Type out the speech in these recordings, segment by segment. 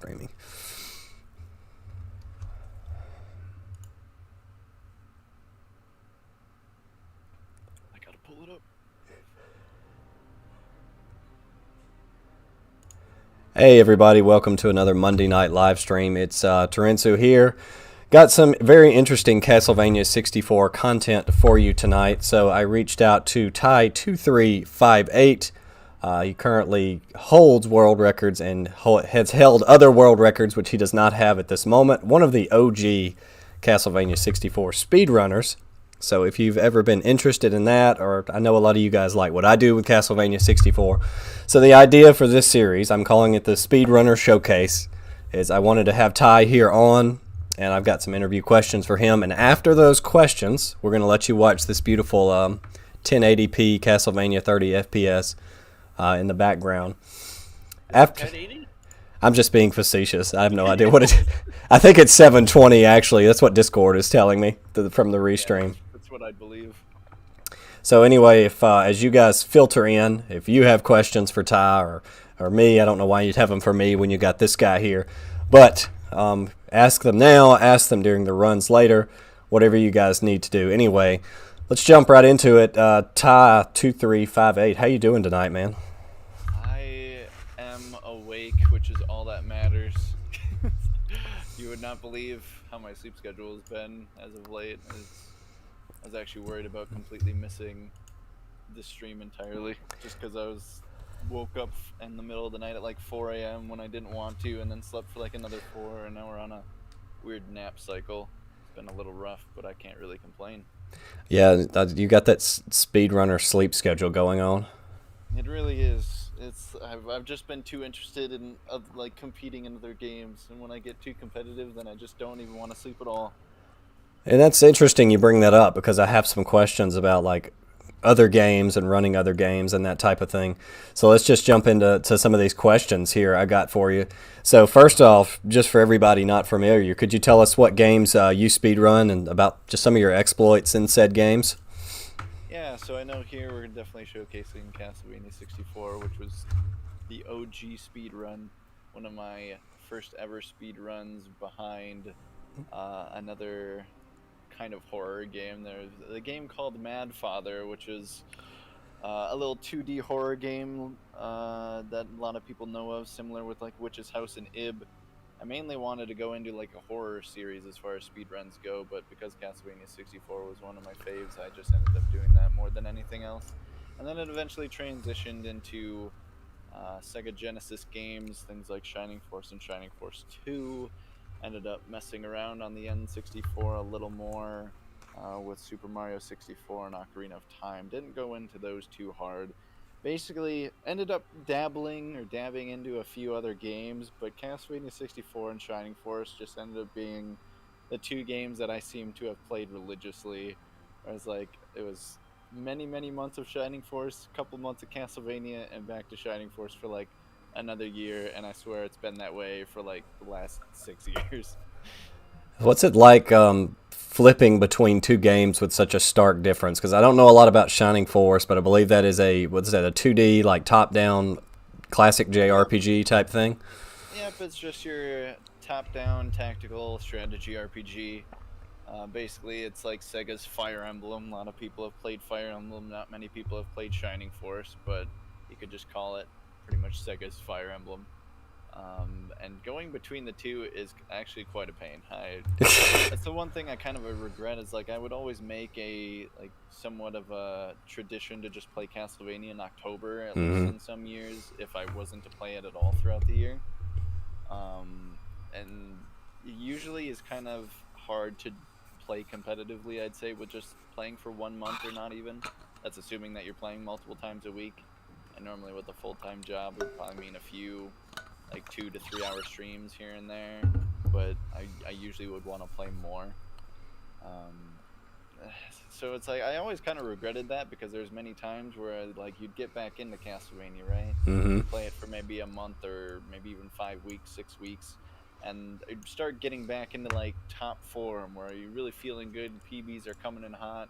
streaming. I gotta pull it up. Hey everybody, welcome to another Monday night live stream. It's Terensu here. Got some very interesting Castlevania 64 content for you tonight, so I reached out to Ty2358. He currently holds world records and has held other world records, which he does not have at this moment. One of the OG Castlevania 64 speedrunners. So if you've ever been interested in that, or I know a lot of you guys like what I do with Castlevania 64. So the idea for this series, I'm calling it the Speedrunner Showcase, is I wanted to have Ty here on, and I've got some interview questions for him. And after those questions, we're going to let you watch this beautiful 1080p Castlevania 30 FPS in the background. After, 1080? I'm just being facetious. I have no idea what it is. I think it's 720 actually. That's what Discord is telling me from the restream. Yeah, that's what I believe. So anyway, if as you guys filter in, if you have questions for Ty or me, I don't know why you'd have them for me when you got this guy here, but ask them now, ask them during the runs later, whatever you guys need to do. Anyway, let's jump right into it. Ty2358, how you doing tonight, man? I am awake, which is all that matters. You would not believe how my sleep schedule has been as of late. I was actually worried about completely missing the stream entirely, just because I woke up in the middle of the night at like 4 a.m. when I didn't want to, and then slept for like another 4, and now we're on a weird nap cycle. It's been a little rough, but I can't really complain. Yeah, you got that speedrunner sleep schedule going on. It really is. I've just been too interested in like competing in other games, and when I get too competitive, then I just don't even want to sleep at all. And that's interesting you bring that up, because I have some questions about like other games and running other games and that type of thing. So let's just jump into some of these questions here I got for you. So first off, just for everybody not familiar, could you tell us what games you speedrun and about just some of your exploits in said games? Yeah, so I know here we're definitely showcasing Castlevania 64, which was the OG speedrun, one of my first ever speedruns behind another kind of horror game. There's a game called Mad Father, which is a little 2D horror game that a lot of people know of, similar with like Witch's House and Ib. I mainly wanted to go into like a horror series as far as speedruns go, but because Castlevania 64 was one of my faves, I just ended up doing that more than anything else. And then it eventually transitioned into Sega Genesis games, things like Shining Force and Shining Force 2. Ended up messing around on the N64 a little more with Super Mario 64 and Ocarina of Time. Didn't go into those too hard. Basically, ended up dabbing into a few other games, but Castlevania 64 and Shining Force just ended up being the two games that I seem to have played religiously. It was many months of Shining Force, a couple months of Castlevania, and back to Shining Force for like another year, and I swear it's been that way for like the last 6 years. What's it like flipping between two games with such a stark difference? Because I don't know a lot about Shining Force, but I believe that is a 2D like top-down classic JRPG type thing. Yep, it's just your top-down tactical strategy RPG. Basically, it's like Sega's Fire Emblem. A lot of people have played Fire Emblem. Not many people have played Shining Force, but you could just call it pretty much Sega's Fire Emblem. And going between the two is actually quite a pain. That's the one thing I kind of regret, is like I would always make a like somewhat of a tradition to just play Castlevania in October, at least in some years, if I wasn't to play it at all throughout the year. And it usually is kind of hard to play competitively, I'd say, with just playing for 1 month or not even. That's assuming that you're playing multiple times a week. And normally with a full-time job would probably mean a few like 2 to 3 hour streams here and there, but I usually would want to play more. So it's like I always kind of regretted that, because there's many times where like you'd get back into Castlevania, right? Mm-hmm. Play it for maybe a month or maybe even 5 weeks, 6 weeks, and you'd start getting back into like top form where you're really feeling good, PBs are coming in hot.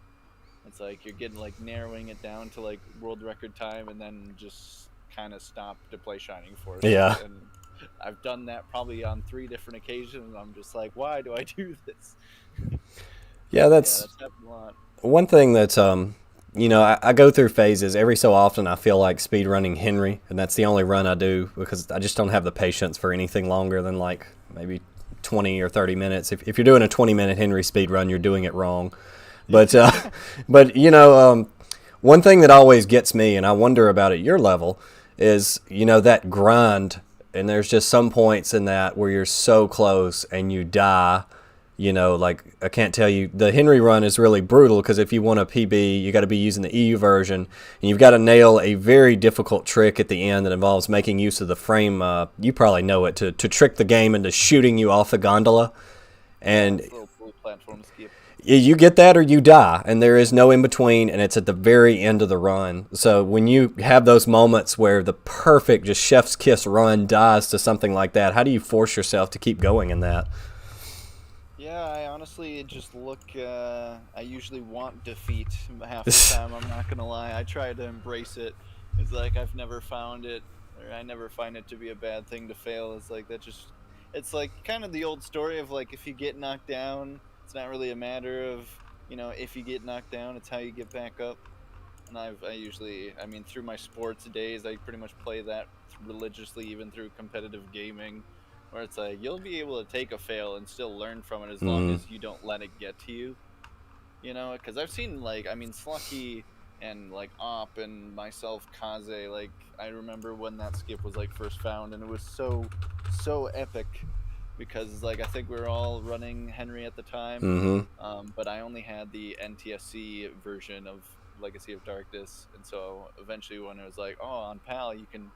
It's like you're getting like narrowing it down to like world record time, and then just kind of stop to play Shining Force. Yeah. And I've done that probably on 3 different occasions. I'm just like, why do I do this? Yeah, Yeah, that's that's happened a lot. one thing that's I go through phases. Every so often I feel like speedrunning Henry, and that's the only run I do because I just don't have the patience for anything longer than like maybe 20 or 30 minutes. If you're doing a 20-minute Henry speedrun, you're doing it wrong. But but one thing that always gets me, and I wonder about at your level, is that grind. And there's just some points in that where you're so close and you die. Like I can't tell you, the Henry run is really brutal because if you want a PB, you got to be using the EU version, and you've got to nail a very difficult trick at the end that involves making use of the frame. You probably know it to trick the game into shooting you off the gondola, and It's a little blue platform skip. you get that or you die, and there is no in between, and it's at the very end of the run. So when you have those moments where the perfect just chef's kiss run dies to something like that, how do you force yourself to keep going in that? Yeah, I honestly just look. I usually want defeat half the time. I'm not gonna lie. I try to embrace it. It's like I've never found it, or I never find it to be a bad thing to fail. It's like that just. It's like kind of the old story of like if you get knocked down, it's not really a matter of if you get knocked down, it's how you get back up. And I usually, I mean, through my sports days, I pretty much play that religiously, even through competitive gaming, where it's like you'll be able to take a fail and still learn from it as long Mm-hmm. as you don't let it get to you. Because I've seen like, I mean, Slucky and like Op and myself, Kaze, like I remember when that skip was like first found, and it was so epic because like I think we were all running Henry at the time, Mm-hmm. but I only had the NTSC version of Legacy of Darkness, and so eventually when it was like, oh, on PAL you can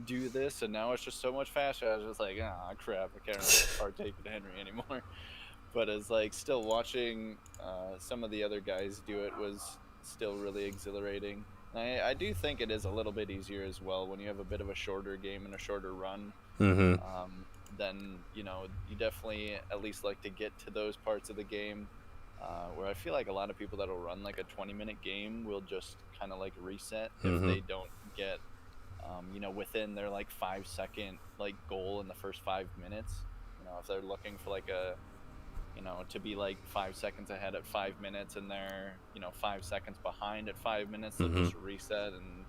do this, and now it's just so much faster, I was just like, ah, crap, I can't really partake in Henry anymore. But as like still watching some of the other guys do it was still really exhilarating. And I do think it is a little bit easier as well when you have a bit of a shorter game and a shorter run. Mm-hmm. Then you definitely at least like to get to those parts of the game where I feel like a lot of people that'll run like a 20-minute game will just kind of like reset if Mm-hmm. they don't get within their like 5-second like goal in the first 5 minutes. If they're looking for like a to be like 5 seconds ahead at 5 minutes and they're 5 seconds behind at 5 minutes, they'll Mm-hmm. just reset. And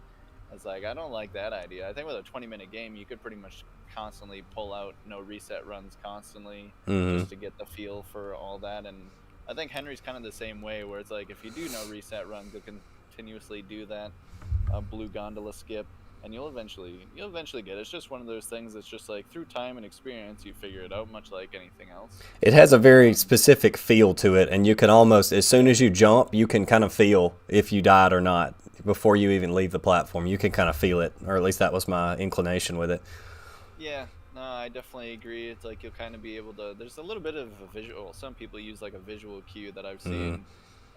it's like I don't like that idea. I think with a 20-minute game you could pretty much constantly pull out no reset runs constantly Mm-hmm. just to get the feel for all that. And I think Henry's kind of the same way, where it's like if you do no reset runs, you'll continuously do that blue gondola skip, and you'll eventually get it. It's just one of those things that's just like through time and experience you figure it out, much like anything else. It has a very um, specific feel to it, and you can almost, as soon yeah, as you jump, you can kind of feel if you died or not before you even leave the platform. You can kind of feel it, or at least that was my inclination with it. yeah, no, I definitely agree. It's like you'll kind of be able to, there's a little bit of a visual, some people use like a visual cue that I've Mm-hmm. seen,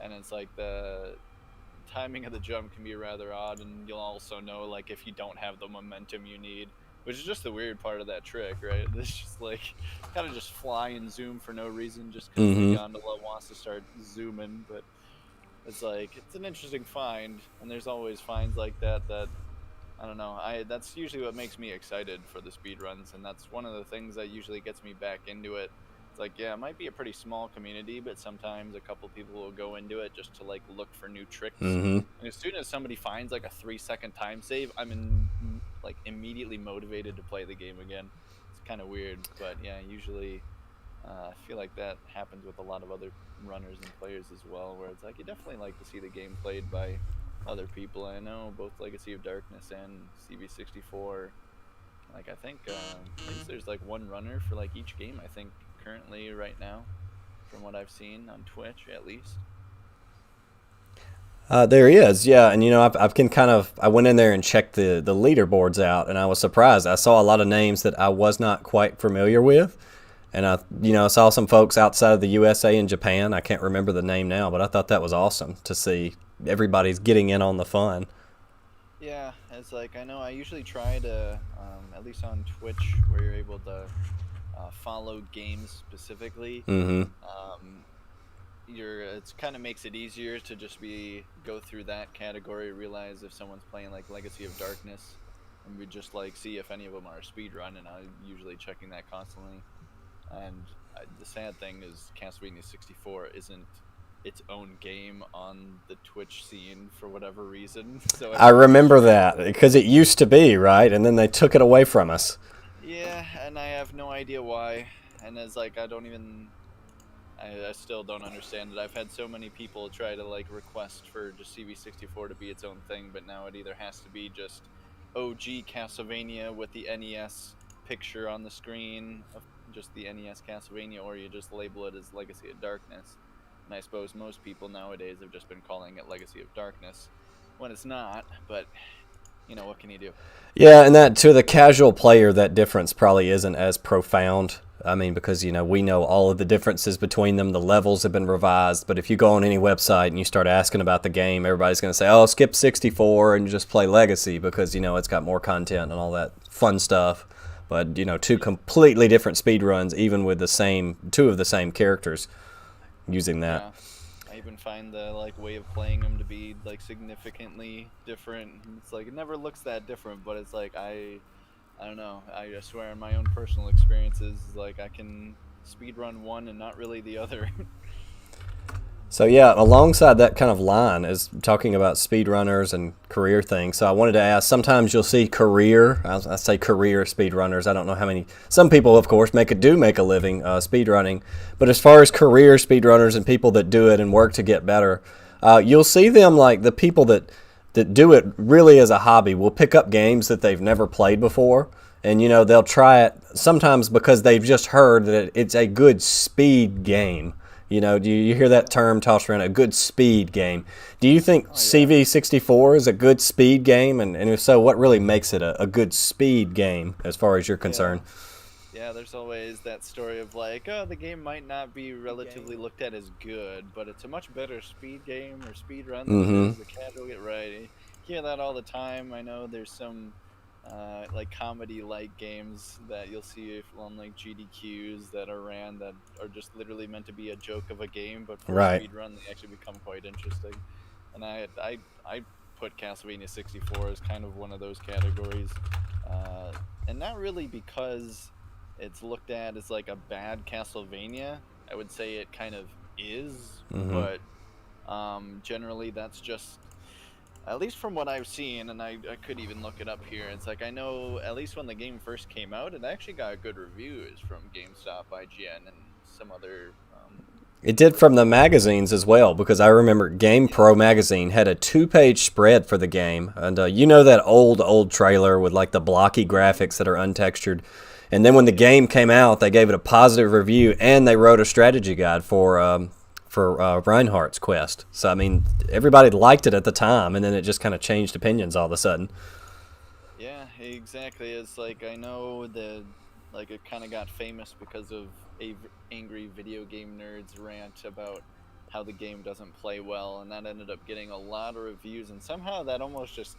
and it's like the timing of the jump can be rather odd, and you'll also know like if you don't have the momentum you need, which is just the weird part of that trick, right? It's just like kind of just fly and zoom for no reason just because the Mm-hmm. gondola wants to start zooming. But it's like it's an interesting find, and there's always finds like that I don't know. That's usually what makes me excited for the speed runs, and that's one of the things that usually gets me back into it. It's like, yeah, it might be a pretty small community, but sometimes a couple people will go into it just to like look for new tricks. Mm-hmm. And as soon as somebody finds like a 3-second time save, like immediately motivated to play the game again. It's kind of weird, but yeah, usually I feel like that happens with a lot of other runners and players as well, where it's like you definitely like to see the game played by other people. I know both Legacy of Darkness and CB64. Like I think at least there's like one runner for like each game. I think currently right now, from what I've seen on Twitch at least. There he is, yeah, and I went in there and checked the leaderboards out, and I was surprised. I saw a lot of names that I was not quite familiar with, and I saw some folks outside of the USA and Japan. I can't remember the name now, but I thought that was awesome to see everybody's getting in on the fun. Yeah, it's like I know I usually try to at least on Twitch where you're able to follow games specifically. Mm-hmm. Um, it's kind of makes it easier to just go through that category, realize if someone's playing like Legacy of Darkness, and we just like see if any of them are speedrun, and I'm usually checking that constantly. And the sad thing is Castlevania 64 isn't its own game on the Twitch scene for whatever reason. So I remember that, because it used to be, right? And then they took it away from us. Yeah, and I have no idea why. And it's like, I still don't understand it. I've had so many people try to like request for just CV64 to be its own thing, but now it either has to be just OG Castlevania with the NES picture on the screen of just the NES Castlevania, or you just label it as Legacy of Darkness. And I suppose most people nowadays have just been calling it Legacy of Darkness when it's not, but you know, what can you do? Yeah, and that to the casual player, that difference probably isn't as profound. I mean, because, you know, we know all of the differences between them. The levels have been revised, but if you go on any website and you start asking about the game, everybody's going to say, oh, skip 64 and just play Legacy because, you know, it's got more content and all that fun stuff. But, you know, two completely different speedruns, even with two of the same characters using that. Yeah. I even find the like way of playing them to be like significantly different. It's like it never looks that different, but it's like I don't know. I swear in my own personal experiences, like I can speedrun one and not really the other. So yeah, alongside that kind of line is talking about speedrunners and career things. So I wanted to ask, sometimes you'll see I say career speedrunners. I don't know how many. Some people, of course, do make a living speedrunning. But as far as career speedrunners and people that do it and work to get better, you'll see them like the people that do it really as a hobby will pick up games that they've never played before. And, you know, they'll try it sometimes because they've just heard that it's a good speed game. You know, do you hear that term tossed around, a good speed game? Do you think CV64 is a good speed game? And if so, what really makes it a good speed game as far as you're concerned? Yeah, there's always that story of like, oh, the game might not be relatively looked at as good, but it's a much better speed game or speed run than the casual get right. You hear that all the time. I know there's some like comedy-like games that you'll see on like GDQs that are ran that are just literally meant to be a joke of a game, but for a speed run they actually become quite interesting. And I put Castlevania 64 as kind of one of those categories, and not really because it's looked at as like a bad Castlevania. I would say it kind of is, but generally that's just, at least from what I've seen, and I could even look it up here, it's like I know at least when the game first came out, it actually got good reviews from GameStop, IGN, and some other... It did from the magazines as well, because I remember GamePro magazine had a 2-page spread for the game, and you know that old trailer with like the blocky graphics that are untextured, and then when the game came out, they gave it a positive review, and they wrote a strategy guide for Reinhardt's quest. So I mean, everybody liked it at the time, and then it just kind of changed opinions all of a sudden. Yeah, exactly. It's like I know it kind of got famous because of angry video game nerds rant about how the game doesn't play well, and that ended up getting a lot of reviews, and somehow that almost just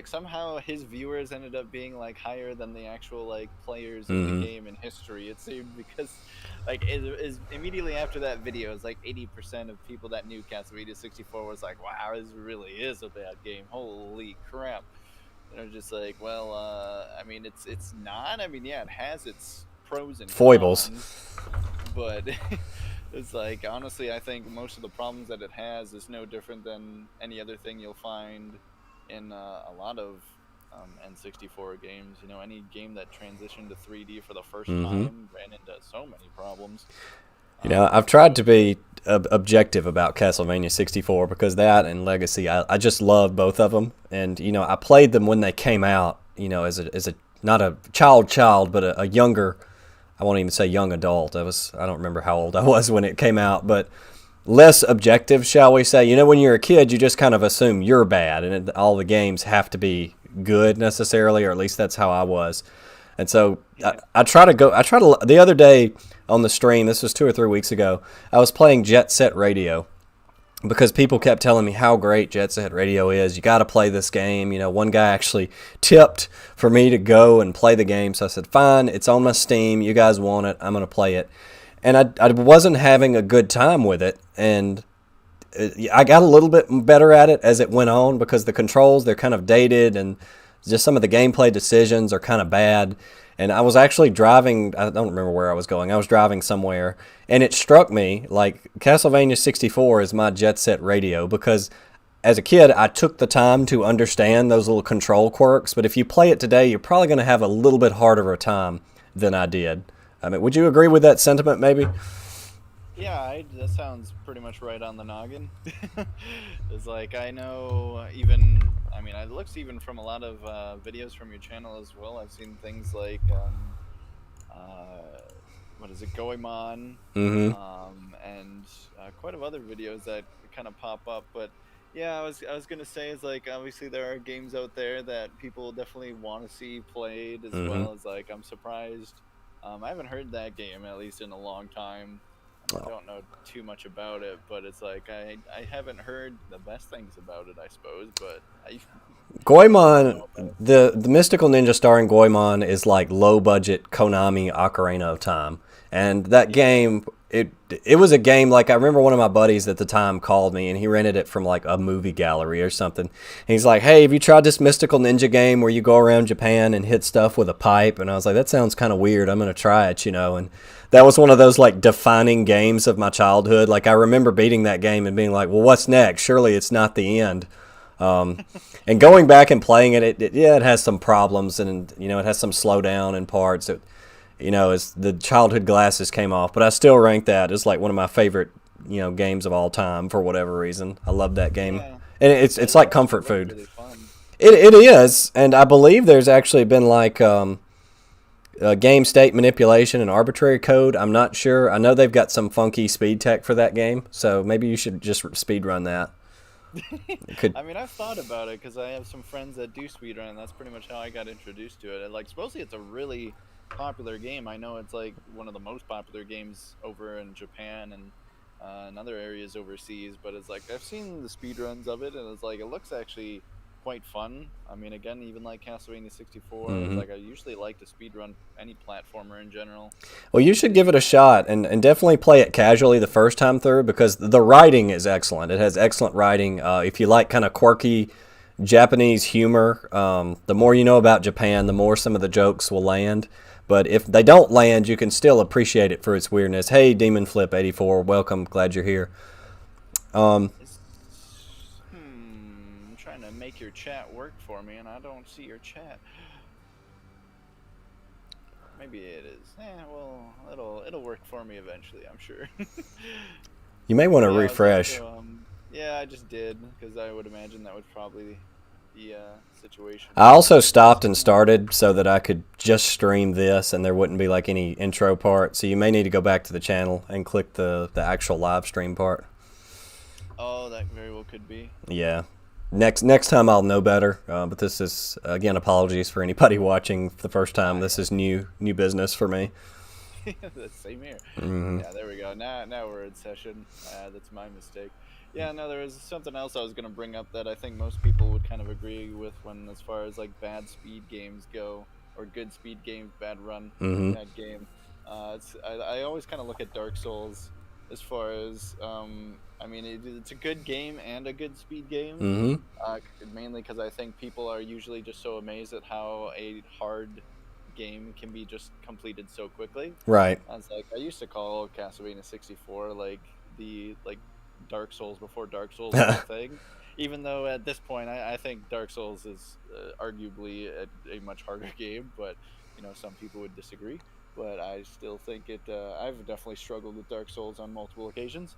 somehow his viewers ended up being like higher than the actual like players of the game in history, it seemed, because like it is immediately after that video, it's like 80% of people that knew Castlevania 64 was like, wow, this really is a bad game, holy crap. And they're just like, well, I mean, it's not, I mean, yeah, it has its pros and foibles, cons, but it's like, honestly, I think most of the problems that it has is no different than any other thing you'll find in a lot of N64 games. You know, any game that transitioned to 3D for the first time ran into so many problems. You know, I've tried to be objective about Castlevania 64 because that and Legacy, I just love both of them. And, you know, I played them when they came out, you know, as a not a child, but a younger, I won't even say young adult. I don't remember how old I was when it came out, but less objective, shall we say. You know, when you're a kid, you just kind of assume you're bad, and all the games have to be good necessarily, or at least that's how I was. And so the other day on the stream, this was 2 or 3 weeks ago, I was playing Jet Set Radio because people kept telling me how great Jet Set Radio is. You got to play this game. You know, one guy actually tipped for me to go and play the game. So I said, fine, it's on my Steam. You guys want it. I'm going to play it. And I wasn't having a good time with it, and I got a little bit better at it as it went on because the controls, they're kind of dated, and just some of the gameplay decisions are kind of bad. And I was actually driving, I don't remember where I was going. I was driving somewhere, and it struck me, like, Castlevania 64 is my jet set radio, because as a kid, I took the time to understand those little control quirks, but if you play it today, you're probably going to have a little bit harder of a time than I did. I mean, would you agree with that sentiment, maybe? Yeah, that sounds pretty much right on the noggin. It's like, I know even, I mean, it looks even from a lot of videos from your channel as well. I've seen things like, what is it, Goemon, and quite a other videos that kind of pop up. But yeah, I was gonna say, is like, obviously there are games out there that people definitely want to see played, as well as, like, I'm surprised. I haven't heard that game, at least in a long time. I don't know too much about it, but it's like I haven't heard the best things about it, I suppose. But Goemon, the Mystical Ninja starring Goemon is like low budget Konami Ocarina of Time, and that game, it was a game, like, I remember one of my buddies at the time called me, and he rented it from like a movie gallery or something. And he's like, "Hey, have you tried this Mystical Ninja game where you go around Japan and hit stuff with a pipe?" And I was like, "That sounds kind of weird. I'm gonna try it, you know." And that was one of those, like, defining games of my childhood. Like, I remember beating that game and being like, "Well, what's next? Surely it's not the end." And going back and playing it, it has some problems, and, you know, it has some slowdown in parts. You know, as the childhood glasses came off, but I still rank that as like one of my favorite, you know, games of all time for whatever reason. I love that game, and it's like comfort food. Really fun. It is, and I believe there's actually been like game state manipulation and arbitrary code. I'm not sure. I know they've got some funky speed tech for that game, so maybe you should just speed run that. I mean, I've thought about it because I have some friends that do speedrun, and that's pretty much how I got introduced to it. And, like, supposedly it's a really popular game. I know it's like one of the most popular games over in Japan and in other areas overseas, but it's like I've seen the speedruns of it, and it's like it looks actually quite fun. I mean, again, even like Castlevania 64, it's like I usually like to speedrun any platformer in general. Well, you should give it a shot, and definitely play it casually the first time through, because the writing is excellent. It has excellent writing. If you like kind of quirky Japanese humor, the more you know about Japan, the more some of the jokes will land. But if they don't land, you can still appreciate it for its weirdness. Hey, Demon Flip 84, welcome. Glad you're here. I'm trying to make your chat work for me, and I don't see your chat. Maybe it is. Well, it'll work for me eventually, I'm sure. You may want to refresh. Yeah, I just did, because I would imagine that would probably be a situation. I also stopped and started so that I could just stream this, and there wouldn't be like any intro part. So you may need to go back to the channel and click the actual live stream part. Oh, that very well could be. Yeah. Next time I'll know better. But this is, again, apologies for anybody watching for the first time. This is new business for me. Same here. Yeah, there we go. Now we're in session. That's my mistake. Yeah, no, there was something else I was going to bring up that I think most people would kind of agree with when, as far as like bad speed games go, or good speed games, bad run, bad game. I always kind of look at Dark Souls as far as, I mean, it's a good game and a good speed game, mainly because I think people are usually just so amazed at how a hard game can be just completed so quickly. Right. I used to call Castlevania 64 like the Dark Souls before Dark Souls was a thing, even though at this point I think Dark Souls is arguably a much harder game, but you know, some people would disagree. But I still think I've definitely struggled with Dark Souls on multiple occasions.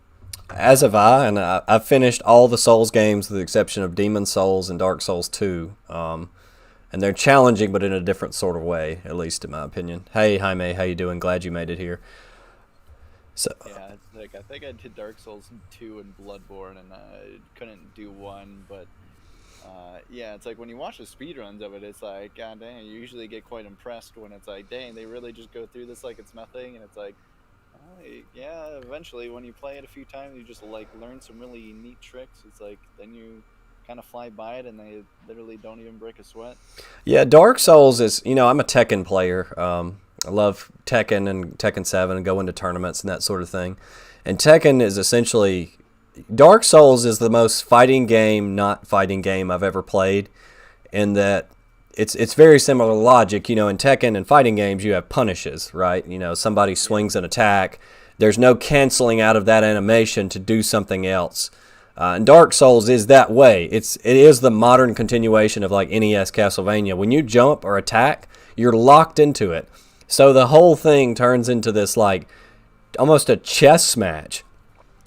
As have I, and I've finished all the Souls games with the exception of Demon Souls and Dark Souls 2. And they're challenging, but in a different sort of way, at least in my opinion. Hey, Jaime, how you doing? Glad you made it here. So yeah, it's like I think I did Dark Souls 2 and Bloodborne, and I couldn't do 1, but yeah, it's like when you watch the speedruns of it, it's like, god dang, you usually get quite impressed when it's like, dang, they really just go through this like it's nothing, and it's like, oh, yeah, eventually when you play it a few times, you just like learn some really neat tricks. It's like, then you kind of fly by it, and they literally don't even break a sweat. Yeah, Dark Souls is, you know, I'm a Tekken player. I love Tekken and Tekken 7 and go into tournaments and that sort of thing. And Tekken is essentially, Dark Souls is the most fighting game, not fighting game I've ever played, in that it's very similar logic. You know, in Tekken and fighting games, you have punishes, right? You know, somebody swings an attack. There's no canceling out of that animation to do something else. And Dark Souls is that way. It is the modern continuation of like NES Castlevania. When you jump or attack, you're locked into it. So the whole thing turns into this like almost a chess match.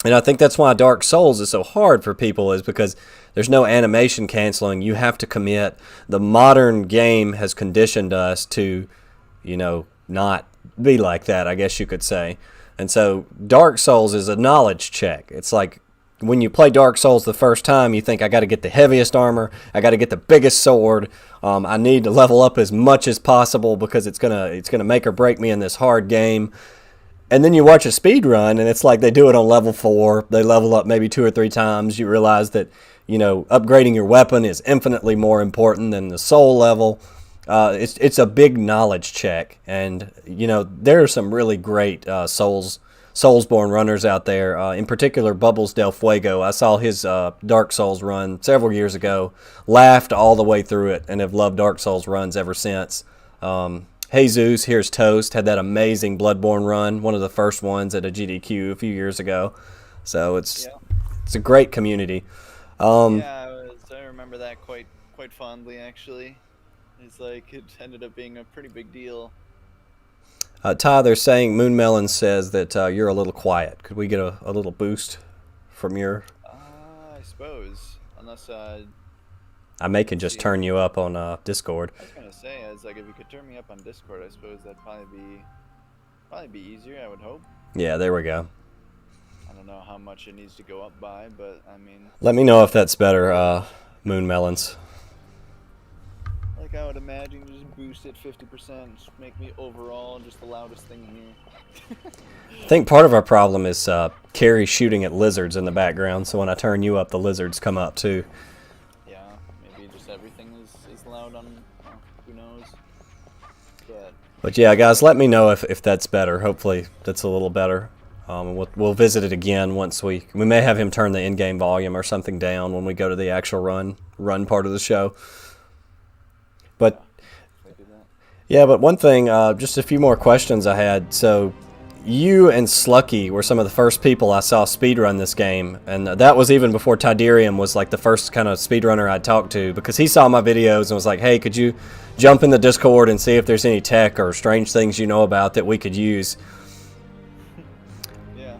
And I think that's why Dark Souls is so hard for people, is because there's no animation canceling. You have to commit. The modern game has conditioned us to, you know, not be like that, I guess you could say. And so Dark Souls is a knowledge check. It's like when you play Dark Souls the first time, you think, I got to get the heaviest armor, I got to get the biggest sword, I need to level up as much as possible because it's gonna make or break me in this hard game. And then you watch a speed run, and it's like they do it on level 4. They level up maybe 2 or 3 times. You realize that, you know, upgrading your weapon is infinitely more important than the soul level. It's a big knowledge check, and you know there are some really great Soulsborne runners out there. In particular, Bubbles Del Fuego. I saw his Dark Souls run several years ago. Laughed all the way through it, and have loved Dark Souls runs ever since. Jesus, Here's Toast, had that amazing Bloodborne run, one of the first ones at a GDQ a few years ago. So it's a great community. I remember that quite fondly, actually. It's like it ended up being a pretty big deal. Ty, they're saying Moonmelon says that you're a little quiet. Could we get a little boost from your... I suppose. Unless... I can just turn you up on Discord. I was gonna say, if you could turn me up on Discord, I suppose that'd probably be easier. I would hope. Yeah, there we go. I don't know how much it needs to go up by, but I mean. Let me know if that's better, Moonmelons. Like I would imagine, just boost it 50%, just make me overall just the loudest thing here. I think part of our problem is Carrie shooting at lizards in the background. So when I turn you up, the lizards come up too. Everything is loud on, who knows. But yeah, guys, let me know if that's better. Hopefully that's a little better. We'll visit it again once we may have him turn the in-game volume or something down when we go to the actual run part of the show. But yeah, but one thing, just a few more questions I had. So you and Slucky were some of the first people I saw speedrun this game, and that was even before Tiderium was like the first kind of speedrunner I talked to, because he saw my videos and was like, hey, could you jump in the Discord and see if there's any tech or strange things you know about that we could use? Yeah.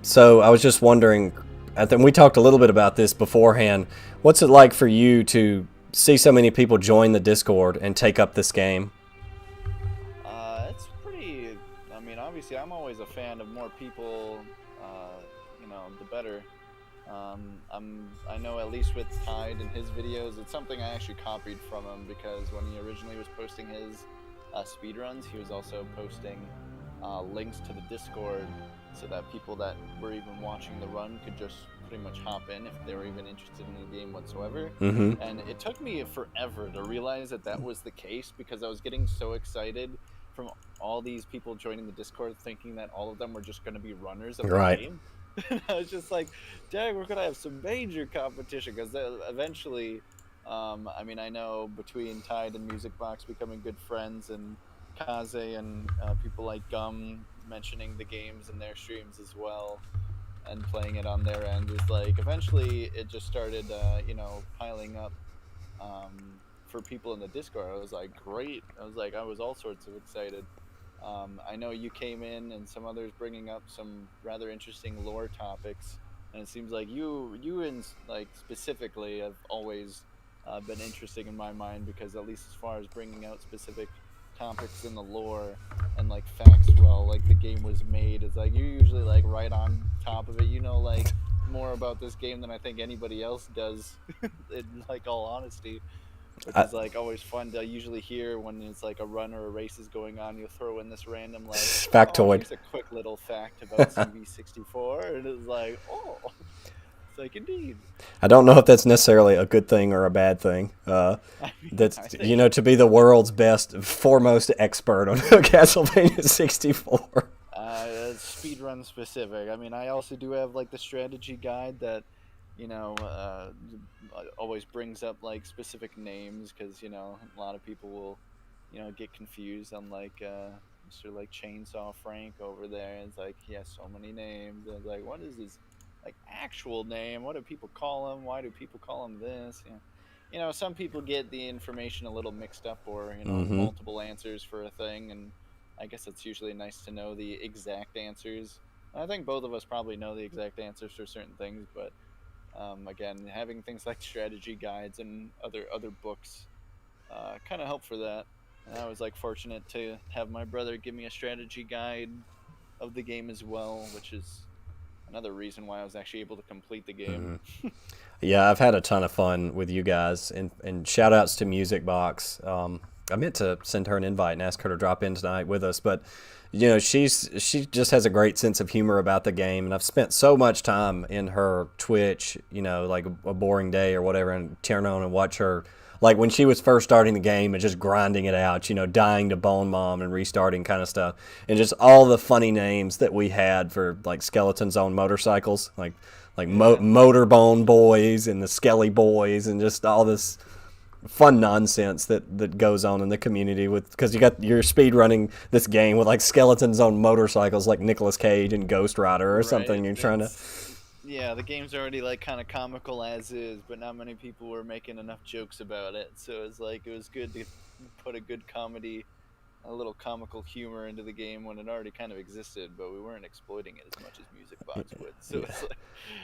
So I was just wondering, I think we talked a little bit about this beforehand, what's it like for you to see so many people join the Discord and take up this game? It's pretty, I mean, obviously I'm always a fan of more people, you know, the better. I know at least with Tide and his videos, it's something I actually copied from him, because when he originally was posting his speedruns, he was also posting links to the Discord so that people that were even watching the run could just pretty much hop in if they were even interested in the game whatsoever. Mm-hmm. And it took me forever to realize that that was the case, because I was getting so excited from all these people joining the Discord thinking that all of them were just going to be runners of the game. And I was just like, dang, we're going to have some major competition, because eventually, I mean, I know between Tide and Music Box becoming good friends, and Kaze and people like Gum mentioning the games in their streams as well and playing it on their end, is like eventually it just started you know, piling up for people in the Discord. I was like, great. I was all sorts of excited. I know you came in and some others bringing up some rather interesting lore topics, and it seems like you and like specifically have always been interesting in my mind, because at least as far as bringing out specific topics in the lore and like facts, well, like the game was made, it's like you're usually like right on top of it, you know, like more about this game than I think anybody else does in like all honesty, which is like always fun to usually hear when it's like a run or a race is going on. You'll throw in this random like factoid, here's a quick little fact about CV64, and it's like, oh, it's like, indeed. I don't know if that's necessarily a good thing or a bad thing. That's, you know, to be the world's best, foremost expert on Castlevania 64. Speedrun specific. I mean, I also do have like the strategy guide that you know, always brings up like specific names because you know a lot of people will, you know, get confused on like Mr. like Chainsaw Frank over there. It's like he has so many names. And it's like, what is his like actual name? What do people call him? Why do people call him this? You know, some people get the information a little mixed up, or you know, Mm-hmm. multiple answers for a thing, and I guess it's usually nice to know the exact answers. I think both of us probably know the exact answers for certain things, but again, having things like strategy guides and other books kind of help for that. And I was like fortunate to have my brother give me a strategy guide of the game as well, which is another reason why I was actually able to complete the game. Yeah, I've had a ton of fun with you guys, and shout outs to Music Box. I meant to send her an invite and ask her to drop in tonight with us, but you know she just has a great sense of humor about the game, and I've spent so much time in her Twitch, you know, like a boring day or whatever, and turn on and watch her. Like when she was first starting the game and just grinding it out, you know, dying to Bone Mom and restarting kind of stuff. And just all the funny names that we had for like skeletons on motorcycles, like Yeah. Motorbone Boys and the Skelly Boys and just all this fun nonsense that goes on in the community with because you're speed running this game with like skeletons on motorcycles like Nicolas Cage and Ghost Rider or Right. something. You're trying to. It's yeah, the game's already like kind of comical as is, but not many people were making enough jokes about it. So it's like it was good to put a good comedy, a little comical humor into the game when it already kind of existed, but we weren't exploiting it as much as Music Box would. So Yeah. it's like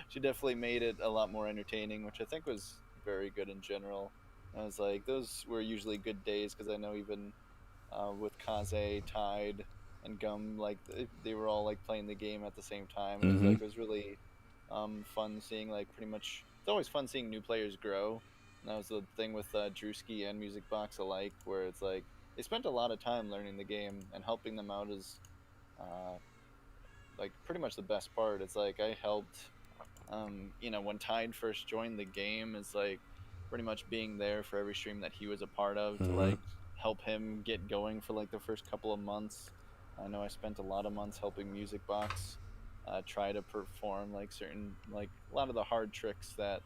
she definitely made it a lot more entertaining, which I think was very good in general. And I was like, those were usually good days because I know even with Kaze, Tide, and Gum, like they were all like playing the game at the same time, and Mm-hmm. it was really fun seeing like pretty much. It's always fun seeing new players grow, and that was the thing with Drewski and Music Box alike, where it's like they spent a lot of time learning the game and helping them out is uh, like pretty much the best part. It's like I helped, you know, when Tide first joined the game, is like pretty much being there for every stream that he was a part of to Mm-hmm. like help him get going for like the first couple of months. I know I spent a lot of months helping Music Box try to perform like certain like a lot of the hard tricks that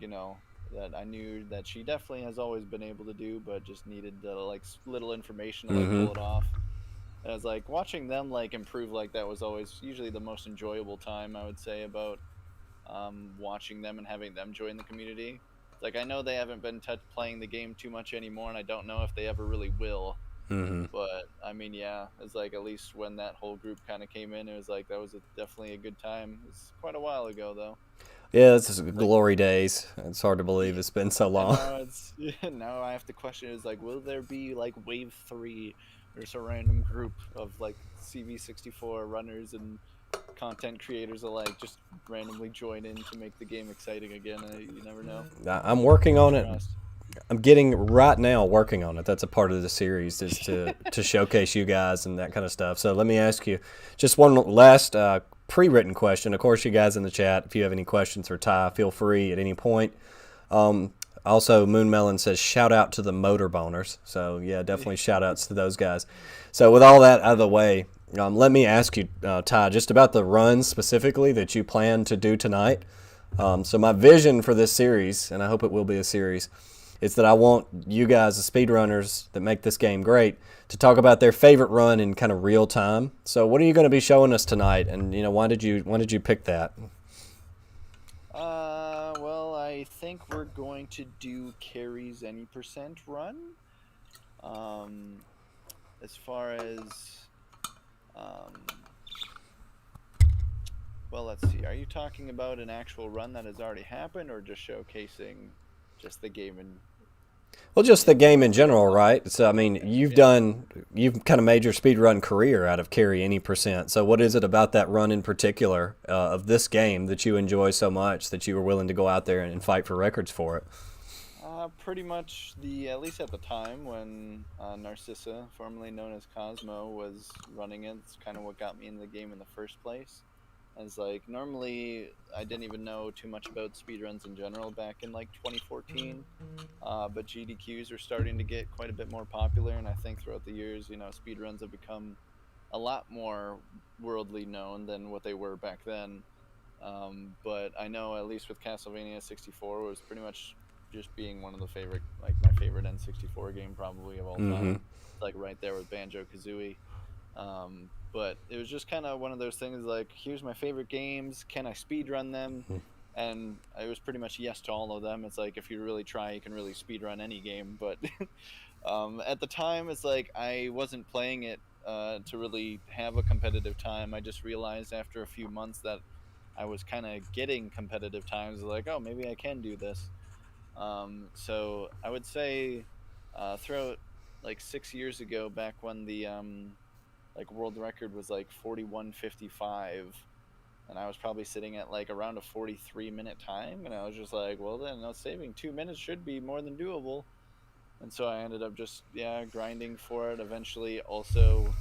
you know that I knew that she definitely has always been able to do, but just needed the like little information to like Mm-hmm. pull it off. And I was like watching them like improve like that was always usually the most enjoyable time I would say about watching them and having them join the community. Like I know they haven't been playing the game too much anymore, and I don't know if they ever really will. Mm-hmm. But I mean, yeah, it's like at least when that whole group kind of came in, it was like that was definitely a good time. It's quite a while ago though. Yeah, this is Like glory days. It's hard to believe yeah, it's been so and long. now it's now I have to question is like, will there be like wave three? There's a random group of like CV64 runners and content creators alike just randomly join in to make the game exciting again. You never know. I'm working on it. Trust. I'm getting right now working on it. That's a part of the series is to showcase you guys and that kind of stuff. So let me ask you just one last pre-written question. Of course, you guys in the chat, if you have any questions for Ty, feel free at any point. Also, Moon Melon says shout out to the motor boners. So yeah, definitely shout outs to those guys. So with all that out of the way, let me ask you, Ty, just about the runs specifically that you plan to do tonight. So my vision for this series, and I hope it will be a series, is that I want you guys, the speedrunners that make this game great, to talk about their favorite run in kind of real time. So what are you going to be showing us tonight? And you know, why did you pick that? Well, I think we're going to do Carrie's any percent run. Um, as far as, um, well, let's see. Are you talking about an actual run that has already happened, or just showcasing just the game Well, just the game in general, overall? right? So I mean, Okay, yeah. you've kind of made your speedrun career out of carry any percent. So what is it about that run in particular of this game that you enjoy so much that you were willing to go out there and fight for records for it? Pretty much at least at the time when Narcissa, formerly known as Cosmo, was running it. It's kind of what got me in the game in the first place. As like normally, I didn't even know too much about speedruns in general back in like 2014. But GDQs are starting to get quite a bit more popular, and I think throughout the years, you know, speedruns have become a lot more worldly known than what they were back then. But I know at least with Castlevania 64 was pretty much just being one of the favorite, like my favorite N64 game probably of all Mm-hmm. time. Like right there with Banjo Kazooie. But it was just kind of one of those things like, here's my favorite games. Can I speed run them? And it was pretty much yes to all of them. It's like if you really try, you can really speed run any game. But at the time, it's like I wasn't playing it to really have a competitive time. I just realized after a few months that I was kind of getting competitive times. Like, oh, maybe I can do this. So I would say throughout like 6 years ago, back when the like world record was like 41:55, and I was probably sitting at like around a 43-minute time, and I was just like, well then, no, saving 2 minutes should be more than doable. And so I ended up just grinding for it. Eventually, also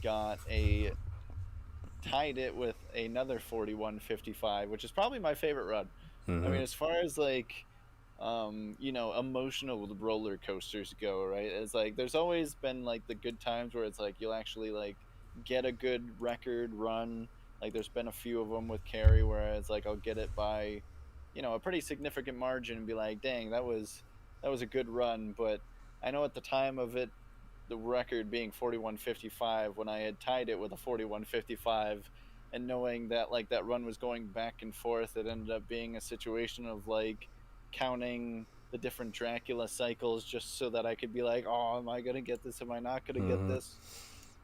got a tied it with another 41:55, which is probably my favorite run. I Mm-hmm. mean, as far as like emotional roller coasters go, right? It's like there's always been like the good times where it's like you'll actually like get a good record run. Like there's been a few of them with Carrie where it's like I'll get it by, a pretty significant margin and be like, dang, that was a good run. But I know at the time of it, the record being 41:55, when I had tied it with a 41:55, and knowing that like that run was going back and forth, it ended up being a situation of like counting the different Dracula cycles just so that I could be like, oh, am I gonna get this? Am I not gonna get Mm-hmm. this?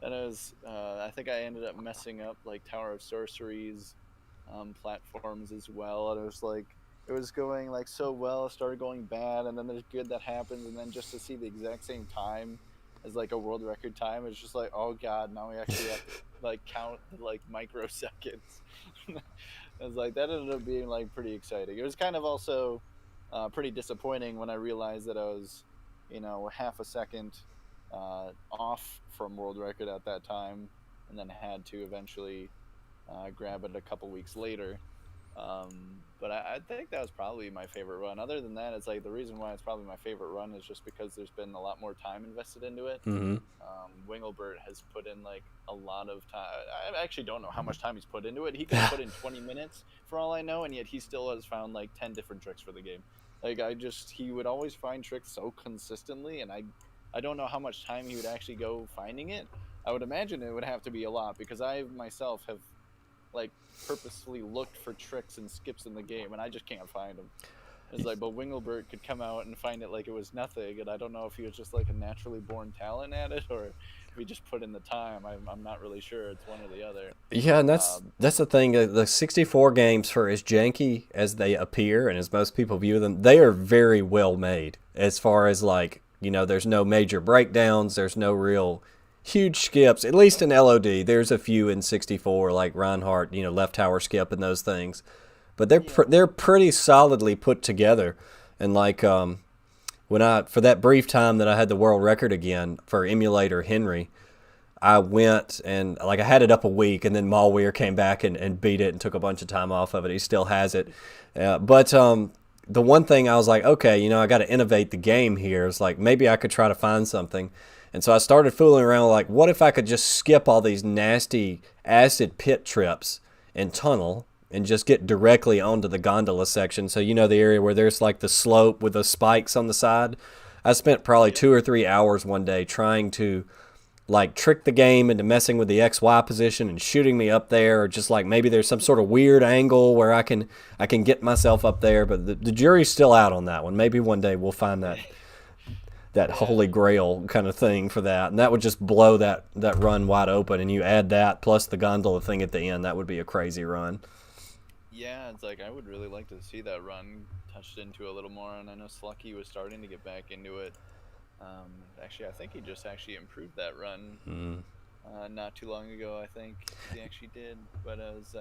And it was, I think I ended up messing up like Tower of Sorcery's platforms as well. And it was like, it was going like so well, it started going bad, and then there's good that happens, and then just to see the exact same time as like a world record time, it's just like, oh god, now we actually have to like count the like microseconds. I was like, that ended up being like pretty exciting. It was kind of also pretty disappointing when I realized that I was, half a second off from world record at that time, and then had to eventually grab it a couple weeks later. But I think that was probably my favorite run. Other than that, it's like the reason why it's probably my favorite run is just because there's been a lot more time invested into it. Mm-hmm. Winglebert has put in like a lot of time. I actually don't know how much time he's put into it. He could have put in 20 minutes for all I know, and yet he still has found like 10 different tricks for the game. Like he would always find tricks so consistently, and I don't know how much time he would actually go finding it. I would imagine it would have to be a lot because I myself have like purposefully looked for tricks and skips in the game, and I just can't find them. It's like, but Winglebert could come out and find it like it was nothing, and I don't know if he was just like a naturally born talent at it, or if he just put in the time. I'm not really sure. It's one or the other. Yeah, and that's Um, that's the thing. The 64 games, for as janky as they appear and as most people view them, they are very well made. As far as like, there's no major breakdowns. There's no real huge skips. At least in LOD, there's a few in 64, like Reinhardt, left tower skip and those things. But yeah, they're pretty solidly put together. And like when I for that brief time that I had the world record again for emulator Henry, I went and like I had it up a week, and then Malweir came back and beat it and took a bunch of time off of it. He still has it, but the one thing I was like, okay, I got to innovate the game here. It's like maybe I could try to find something, and so I started fooling around. Like, what if I could just skip all these nasty acid pit trips and tunnel and just get directly onto the gondola section? So the area where there's like the slope with the spikes on the side. I spent probably yeah, 2 or 3 hours one day trying to like trick the game into messing with the XY position and shooting me up there, or just like maybe there's some sort of weird angle where I can get myself up there. But the jury's still out on that one. Maybe one day we'll find that holy yeah. grail kind of thing for that, and that would just blow that run wide open. And you add that plus the gondola thing at the end, that would be a crazy run. Yeah, it's like I would really like to see that run touched into a little more, and I know Slucky was starting to get back into it. Actually, I think he just actually improved that run not too long ago. I think he actually did, but it was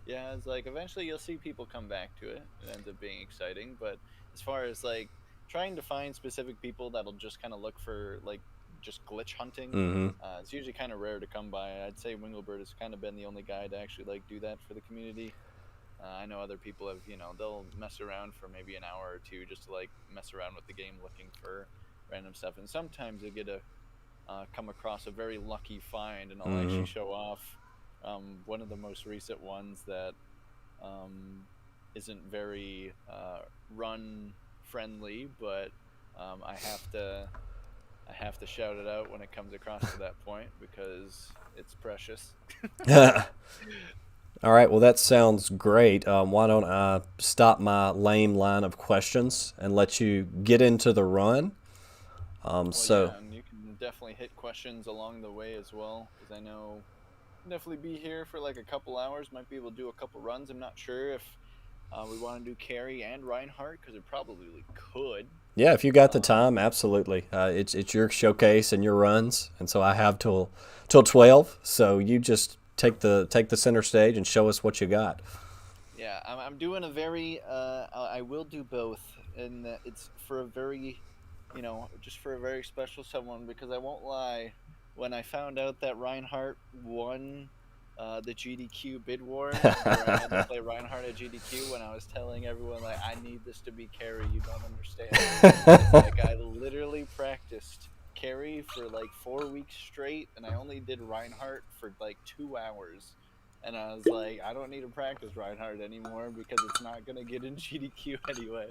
yeah, it's like eventually you'll see people come back to it. It ends up being exciting, but as far as like trying to find specific people that'll just kind of look for like just glitch hunting, Mm-hmm. it's usually kind of rare to come by. I'd say Winglebird has kind of been the only guy to actually like do that for the community. I know other people have, they'll mess around for maybe an hour or two just to like mess around with the game looking for random stuff, and sometimes you get to come across a very lucky find, and I'll Mm-hmm. actually show off one of the most recent ones that isn't very run friendly, but I have to shout it out when it comes across to that point because it's precious. All right, well, that sounds great. Why don't I stop my lame line of questions and let you get into the run? Well, So, yeah, and you can definitely hit questions along the way as well, because I know I'll definitely be here for like a couple hours. Might be able to do a couple runs. I'm not sure if we want to do Carrie and Reinhardt, because it probably could. yeah, if you got the Um, time, absolutely. It's your showcase and your runs, and so I have till 12. So you just take the center stage and show us what you got. yeah, I'm doing a very I will do both, and it's for a very, just for a very special someone, because I won't lie, when I found out that Reinhardt won the GDQ bid war, where I had to play Reinhardt at GDQ, when I was telling everyone like I need this to be Carrie, you don't understand. It's like I literally practiced Carrie for like 4 weeks straight, and I only did Reinhardt for like 2 hours. And I was like, I don't need to practice Reinhardt anymore because it's not gonna get in GDQ anyway.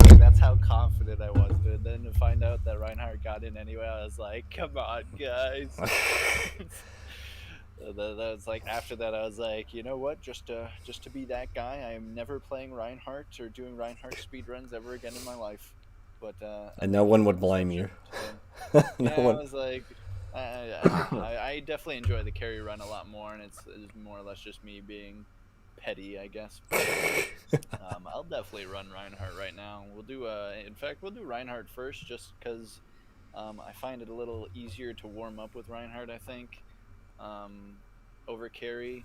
Like, that's how confident I was, dude. Then to find out that Reinhardt got in anyway, I was like, come on, guys. That was like, after that, I was like, you know what? Just to be that guy, I am never playing Reinhardt or doing Reinhardt speedruns ever again in my life. But And I'm no making one no would blame you. exception today. No Yeah, I one. was like, I definitely enjoy the carry run a lot more, and it's more or less just me being petty, I guess. But I'll definitely run Reinhardt right now. We'll do, in fact, we'll do Reinhardt first, just because I find it a little easier to warm up with Reinhardt, I think, over carry.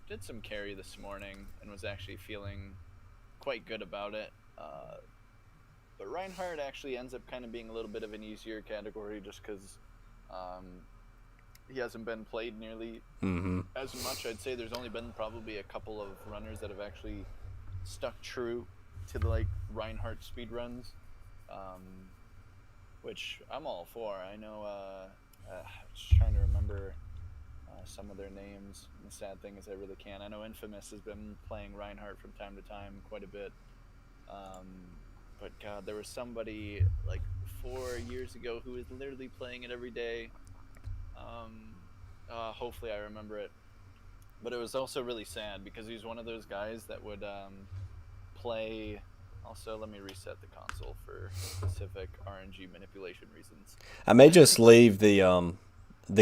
Did some carry this morning and was actually feeling quite good about it. But Reinhardt actually ends up kind of being a little bit of an easier category, just because um, he hasn't been played nearly Mm-hmm. as much. I'd say there's only been probably a couple of runners that have actually stuck true to the like Reinhardt speedruns, which I'm all for. I know. Just trying to remember some of their names. And the sad thing is, I really can't. I know Infamous has been playing Reinhardt from time to time quite a bit. But God, there was somebody like 4 years ago who was literally playing it every day. Hopefully I remember it. But it was also really sad because he was one of those guys that would play. Also, let me reset the console for specific RNG manipulation reasons. I may just leave the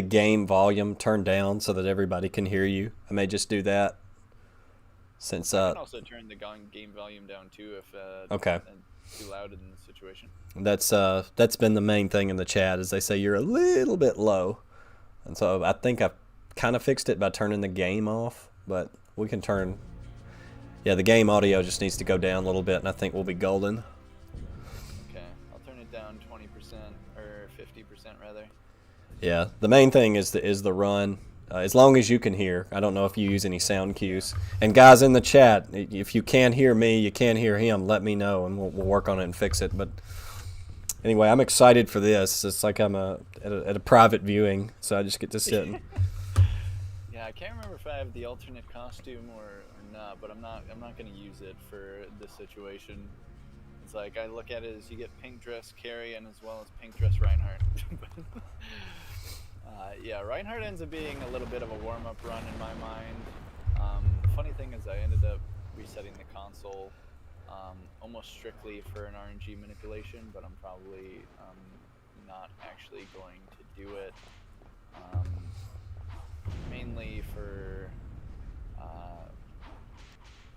game volume turned down so that everybody can hear you. I may just do that since I can also turn the game volume down too if okay. it's too loud in the situation. That's been the main thing in the chat is they say you're a little bit low, and so I think I kind of fixed it by turning the game off, but we can turn. Yeah, the game audio just needs to go down a little bit, and I think we'll be golden. Okay, I'll turn it down 20% or 50% rather. Yeah, the main thing is the run. As long as you can hear. I don't know if you use any sound cues. And guys in the chat, if you can't hear me, you can't hear him, let me know, and we'll work on it and fix it. But anyway, I'm excited for this. It's like I'm at a private viewing, so I just get to sit. Yeah, I can't remember if I have the alternate costume or not, but I'm not going to use it for this situation. It's like I look at it as you get pink dress Carrie and as well as pink dress Reinhardt. Yeah, Reinhardt ends up being a little bit of a warm-up run in my mind. The funny thing is I ended up resetting the console almost strictly for an RNG manipulation, but I'm probably not actually going to do it. Mainly for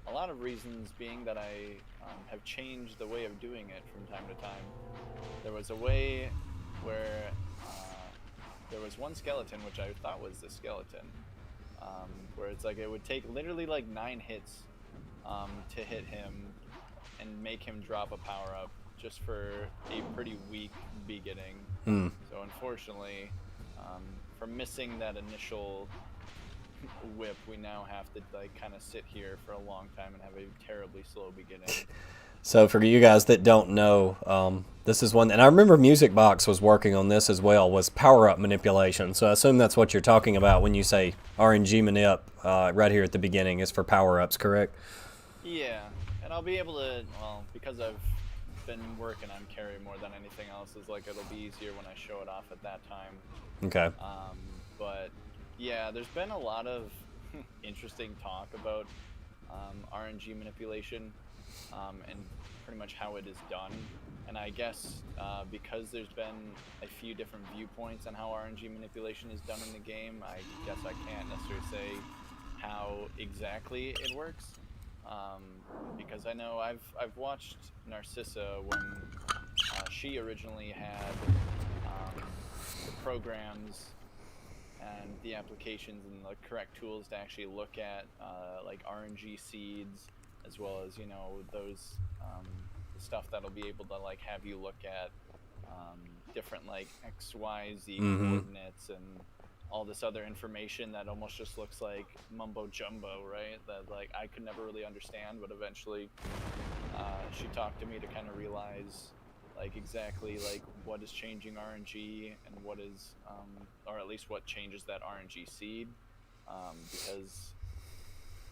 a lot of reasons, being that I have changed the way of doing it from time to time. There was a way where there was one skeleton, which I thought was the skeleton, where it's like it would take literally like 9 hits to hit him and make him drop a power-up just for a pretty weak beginning. So unfortunately, for missing that initial whip, we now have to like kind of sit here for a long time and have a terribly slow beginning. So for you guys that don't know, this is one, and I remember Music Box was working on this as well, was power-up manipulation. So I assume that's what you're talking about when you say RNG manip right here at the beginning is for power-ups, correct? Yeah, and I'll be able to, well, because I've been working on carry more than anything else, is like it'll be easier when I show it off at that time. Okay. But yeah, there's been a lot of interesting talk about RNG manipulation and pretty much how it is done. And I guess because there's been a few different viewpoints on how RNG manipulation is done in the game, I guess I can't necessarily say how exactly it works. Because I know I've watched Narcissa when she originally had the programs and the applications and the correct tools to actually look at like RNG seeds, as well as, you know, those stuff that'll be able to like have you look at different like X, Y, Z coordinates and all this other information that almost just looks like mumbo jumbo, right? That like I could never really understand, but eventually she talked to me to kind of realize like exactly like what is changing RNG and what is or at least what changes that RNG seed, because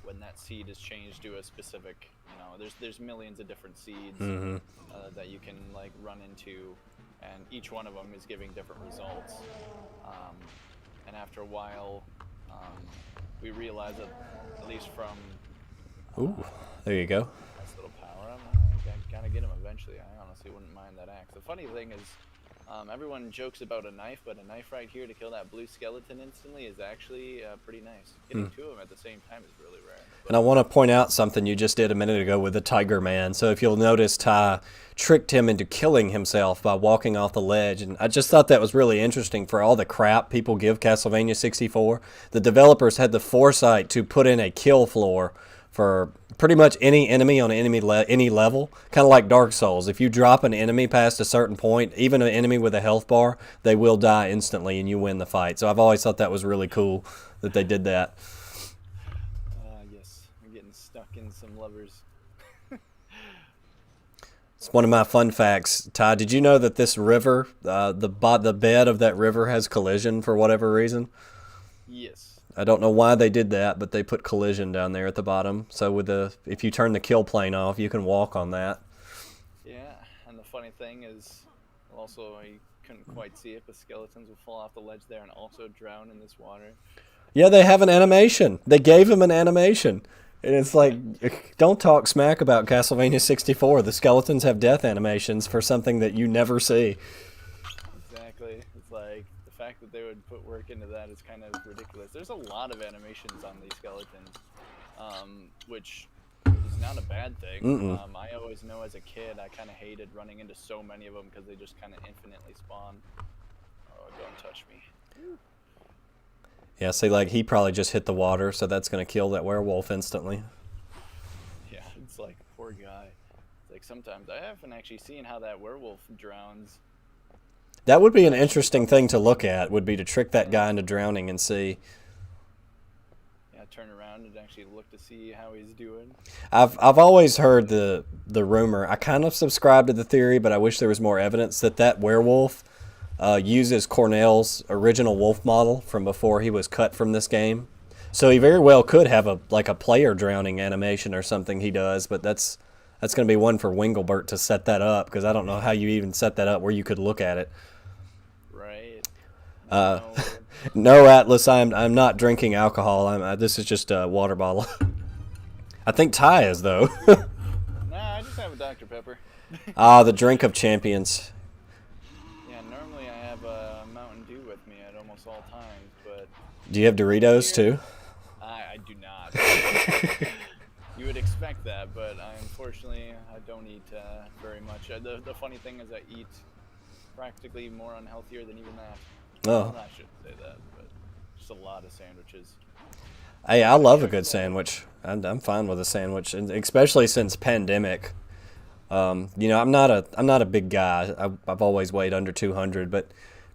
when that seed is changed to a specific, you know, there's millions of different seeds that you can like run into, and each one of them is giving different results. And after a while, we realized that, at least from Ooh, there you go. nice little power up, I gotta get him eventually. I honestly wouldn't mind that axe. The funny thing is, everyone jokes about a knife, but a knife right here to kill that blue skeleton instantly is actually pretty nice. Getting two of them at the same time is really rare. But And I want to point out something you just did a minute ago with the Tiger Man. So if you'll notice, Ty tricked him into killing himself by walking off the ledge. And I just thought that was really interesting for all the crap people give Castlevania 64. The developers had the foresight to put in a kill floor for pretty much any enemy on any level, kind of like Dark Souls. If you drop an enemy past a certain point, even an enemy with a health bar, they will die instantly and you win the fight. So I've always thought that was really cool that they did that. yes, I'm getting stuck in some levers. It's one of my fun facts. Ty, did you know that this river, the bed of that river has collision for whatever reason? Yes. I don't know why they did that, but they put collision down there at the bottom. So if you turn the kill plane off, you can walk on that. Yeah, and the funny thing is, also I couldn't quite see it, but skeletons will fall off the ledge there and also drown in this water. Yeah, they have an animation. They gave him an animation. And it's like, don't talk smack about Castlevania 64. The skeletons have death animations for something that you never see. Exactly. It's like, the fact that they would put work into that is kind of ridiculous. There's a lot of animations on these skeletons, which is not a bad thing. I always know as a kid I kind of hated running into so many of them because they just kind of infinitely spawn. Oh, don't touch me. Yeah, see, like, he probably just hit the water, so that's going to kill that werewolf instantly. Yeah, it's like, poor guy. It's like, sometimes I haven't actually seen how that werewolf drowns. That would be an interesting thing to look at, would be to trick that guy into drowning and see. Yeah, turn around and actually look to see how he's doing. I've always heard the rumor. I kind of subscribe to the theory, but I wish there was more evidence that werewolf uses Cornell's original wolf model from before he was cut from this game. So he very well could have a player drowning animation or something he does, but that's going to be one for Winglebert to set that up, because I don't know how you even set that up where you could look at it. Right. No, Atlas, I'm not drinking alcohol. This is just a water bottle. I think Ty is, though. Nah, I just have a Dr. Pepper. The drink of champions. Yeah, normally I have a Mountain Dew with me at almost all times, but... Do you have Doritos, too? I do not. You would expect that, but unfortunately I don't eat very much. The funny thing is I eat practically more unhealthier than even that. Oh. I shouldn't say that, but just a lot of sandwiches. Hey, I love a good sandwich. I'm fine with a sandwich, and especially since pandemic. I'm not a big guy. I've always weighed under 200, but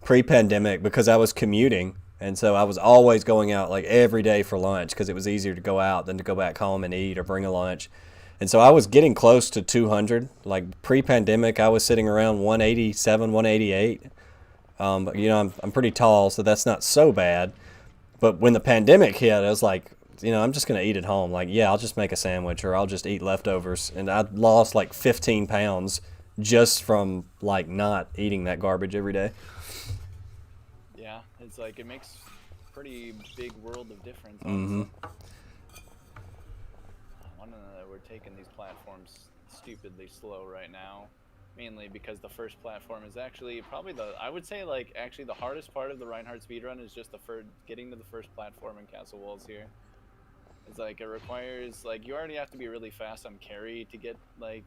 pre-pandemic, because I was commuting, and so I was always going out like every day for lunch because it was easier to go out than to go back home and eat or bring a lunch. And so I was getting close to 200. Like pre-pandemic, I was sitting around 187, 188. But, you know, I'm pretty tall, so that's not so bad. But when the pandemic hit, I was like, you know, I'm just going to eat at home. Like, yeah, I'll just make a sandwich or I'll just eat leftovers. And I lost like 15 pounds just from like not eating that garbage every day. Yeah, it's like it makes pretty big world of difference, honestly. We're taking these platforms stupidly slow right now, mainly because the first platform is actually probably I would say like actually the hardest part of the Reinhardt speedrun is just getting to the first platform in Castle Walls here. It's like it requires like you already have to be really fast on carry to get like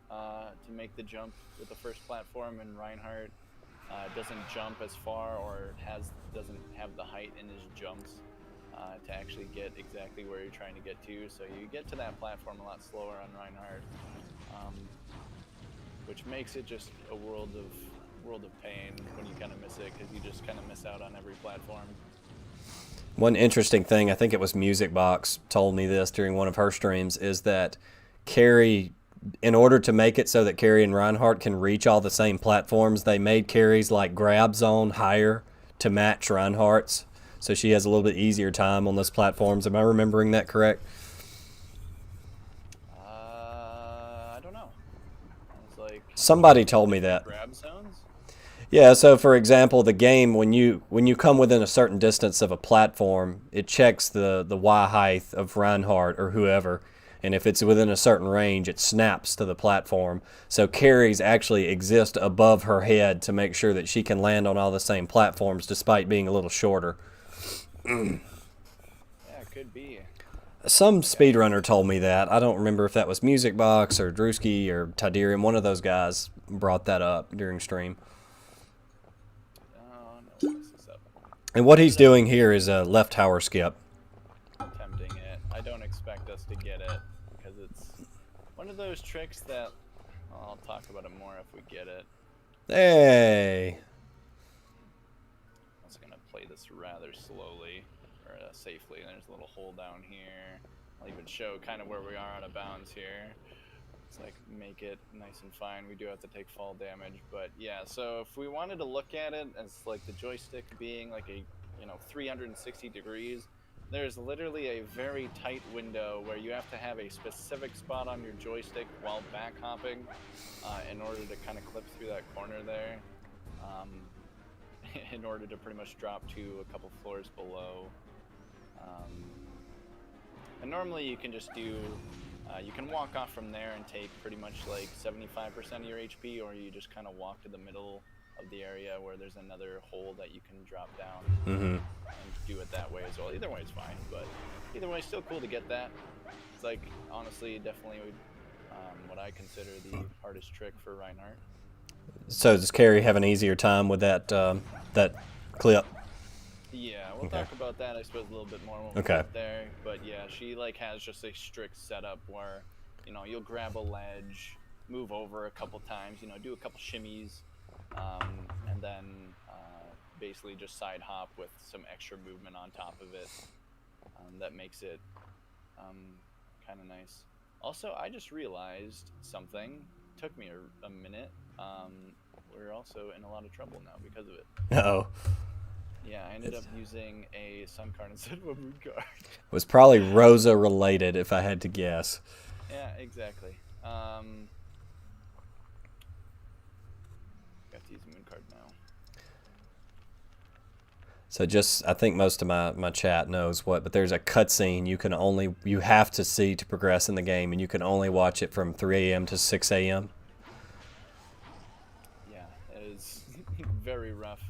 to make the jump with the first platform, and Reinhardt doesn't jump as far or doesn't have the height in his jumps to actually get exactly where you're trying to get to. So you get to that platform a lot slower on Reinhardt, which makes it just a world of pain when you kind of miss it, because you just kind of miss out on every platform. One interesting thing, I think it was Music Box told me this during one of her streams, is that Carrie, in order to make it so that Carrie and Reinhardt can reach all the same platforms, they made Carrie's like grab zone higher to match Reinhardt's, so she has a little bit easier time on those platforms. Am I remembering that correct? I don't know. It's like Somebody told me that. Grab zones? Yeah, so for example, the game, when you come within a certain distance of a platform, it checks the Y height of Reinhardt or whoever, and if it's within a certain range, it snaps to the platform. So carries actually exist above her head to make sure that she can land on all the same platforms despite being a little shorter. Yeah, it could be. Some speedrunner told me that. I don't remember if that was Music Box or Drewski or Tydirium. One of those guys brought that up during stream. No, mess this up. And what he's doing here is a left tower skip. Attempting it. I don't expect us to get it, because it's one of those tricks that I'll talk about it more if we get it. Hey! I'm just gonna play this rather slowly, or safely. There's a little hole down here. I'll even show kind of where we are out of bounds here. It's like make it nice and fine. We do have to take fall damage, but yeah. So if we wanted to look at it as like the joystick being like a 360 degrees, there's literally a very tight window where you have to have a specific spot on your joystick while back hopping in order to kind of clip through that corner there, in order to pretty much drop to a couple floors below. And normally you can just do, you can walk off from there and take pretty much like 75% of your HP, or you just kind of walk to the middle of the area where there's another hole that you can drop down and do it that way as well. Either way is fine, but either way, still cool to get that. It's like, honestly, definitely what I consider the hardest trick for Reinhardt. So does Carrie have an easier time with that that clip? Yeah, we'll talk about that, I suppose, a little bit more when we get there. But yeah, she like has just a strict setup where, you'll grab a ledge, move over a couple times, do a couple shimmies, and then basically just side hop with some extra movement on top of it. That makes it kind of nice. Also, I just realized something. Took me a minute. We're also in a lot of trouble now because of it. Uh-oh. Yeah, I ended up using a sun card instead of a moon card. It was probably Rosa related, if I had to guess. Yeah, exactly. Got to use a moon card now. So I think most of my chat knows but there's a cutscene you have to see to progress in the game, and you can only watch it from 3 a.m. to 6 a.m. Yeah, it is very rough.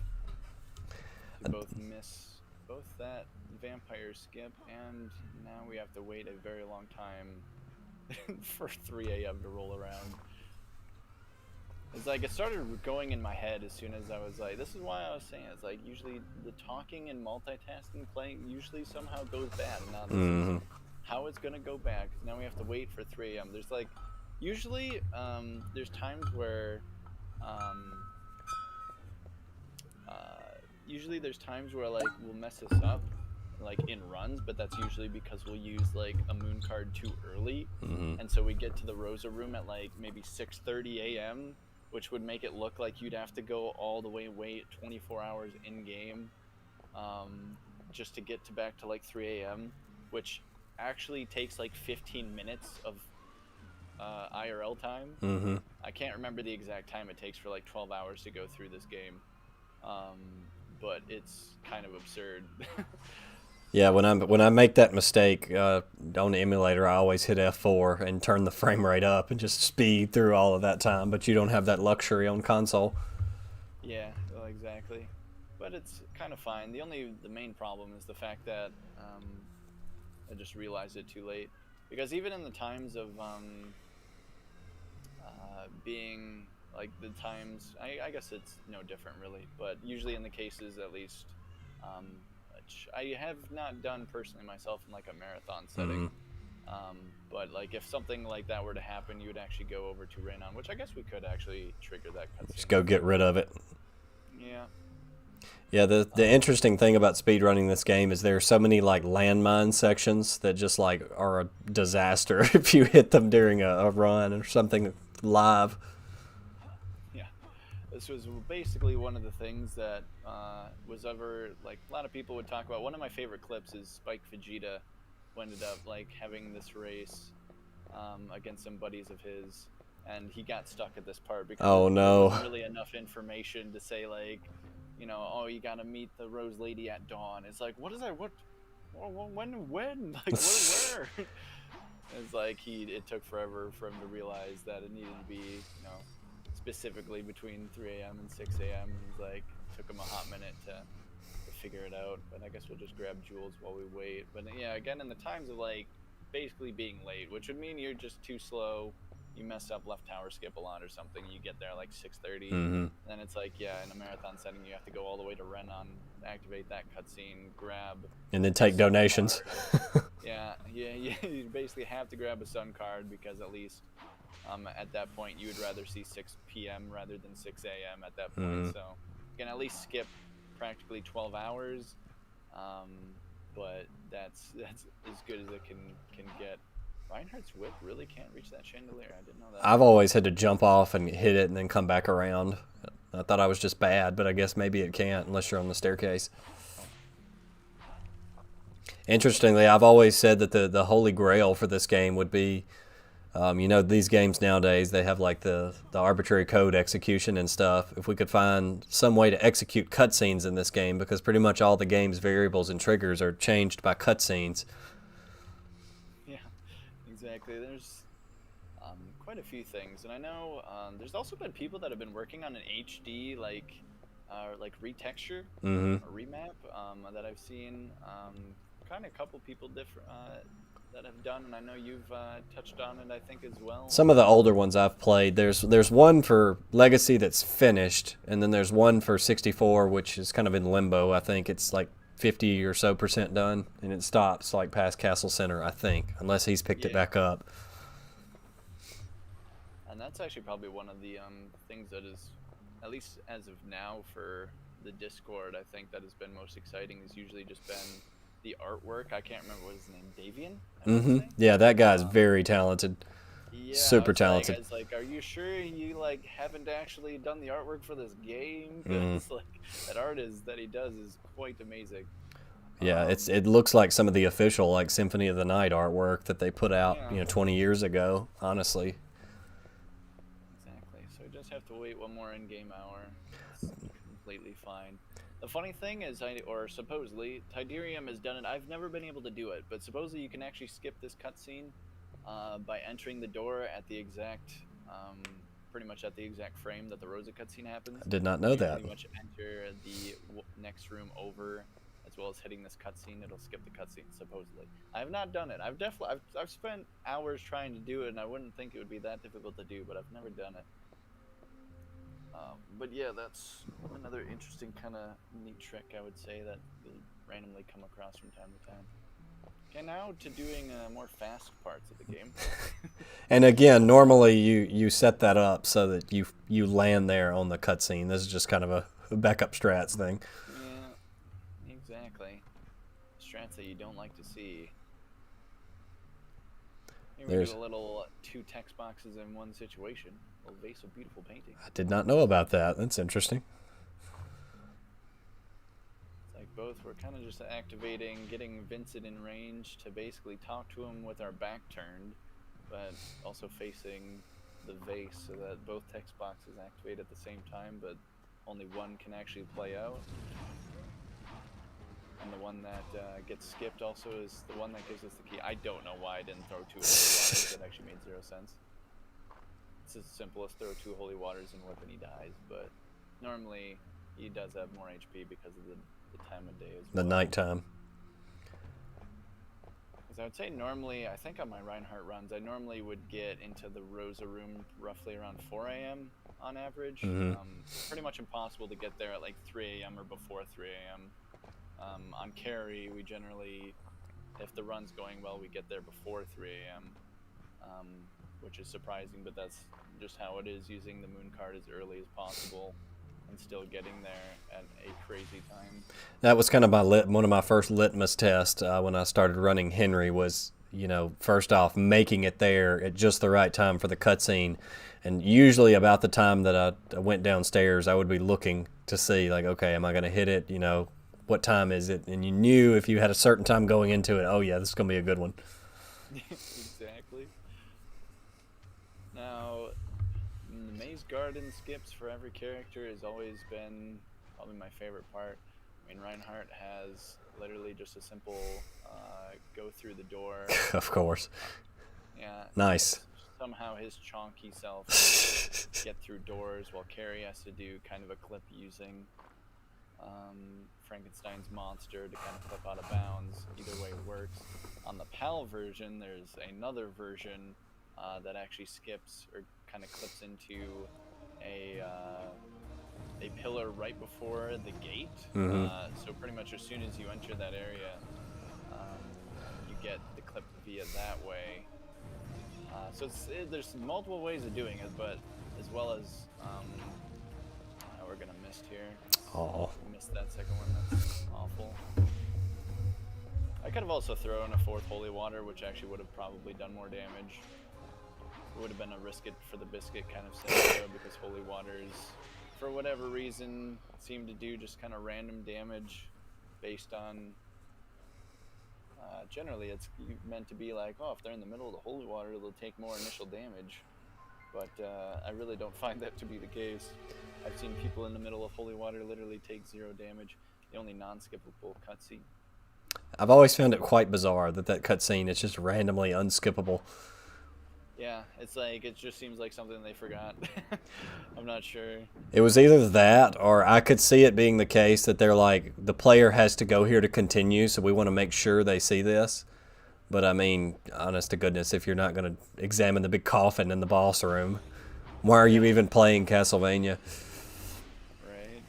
To both miss both that vampire skip, and now we have to wait a very long time for 3 a.m. to roll around. It's like it started going in my head as soon as I was like, this is why I was saying it's like usually the talking and multitasking playing usually somehow goes bad, and now this is how it's gonna go bad, because now we have to wait for 3 a.m. There's like usually there's times where like we'll mess this up, like in runs, but that's usually because we'll use like a moon card too early, Mm-hmm. and so we get to the Rosa room at like maybe 6:30 a.m., which would make it look like you'd have to go all the way wait 24 hours in game, just to get to back to like 3 a.m., which actually takes like 15 minutes of IRL time. Mm-hmm. I can't remember the exact time it takes for like 12 hours to go through this game, but it's kind of absurd. Yeah, when I make that mistake on the emulator, I always hit F4 and turn the frame rate up and just speed through all of that time. But you don't have that luxury on console. Yeah, well, exactly. But it's kind of fine. The main problem is the fact that I just realized it too late. Because even in the times of being like the times, I guess it's no different really. But usually in the cases, at least, which I have not done personally myself in like a marathon setting. But like if something like that were to happen, you would actually go over to Reinhardt, which I guess we could actually trigger that cutscene. Just go get rid of it. Yeah. Yeah, the interesting thing about speedrunning this game is there are so many like landmine sections that just like are a disaster if you hit them during a run or something live. Yeah, this was basically one of the things that was ever like a lot of people would talk about. One of my favorite clips is Spike Vegeta, who ended up like having this race against some buddies of his, and he got stuck at this part because there wasn't really enough information to say like, you know, oh, you gotta meet the Rose Lady at dawn. It's like, when, like, what, where? It's like it took forever for him to realize that it needed to be, you know, specifically between 3 a.m. and 6 a.m. It's like, it took him a hot minute to figure it out, but I guess we'll just grab jewels while we wait. But yeah, again, in the times of like, basically being late, which would mean you're just too slow, you mess up left tower skip a lot or something, you get there like 6:30, then it's like, yeah, in a marathon setting you have to go all the way to Renon, activate that cutscene, grab, and then take donations. yeah, you basically have to grab a sun card because at least at that point you would rather see 6 p.m. rather than 6 a.m. at that point, so you can at least skip practically 12 hours, but that's as good as it can get. Reinhardt's whip really can't reach that chandelier. I didn't know that. I've always had to jump off and hit it and then come back around. I thought I was just bad, but I guess maybe it can't unless you're on the staircase. Interestingly, I've always said that the holy grail for this game would be, you know, these games nowadays, they have like the arbitrary code execution and stuff. If we could find some way to execute cutscenes in this game, because pretty much all the game's variables and triggers are changed by cutscenes. Exactly. There's quite a few things, and I know there's also been people that have been working on an HD like retexture or remap that I've seen. Kind of a couple people different that have done, and I know you've touched on it, I think, as well. Some of the older ones I've played. There's one for Legacy that's finished, and then there's one for 64 which is kind of in limbo. I think it's like 50 or so % done, and it stops like past Castle Center, I think, unless he's picked it back up. And that's actually probably one of the things that is, at least as of now for the Discord, I think that has been most exciting has usually just been the artwork. I can't remember what his name, Davian? Yeah, that guy's very talented. Yeah, super talented. I was like, are you sure you like haven't actually done the artwork for this game? Because like that artist that he does is quite amazing. Yeah, it looks like some of the official like Symphony of the Night artwork that they put out, you know, 20 years ago. Honestly. Exactly. So we just have to wait one more in-game hour. It's completely fine. The funny thing is, supposedly, Tydirium has done it. I've never been able to do it, but supposedly you can actually skip this cutscene by entering the door at the exact, pretty much at the exact frame that the Rosa cutscene happens. I did not know that. Pretty much enter the next room over, as well as hitting this cutscene. It'll skip the cutscene, supposedly. I have not done it. I've spent hours trying to do it, and I wouldn't think it would be that difficult to do, but I've never done it. But yeah, that's another interesting kind of neat trick, I would say, that you'll randomly come across from time to time. Okay, now to doing more fast parts of the game. And again, normally you set that up so that you land there on the cutscene. This is just kind of a backup strats thing. Yeah, exactly. strats that you don't like to see. Here we There's do a little 2 text boxes in one situation. A little vase of beautiful painting. I did not know about that. That's interesting. It's like both, we're kind of just activating, getting Vincent in range to basically talk to him with our back turned, but also facing the vase so that both text boxes activate at the same time, but only one can actually play out. And the one that gets skipped also is the one that gives us the key. I don't know why I didn't throw 2 holy waters. That actually made 0 sense. It's as simple as throw 2 holy waters and whip and he dies, but normally he does have more HP because of the time of day as well. The nighttime. Because I would say normally, I think on my Reinhardt runs, I normally would get into the Rosa room roughly around 4 a.m. on average. Pretty much impossible to get there at like 3 a.m. or before 3 a.m. On carry, we generally, if the run's going well, we get there before 3 a.m., which is surprising, but that's just how it is, using the moon card as early as possible and still getting there at a crazy time. That was kind of one of my first litmus tests when I started running Henry was, you know, first off, making it there at just the right time for the cutscene. And usually about the time that I went downstairs, I would be looking to see, like, okay, am I going to hit it, you know, what time is it? And you knew if you had a certain time going into it, oh yeah, this is going to be a good one. Exactly. Now, the Maze Garden skips for every character has always been probably my favorite part. I mean, Reinhardt has literally just a simple go through the door. Of course. Yeah. Nice. Somehow his chonky self get through doors, while Carrie has to do kind of a clip using Frankenstein's monster to kind of clip out of bounds. Either way works. On the PAL version, there's another version that actually skips or kind of clips into a pillar right before the gate. So pretty much as soon as you enter that area, you get the clip via that way. So there's multiple ways of doing it, but as well as we're gonna miss here. Oh, Missed that second one. That's awful. I could have also thrown a 4th holy water, which actually would have probably done more damage. It would have been a risk it for the biscuit kind of scenario, because holy waters, for whatever reason, seem to do just kind of random damage based on. Generally, it's meant to be like, oh, if they're in the middle of the holy water, they'll take more initial damage. But I really don't find that to be the case. I've seen people in the middle of holy water literally take 0 damage. The only non-skippable cutscene. I've always found it quite bizarre that cutscene is just randomly unskippable. Yeah, it's like, it just seems like something they forgot. I'm not sure. It was either that, or I could see it being the case that they're like, the player has to go here to continue, so we want to make sure they see this. But I mean, honest to goodness, if you're not going to examine the big coffin in the boss room, why are you even playing Castlevania? Right.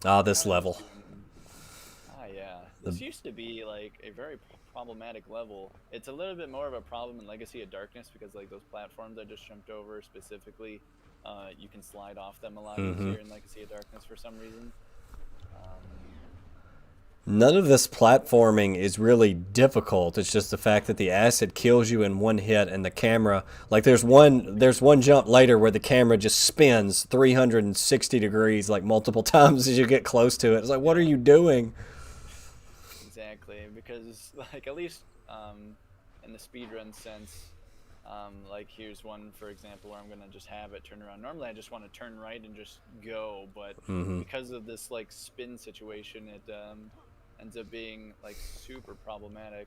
Ah, this level. Yeah. This used to be like a very problematic level. It's a little bit more of a problem in Legacy of Darkness, because like those platforms I just jumped over specifically, you can slide off them a lot easier in Legacy of Darkness for some reason. None of this platforming is really difficult. It's just the fact that the acid kills you in one hit, and the camera, like there's one jump later where the camera just spins 360 degrees like multiple times as you get close to it. It's like, what are you doing? Exactly, because like at least in the speedrun sense, like here's one for example where I'm gonna just have it turn around. Normally I just want to turn right and just go, but because of this like spin situation, it ends up being like super problematic.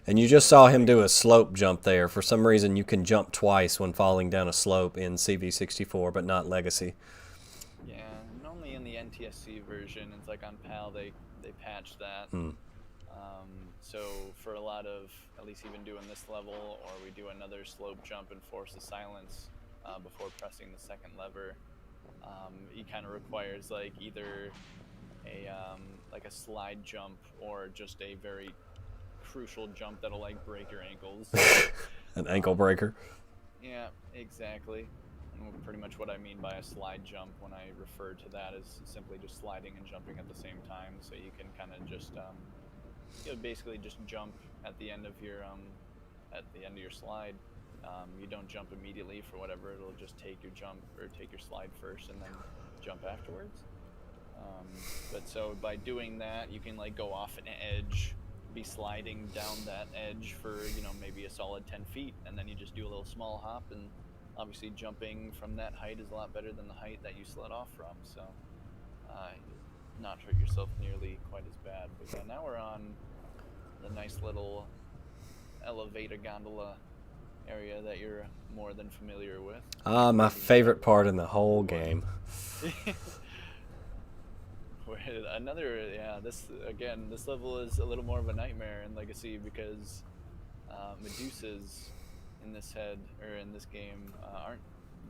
And you just saw him do a slope jump there. For some reason you can jump twice when falling down a slope in CV64, but not Legacy. Yeah, and only in the NTSC version. It's like on PAL they patched that. So for a lot of, at least even doing this level, or we do another slope jump and force a silence before pressing the second lever, it kind of requires like either a like a slide jump or just a very crucial jump that'll like break your ankles. An ankle breaker. Yeah, exactly. And pretty much what I mean by a slide jump when I refer to that is simply just sliding and jumping at the same time. So you can kind of just basically just jump at the end of your slide. You don't jump immediately for whatever, it'll just take your jump or take your slide first and then jump afterwards. But so by doing that, you can like go off an edge, be sliding down that edge for, you know, maybe a solid 10 feet, and then you just do a little small hop, and obviously jumping from that height is a lot better than the height that you slid off from, so not hurt yourself nearly quite as bad. But yeah, now we're on the nice little elevator gondola area that you're more than familiar with. My favorite part in the whole game. This level is a little more of a nightmare in Legacy because Medusas in this game aren't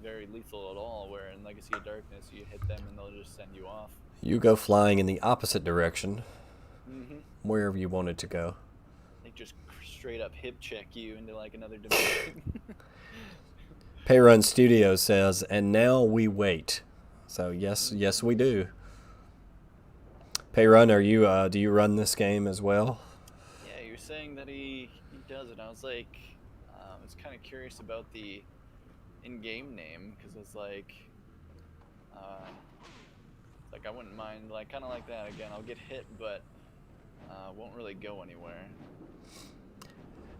very lethal at all, where in Legacy of Darkness you hit them and they'll just send you off. You go flying in the opposite direction, wherever you wanted to go. They just straight up hip check you into like another dimension. Payrun Studio says, and now we wait. So yes we do. Payrun, do you run this game as well? Yeah, you're saying that he does it. I was like, I was kind of curious about the in-game name, because it's like I wouldn't mind, like, kind of like that again. I'll get hit, but won't really go anywhere.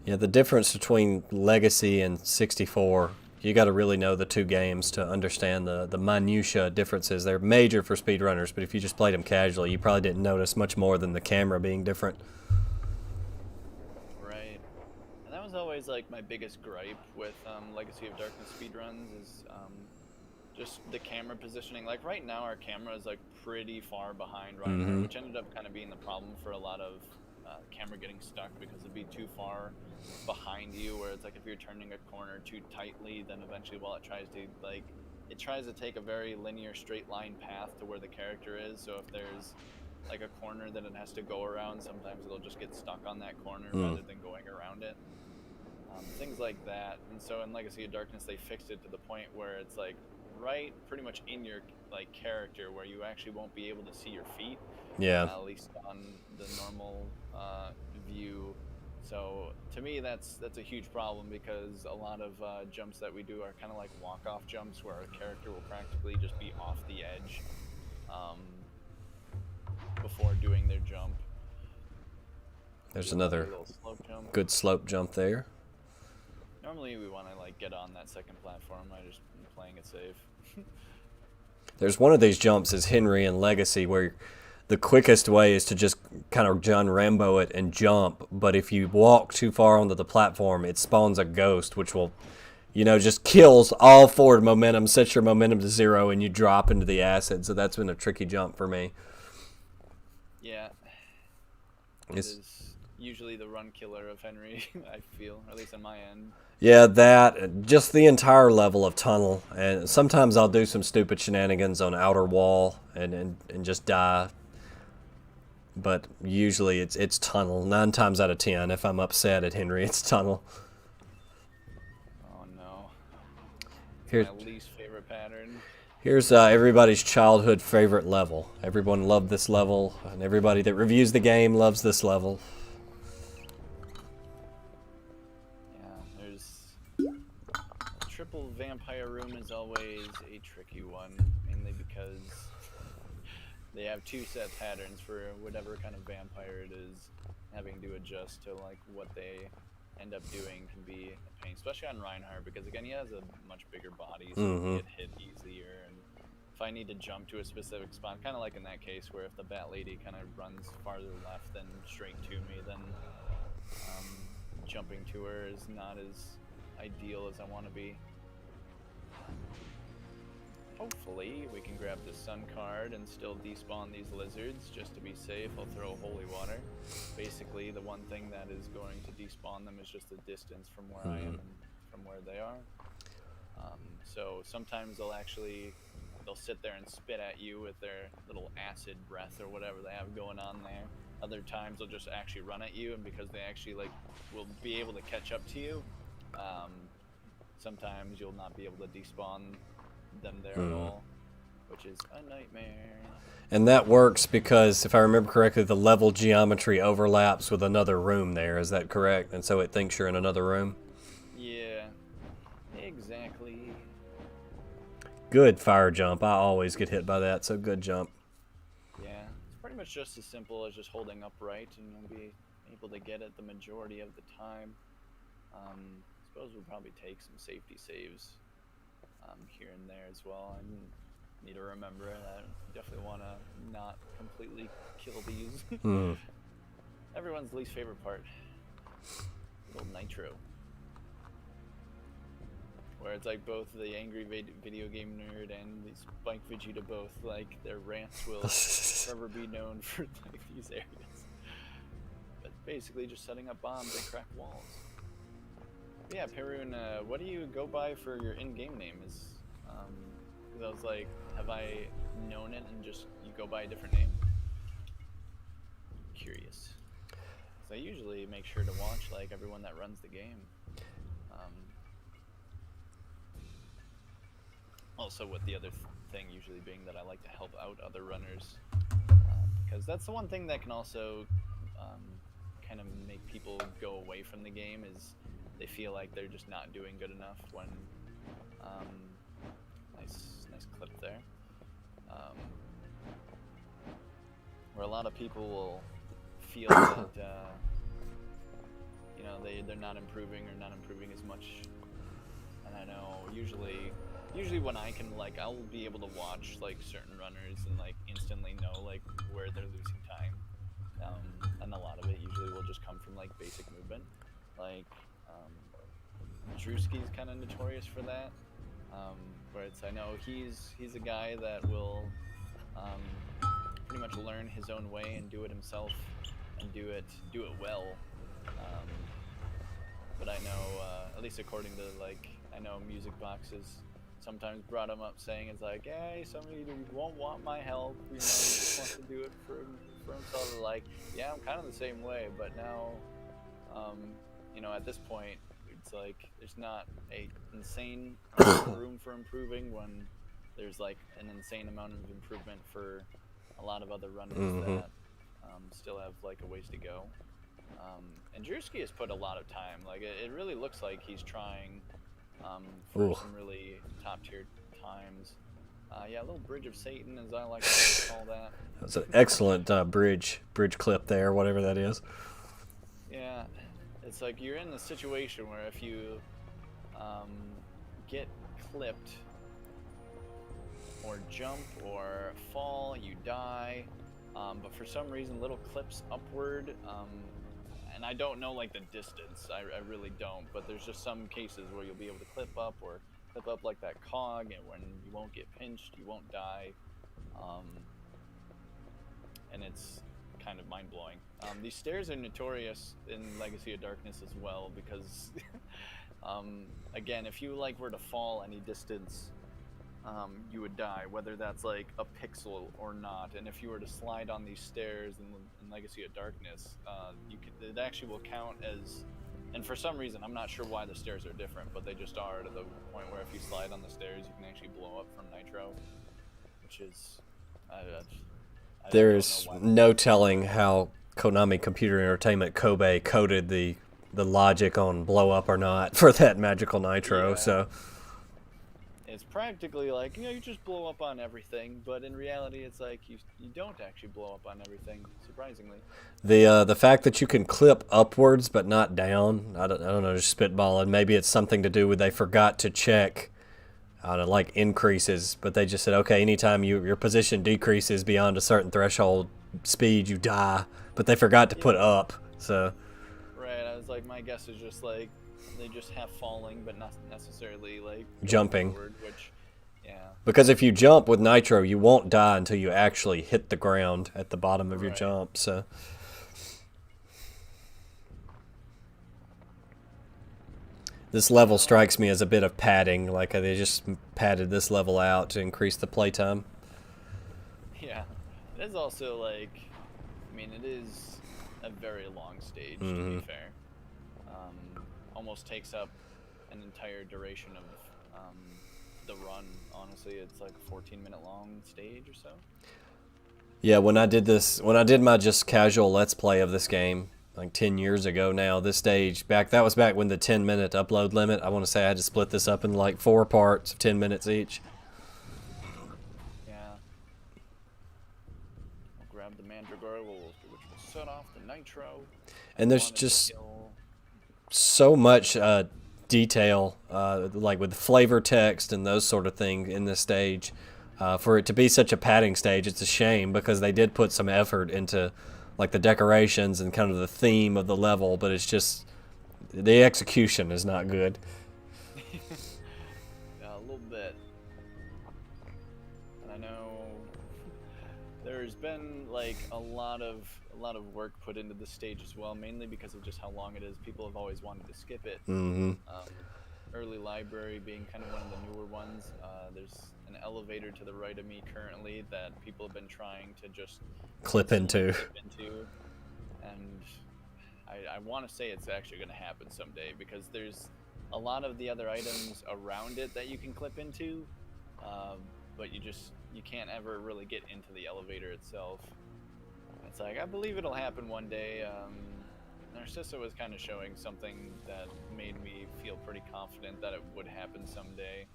Yeah, the difference between Legacy and 64, you got to really know the two games to understand the minutiae differences. They're major for speedrunners, but if you just played them casually, you probably didn't notice much more than the camera being different. Right. And that was always like my biggest gripe with Legacy of Darkness speedruns is just the camera positioning. Like right now our camera is like pretty far behind Reinhardt, which ended up kind of being the problem for a lot of camera getting stuck because it'd be too far behind you, where it's like if you're turning a corner too tightly, then eventually while it tries to take a very linear straight line path to where the character is. So if there's like a corner that it has to go around, sometimes it'll just get stuck on that corner rather than going around it. Things like that. And so in Legacy of Darkness they fixed it to the point where it's like right pretty much in your like character, where you actually won't be able to see your feet. Yeah. At least on the normal view. So to me that's a huge problem, because a lot of jumps that we do are kind of like walk-off jumps where our character will practically just be off the edge before doing their jump. There's another good slope jump there. Normally we want to like get on that second platform. I just am playing it safe. There's one of these jumps is Henry in Legacy where the quickest way is to just kind of John Rambo it and jump, but if you walk too far onto the platform, it spawns a ghost, which will, you know, just kills all forward momentum, sets your momentum to 0, and you drop into the acid. So that's been a tricky jump for me. Yeah. It is usually the run killer of Henry, I feel, or at least on my end. Yeah, that, just the entire level of tunnel, and sometimes I'll do some stupid shenanigans on outer wall and just die. But usually it's tunnel. 9 times out of 10, if I'm upset at Henry, it's tunnel. Oh no. Here's my least favorite pattern. Here's everybody's childhood favorite level. Everyone loved this level, and everybody that reviews the game loves this level. Yeah, there's a triple vampire room is always a tricky one, mainly because they have 2 set patterns for whatever kind of vampire it is. Having to adjust to like what they end up doing can be a pain, especially on Reinhardt, because again he has a much bigger body, so he can get hit easier. And if I need to jump to a specific spot, kind of like in that case where if the Bat Lady kind of runs farther left than straight to me, then jumping to her is not as ideal as I want to be. Hopefully we can grab the sun card and still despawn these lizards. Just to be safe, I'll throw holy water. Basically the one thing that is going to despawn them is just the distance from where I am and from where they are. So sometimes they'll sit there and spit at you with their little acid breath or whatever they have going on there. Other times they'll just actually run at you, and because they actually like will be able to catch up to you, sometimes you'll not be able to despawn them there at all, which is a nightmare. And that works because, if I remember correctly, the level geometry overlaps with another room there. Is that correct? And so it thinks you're in another room? Yeah, exactly. Good fire jump. I always get hit by that, so good jump. Yeah, it's pretty much just as simple as just holding upright, and you'll be able to get it the majority of the time. I suppose we'll probably take some safety saves here and there as well. I need to remember that I definitely want to not completely kill these. Everyone's least favorite part. Little nitro. Where it's like both the angry video game nerd and the Spike Vegeta both, like their rants will forever be known for like these areas. But basically just setting up bombs and crack walls. But yeah, Perun, what do you go by for your in-game name? Because I was like, have I known it and just you go by a different name? Curious. So I usually make sure to watch like everyone that runs the game. Also with the other thing usually being that I like to help out other runners, because that's the one thing that can also kind of make people go away from the game is they feel like they're just not doing good enough when nice clip there, where a lot of people will feel that you know they're not improving or not improving as much. And I know usually when I can, like, I'll be able to watch like certain runners and like instantly know like where they're losing time, and a lot of it usually will just come from like basic movement. Like Drewski's kind of notorious for that, where it's I know he's a guy that will pretty much learn his own way and do it himself and do it well. But I know at least according to like I know music boxes sometimes brought him up saying it's like, hey, somebody won't want my help, you know, he just wants to do it for himself. Like, yeah, I'm kind of the same way, but now, you know, at this point, it's like there's not a insane room for improving when there's like an insane amount of improvement for a lot of other runners that still have like a ways to go. And Drewski has put a lot of time. Like, it really looks like he's trying for some really top tier times. Yeah, a little Bridge of Satan, as I like to call that. That's an excellent bridge clip there, whatever that is. Yeah, it's like you're in the situation where if you get clipped or jump or fall, you die. But for some reason, little clips upward. And I don't know like the distance, I really don't, but there's just some cases where you'll be able to clip up like that cog, and when you won't get pinched, you won't die, and it's kind of mind-blowing. These stairs are notorious in Legacy of Darkness as well, because again, if you like were to fall any distance, you would die, whether that's like a pixel or not. And if you were to slide on these stairs in Legacy of Darkness, it actually will count as, and for some reason, I'm not sure why the stairs are different, but they just are, to the point where if you slide on the stairs, you can actually blow up from nitro, which is, there's no telling how Konami Computer Entertainment Kobe coded the logic on blow up or not for that magical nitro. Yeah. So it's practically like, you know, you just blow up on everything, but in reality, it's like you don't actually blow up on everything, surprisingly. The fact that you can clip upwards but not down, I don't know, just spitballing. Maybe it's something to do with they forgot to check, I don't know, like increases, but they just said, okay, anytime your position decreases beyond a certain threshold speed, you die. But they forgot to put up, so. Right, I was like, my guess is just like, they just have falling, but not necessarily like jumping. Forward, which, yeah. Because if you jump with nitro, you won't die until you actually hit the ground at the bottom of your jump. So this level strikes me as a bit of padding, like they just padded this level out to increase the playtime. Yeah, it is also like, I mean, it is a very long stage, to be fair. Almost takes up an entire duration of the run. Honestly, it's like a 14-minute long stage or so. Yeah, when I did my just casual Let's Play of this game, like 10 years ago now, this stage, that was back when the 10-minute upload limit, I want to say I had to split this up in like 4 parts of 10 minutes each. Yeah. I'll grab the Mandragora, which will set off the Nitro. And there's just so much detail, like with flavor text and those sort of things in this stage. For it to be such a padding stage, it's a shame because they did put some effort into like the decorations and kind of the theme of the level, but it's just the execution is not good. Yeah, a little bit. And I know there's been like a lot of work put into the stage as well, mainly because of just how long it is. People have always wanted to skip it. Mm-hmm. Early library being kind of one of the newer ones. There's an elevator to the right of me currently that people have been trying to just clip into. And I want to say it's actually going to happen someday because there's a lot of the other items around it that you can clip into, but you can't ever really get into the elevator itself. It's like, I believe it'll happen one day. Narcissa was kind of showing something that made me feel pretty confident that it would happen someday.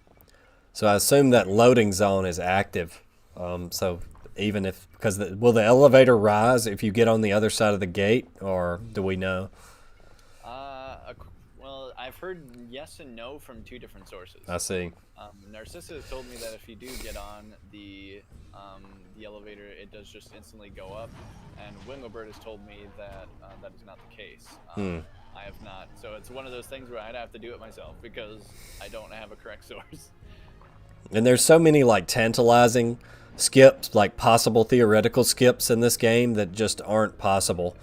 So I assume that loading zone is active. So even if, will the elevator rise if you get on the other side of the gate, or do we know? Well, I've heard yes and no from 2 different sources. I see. Narcissa has told me that if you do get on the elevator, it does just instantly go up, and Winglebird has told me that that is not the case. I have not, so it's one of those things where I'd have to do it myself because I don't have a correct source. And there's so many like tantalizing skips, like possible theoretical skips in this game that just aren't possible.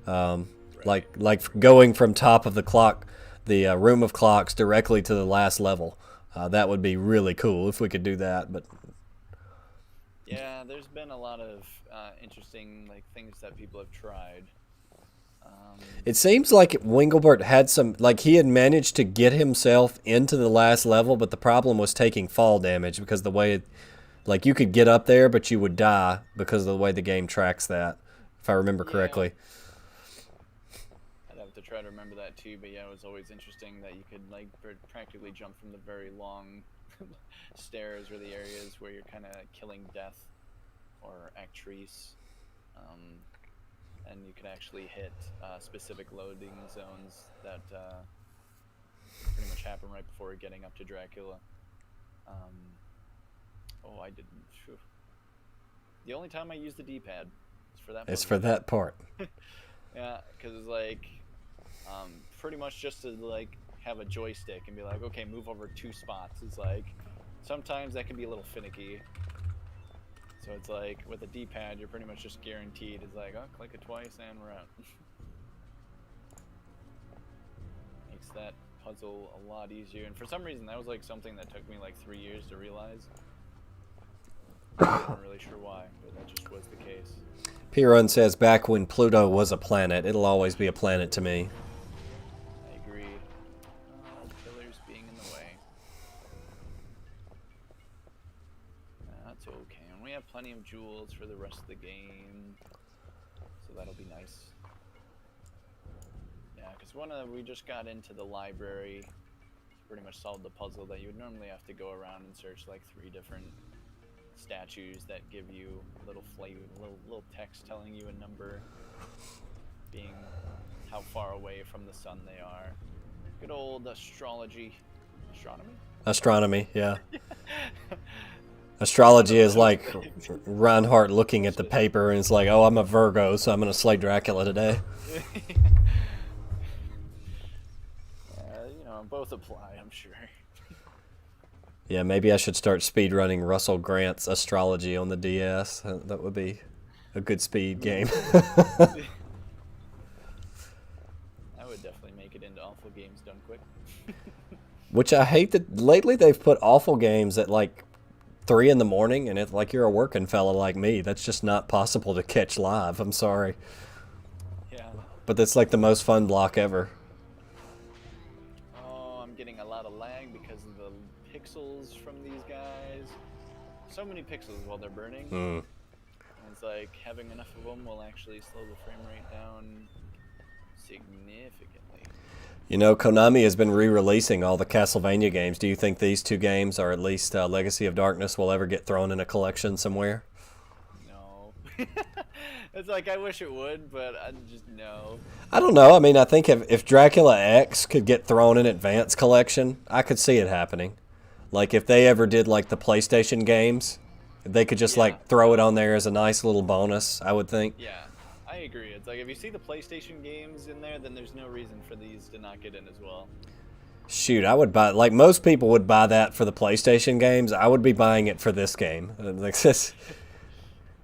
Right. Like going from top of the clock, the room of clocks directly to the last level. That would be really cool if we could do that. But yeah, there's been a lot of interesting like things that people have tried. It seems like Winglebert had he had managed to get himself into the last level, but the problem was taking fall damage because the way, like you could get up there, but you would die because of the way the game tracks that, if I remember correctly. I'd have to try to remember that too, but yeah, it was always interesting that you could like practically jump from the very long stairs or the areas where you're kind of killing death or actrice. And you can actually hit specific loading zones that pretty much happen right before getting up to Dracula. Oh, I didn't. Phew. The only time I use the D-pad is for that. It's for that part. Yeah, because it's like pretty much just to like have a joystick and be like, okay, move over 2 spots. It's like sometimes that can be a little finicky. So it's like with a D-pad, you're pretty much just guaranteed. It's like, oh, click it twice and we're out. Makes that puzzle a lot easier. And for some reason, that was like something that took me like 3 years to realize. I'm not really sure why, but that just was the case. P-Run says, back when Pluto was a planet, it'll always be a planet to me. I agree. Pillars being in the way. That's okay. And we have plenty of jewels for the rest of the game, so that'll be nice. Yeah, because we just got into the library, pretty much solved the puzzle that you would normally have to go around and search like 3 different statues that give you little flavor, little text telling you a number, being how far away from the sun they are. Good old astronomy. Astronomy, yeah. Astrology is like Reinhardt looking at the paper and it's like, oh, I'm a Virgo, so I'm going to slay Dracula today. Both apply, I'm sure. Yeah, maybe I should start speedrunning Russell Grant's Astrology on the DS. That would be a good speed game. I would definitely make it into awful games done quick. Which I hate that lately they've put awful games at like 3 in the morning, and it's like you're a working fella like me. That's just not possible to catch live. I'm sorry. Yeah. But that's like the most fun block ever. Oh, I'm getting a lot of lag because of the pixels from these so many pixels while they're burning. Mm. And it's like having enough of them will actually slow the frame rate down significantly. You know, Konami has been re-releasing all the Castlevania games. Do you think these two games, or at least Legacy of Darkness, will ever get thrown in a collection somewhere? No. It's like, I wish it would, but I just no. I don't know. I mean, I think if Dracula X could get thrown in Advance Collection, I could see it happening. Like, if they ever did, like, the PlayStation games, they could just, like, throw it on there as a nice little bonus, I would think. Yeah. I agree. It's like if you see the PlayStation games in there, then there's no reason for these to not get in as well. Shoot, I would buy, like most people would buy that for the PlayStation games. I would be buying it for this game. Like this,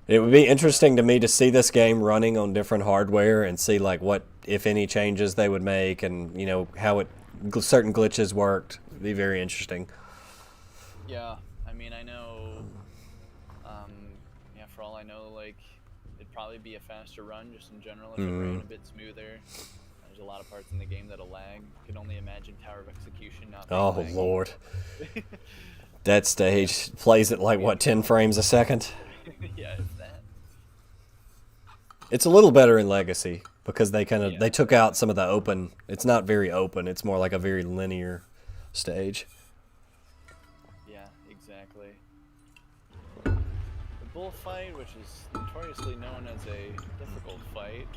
it would be interesting to me to see this game running on different hardware and see like what, if any, changes they would make, and you know how certain glitches worked. It'd be very interesting. Yeah, I mean, I know. Yeah, for all I know, like. Probably be a faster run just in general if it ran a bit smoother. There's a lot of parts in the game that'll lag. Can only imagine Tower of Execution not being laggy. Lord. That stage plays at like what, 10 frames a second? Yeah, it's that. It's a little better in Legacy because they kind of they took out some of the open. It's not very open. It's more like a very linear stage. Yeah, exactly. Bullfight, which is notoriously known as a difficult fight,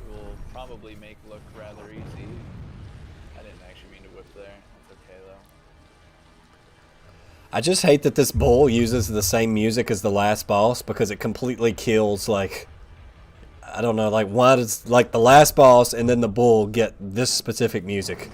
will probably make look rather easy. I didn't actually mean to whip there. It's okay though. I just hate that this bull uses the same music as the last boss because it completely kills, like, I don't know, like why does like the last boss and then the bull get this specific music?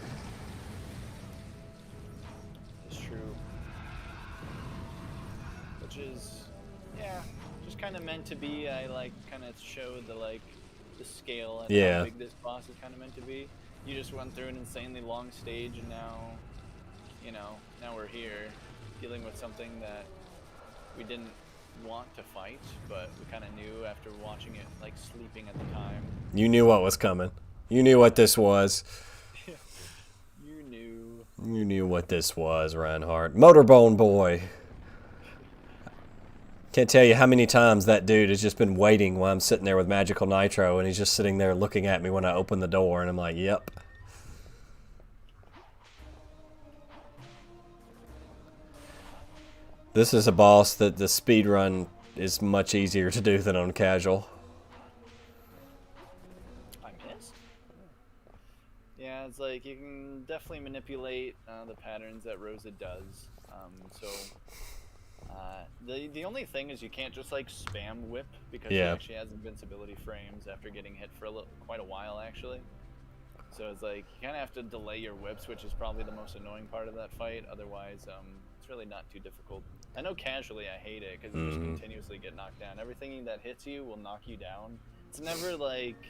Kind of meant to be. I like kind of showed the scale and how big this boss is kind of meant to be. You just went through an insanely long stage, and now we're here dealing with something that we didn't want to fight, but we kind of knew after watching it, like sleeping at the time. You knew what was coming. You knew what this was. You knew what this was, Reinhardt. Motorbone boy. Can't tell you how many times that dude has just been waiting while I'm sitting there with Magical Nitro, and he's just sitting there looking at me when I open the door, and I'm like, yep. This is a boss that the speedrun is much easier to do than on casual. I missed? Yeah, it's like you can definitely manipulate the patterns that Rosa does. The only thing is you can't just like spam whip because he actually has invincibility frames after getting hit for quite a while actually. So it's like you kind of have to delay your whips, which is probably the most annoying part of that fight. Otherwise, it's really not too difficult. I know casually I hate it because you just continuously get knocked down. Everything that hits you will knock you down. It's never like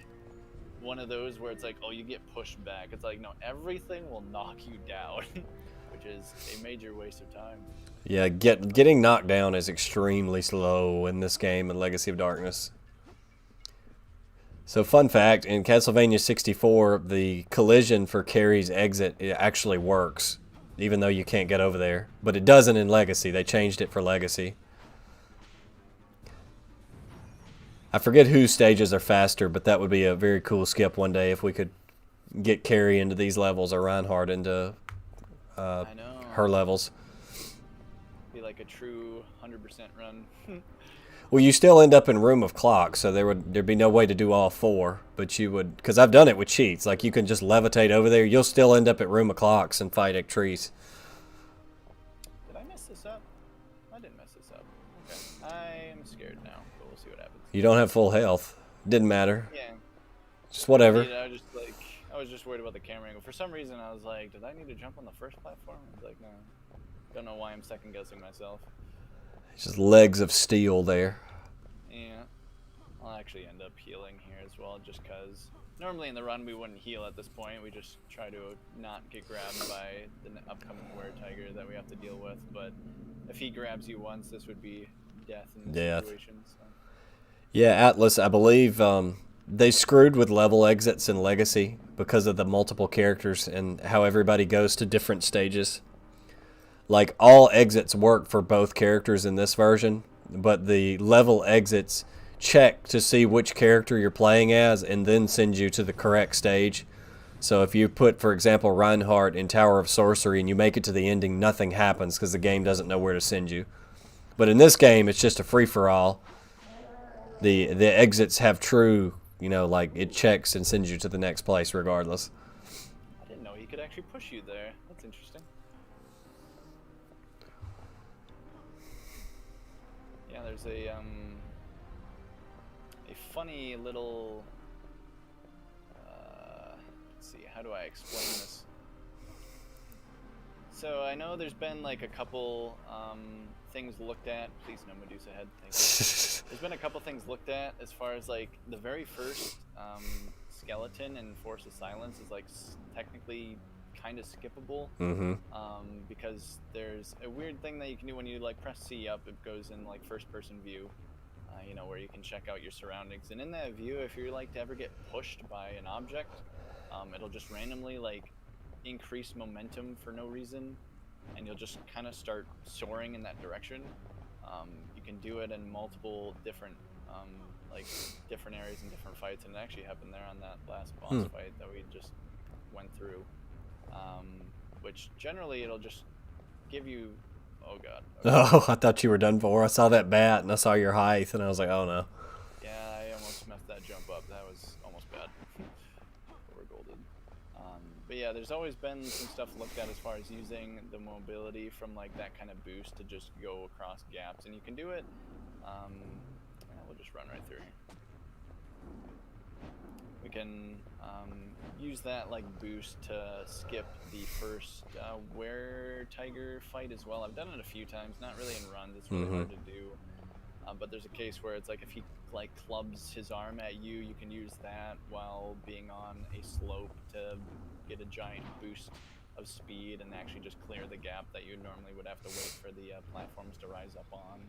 one of those where it's like, oh, you get pushed back. It's like, no, everything will knock you down, which is a major waste of time. Yeah, getting knocked down is extremely slow in this game in Legacy of Darkness. So fun fact, in Castlevania 64, the collision for Carrie's exit, it actually works, even though you can't get over there. But it doesn't in Legacy. They changed it for Legacy. I forget whose stages are faster, but that would be a very cool skip one day if we could get Carrie into these levels or Reinhardt into her levels. Be like a true 100% run. Well, you still end up in Room of Clocks, so there'd be no way to do all four, but you would, because I've done it with cheats. Like you can just levitate over there. You'll still end up at Room of Clocks and fight Actrice. Did I mess this up? I didn't mess this up. Okay. I am scared now, but we'll see what happens. You don't have full health. Didn't matter. Yeah. Just whatever. I was just worried about the camera angle. For some reason, I was like, did I need to jump on the first platform? I was like, no. Don't know why I'm second guessing myself. Just legs of steel there. Yeah. I'll actually end up healing here as well, just because normally in the run we wouldn't heal at this point. We just try to not get grabbed by the upcoming were-tiger that we have to deal with. But if he grabs you once, this would be death in this situation. So. Yeah, Atlas, I believe they screwed with level exits in Legacy because of the multiple characters and how everybody goes to different stages. like all exits work for both characters in this version, but the level exits check to see which character you're playing as and then send you to the correct stage. So if you put, for example, Reinhardt in Tower of Sorcery and you make it to the ending, nothing happens because the game doesn't know where to send you. But in this game, it's just a free-for-all. The exits have true, you know, like it checks and sends you to the next place regardless. I didn't know he could actually push you there. That's interesting. Yeah, there's a funny little. Let's see, how do I explain this? So I know there's been like a couple things looked at. Please no Medusa head. Thank you. There's been a couple things looked at as far as like the very first skeleton in Force of Silence is like technically kind of skippable, because there's a weird thing that you can do when you like press C up. It goes in like first-person view, you know, where you can check out your surroundings. And in that view, if you're like to ever get pushed by an object, it'll just randomly like increase momentum for no reason, and you'll just kind of start soaring in that direction. You can do it in multiple different like different areas and different fights, and it actually happened there on that last boss fight that we just went through, which generally it'll just give you, oh god, okay. Oh, I thought you were done for. I saw that bat and I saw your height and I was like, oh no. Yeah, I almost messed that jump up. That was almost bad. We're golded. But yeah, there's always been some stuff looked at as far as using the mobility from like that kind of boost to just go across gaps, and you can do it. We'll just run right through here. We can use that like boost to skip the first were-tiger fight as well. I've done it a few times, not really in runs. It's really hard to do. But there's a case where it's like if he like clubs his arm at you, you can use that while being on a slope to get a giant boost of speed and actually just clear the gap that you normally would have to wait for the platforms to rise up on.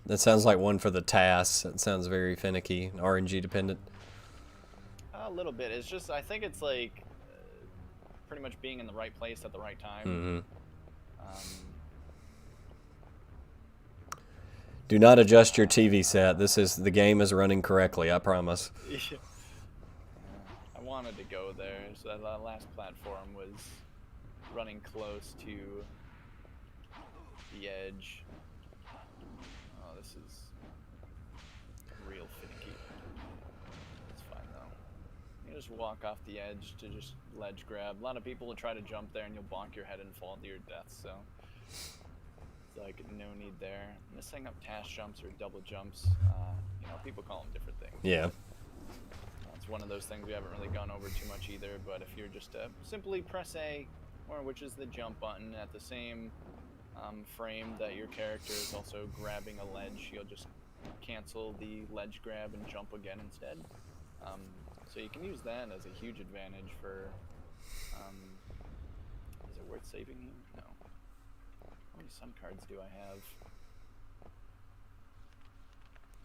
That sounds like one for the TAS. It sounds very finicky, RNG dependent. A little bit. It's just, I think it's like pretty much being in the right place at the right time. Do not adjust your TV set. The game is running correctly, I promise. Yeah. I wanted to go there, so that last platform was running close to the edge. Oh, this is real finicky. It's fine though. You just walk off the edge to just ledge grab. A lot of people will try to jump there and you'll bonk your head and fall to your death, so it's like no need there. Missing up task jumps or double jumps, you know, people call them different things. Yeah. It's one of those things we haven't really gone over too much either, but if you're just simply press A, or which is the jump button, at the same frame that your character is also grabbing a ledge, you'll just cancel the ledge grab and jump again instead. So you can use that as a huge advantage for, is it worth saving here? No. How many sun cards do I have?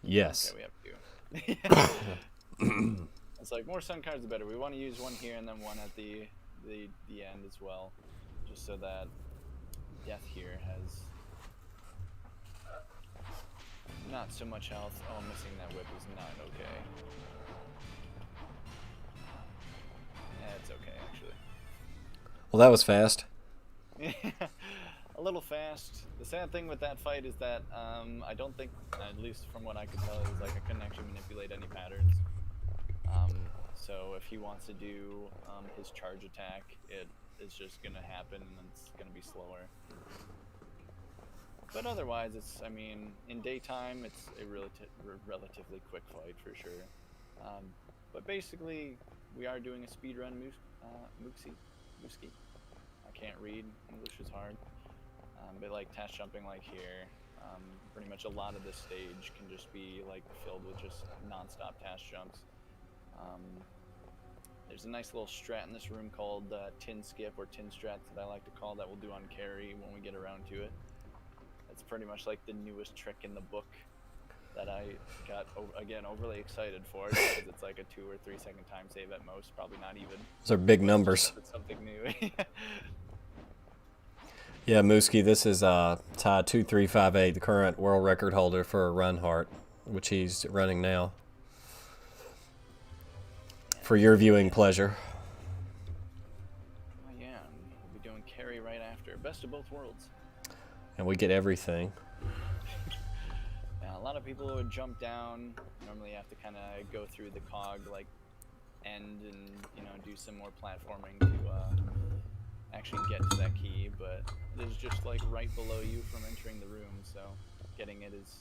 Yes. Okay, we have two. It's like more sun cards the better. We want to use one here and then one at the end as well, just so that death here has not so much health. Oh, missing that whip is not okay. Yeah, it's okay actually. Well, that was fast. A little fast. The sad thing with that fight is that I don't think, at least from what I could tell, is like I couldn't actually manipulate any patterns. So if he wants to do his charge attack, it is just gonna happen and it's gonna be slower. But otherwise, it's, I mean, in daytime, it's a relatively quick fight for sure. But basically, we are doing a speedrun Mooksy. I can't read, English is hard. But like task jumping like here, pretty much a lot of this stage can just be like filled with just non-stop task jumps. There's a nice little strat in this room called tin skip, or tin strats that I like to call, that we'll do on carry when we get around to it. It's pretty much like the newest trick in the book that I got, again, overly excited for, because it's like a 2 or 3 second time save at most, probably not even. Those are big numbers. It's something new. Yeah, Mooski, this is Ty2358, the current world record holder for Reinhardt, which he's running now. For your viewing pleasure. Oh yeah, we'll be doing carry right after. Best of both worlds. And we get everything. Yeah, a lot of people would jump down. Normally you have to kind of go through the cog, like, end and, you know, do some more platforming to actually get to that key, but it is just, like, right below you from entering the room, so getting it is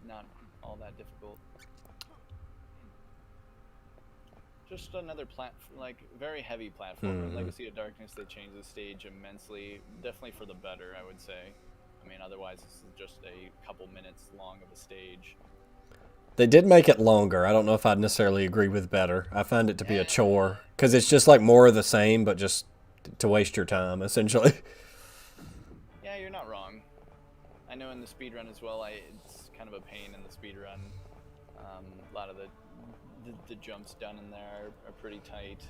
not all that difficult. Just another very heavy platform. Legacy of Darkness, they changed the stage immensely, definitely for the better, I would say. I mean, otherwise this is just a couple minutes long of a stage. They did make it longer. I don't know if I'd necessarily agree with better. I find it to be a chore, because it's just like more of the same, but just to waste your time, essentially. Yeah, you're not wrong. I know in the speedrun as well, it's kind of a pain in the speedrun. A lot of the jumps done in there are pretty tight.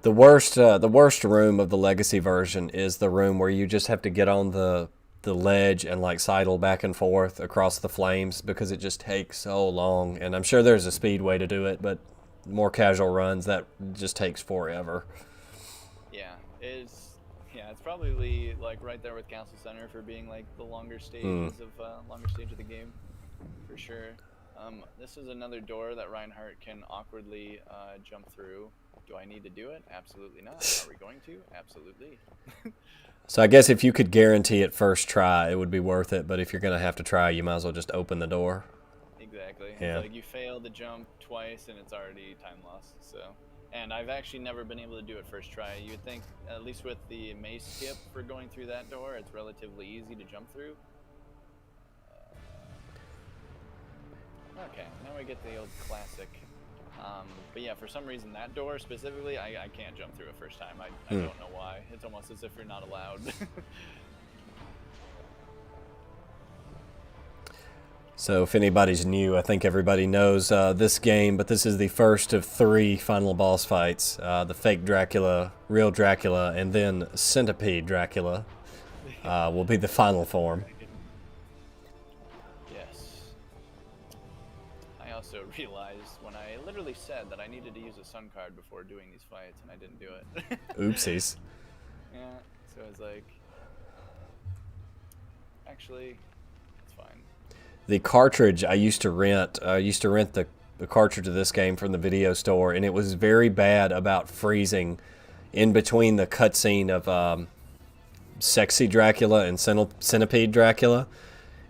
The worst room of the Legacy version is the room where you just have to get on the ledge and like sidle back and forth across the flames, because it just takes so long. And I'm sure there's a speed way to do it, but more casual runs, that just takes forever. It's probably like right there with Castle Center for being like the longer stages longer stage of the game, for sure. This is another door that Reinhardt can awkwardly jump through. Do I need to do it? Absolutely not. Are we going to? Absolutely. So I guess if you could guarantee it first try, it would be worth it. But if you're going to have to try, you might as well just open the door. Exactly. Yeah. It's like you fail the jump twice and it's already time lost. So, and I've actually never been able to do it first try. You'd think, at least with the maze skip for going through that door, it's relatively easy to jump through. Okay, now we get the old classic. But yeah, for some reason that door specifically, I can't jump through it first time. I don't know why. It's almost as if you're not allowed. So if anybody's new, I think everybody knows this game, but this is the first of 3 final boss fights. The fake Dracula, real Dracula, and then Centipede Dracula will be the final form. Also realized when I literally said that I needed to use a sun card before doing these fights, and I didn't do it. Oopsies. Yeah, so I was like, actually, it's fine. The cartridge I used to rent, the cartridge of this game from the video store, and it was very bad about freezing in between the cutscene of Sexy Dracula and Centipede Dracula.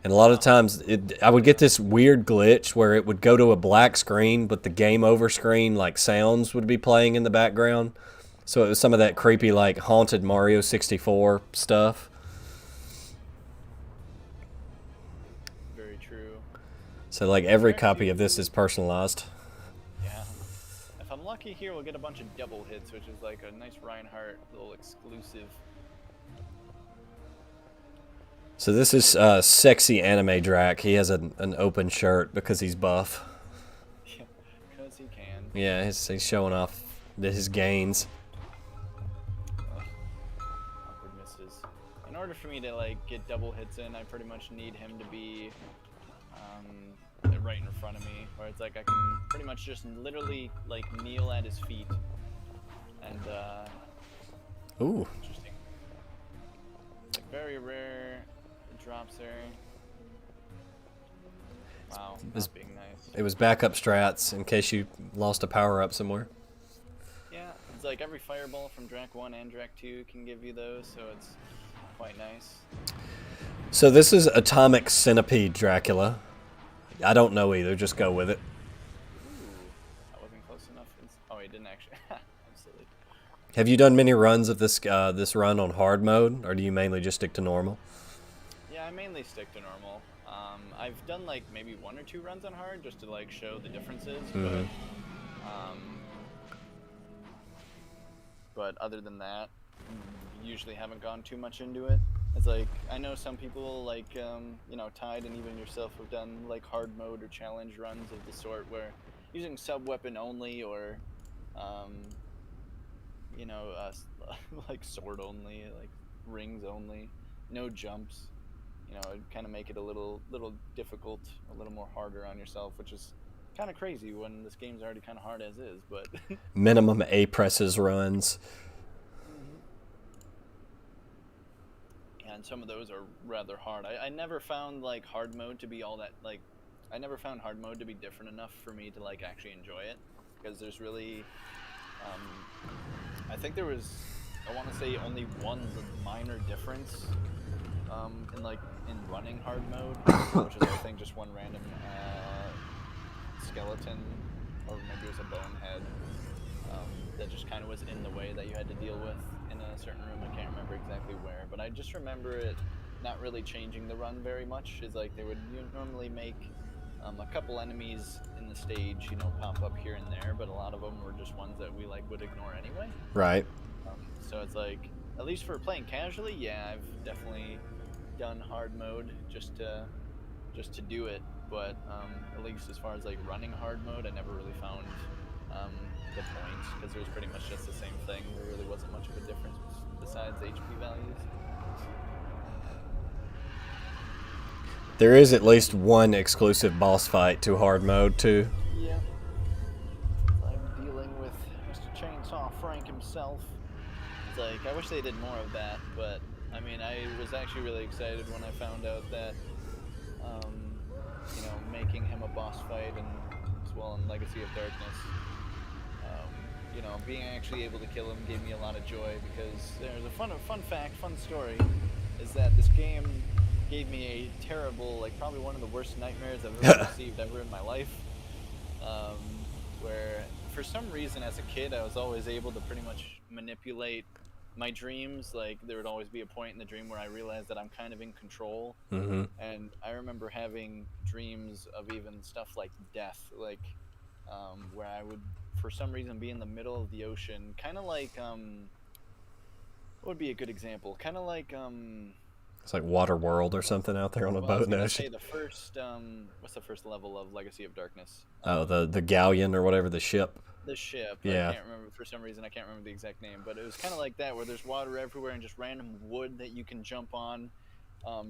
And a lot of times, I would get this weird glitch where it would go to a black screen, but the game over screen, like, sounds would be playing in the background. So it was some of that creepy, like, haunted Mario 64 stuff. Very true. So, like, every copy of this is personalized. Yeah. If I'm lucky here, we'll get a bunch of double hits, which is like a nice Reinhardt little exclusive. So this is sexy anime Drac. He has an open shirt because he's buff. Yeah, because he can. Yeah, he's showing off his gains. Awkward misses. In order for me to like get double hits in, I pretty much need him to be right in front of me, where it's like I can pretty much just literally like kneel at his feet. And Ooh. Interesting. Like very rare drops there. Wow, not being nice. It was backup strats in case you lost a power up somewhere. Yeah, it's like every fireball from Drac 1 and Drac 2 can give you those, so it's quite nice. So this is Atomic Centipede Dracula. I don't know either, just go with it. Ooh, that wasn't close enough. Oh, he didn't actually. I'm silly. Have you done many runs of this run on hard mode, or do you mainly just stick to normal? Yeah, I mainly stick to normal. I've done like maybe 1 or 2 runs on hard just to like show the differences, but other than that, usually haven't gone too much into it. It's like I know some people like you know, Tide and even yourself have done like hard mode or challenge runs of the sort where using sub weapon only or you know, like sword only, like rings only. no jumps. You know, it'd kind of make it a little difficult, a little more harder on yourself, which is kind of crazy when this game's already kind of hard as is. But Minimum A presses runs. Mhm. And some of those are rather hard. I never found like hard mode to be all that like. I never found hard mode to be different enough for me to like actually enjoy it, because there's really, I think there was, I want to say only one minor difference in running hard mode, which is I think just one random skeleton, or maybe it was a bonehead, that just kind of was in the way that you had to deal with in a certain room. I can't remember exactly where, but I just remember it not really changing the run very much. Is like they would normally make a couple enemies in the stage, you know, pop up here and there, but a lot of them were just ones that we like would ignore anyway. Right. So it's like, at least for playing casually, yeah, I've definitely done hard mode just to do it. But at least as far as like running hard mode, I never really found the point, because it was pretty much just the same thing. There really wasn't much of a difference besides HP values. There is at least one exclusive boss fight to hard mode too. Yeah. I'm dealing with Mr. Chainsaw Frank himself. It's like, I wish they did more of that, but I mean, I was actually really excited when I found out that, you know, making him a boss fight and as well in Legacy of Darkness, you know, being actually able to kill him gave me a lot of joy, because there's a fun story, is that this game gave me a terrible, like probably one of the worst nightmares I've ever received ever in my life, where for some reason as a kid I was always able to pretty much manipulate my dreams. Like there would always be a point in the dream where I realized that I'm kind of in control. And I remember having dreams of even stuff like death, like where I would for some reason be in the middle of the ocean, kind of like what would be a good example, kind of like it's like Water World or something out there on a boat in the ocean. Say the first what's the first level of Legacy of Darkness? Oh, the galleon or whatever, the ship. The ship. Yeah. I can't remember, for some reason I can't remember the exact name, but it was kind of like that, where there's water everywhere and just random wood that you can jump on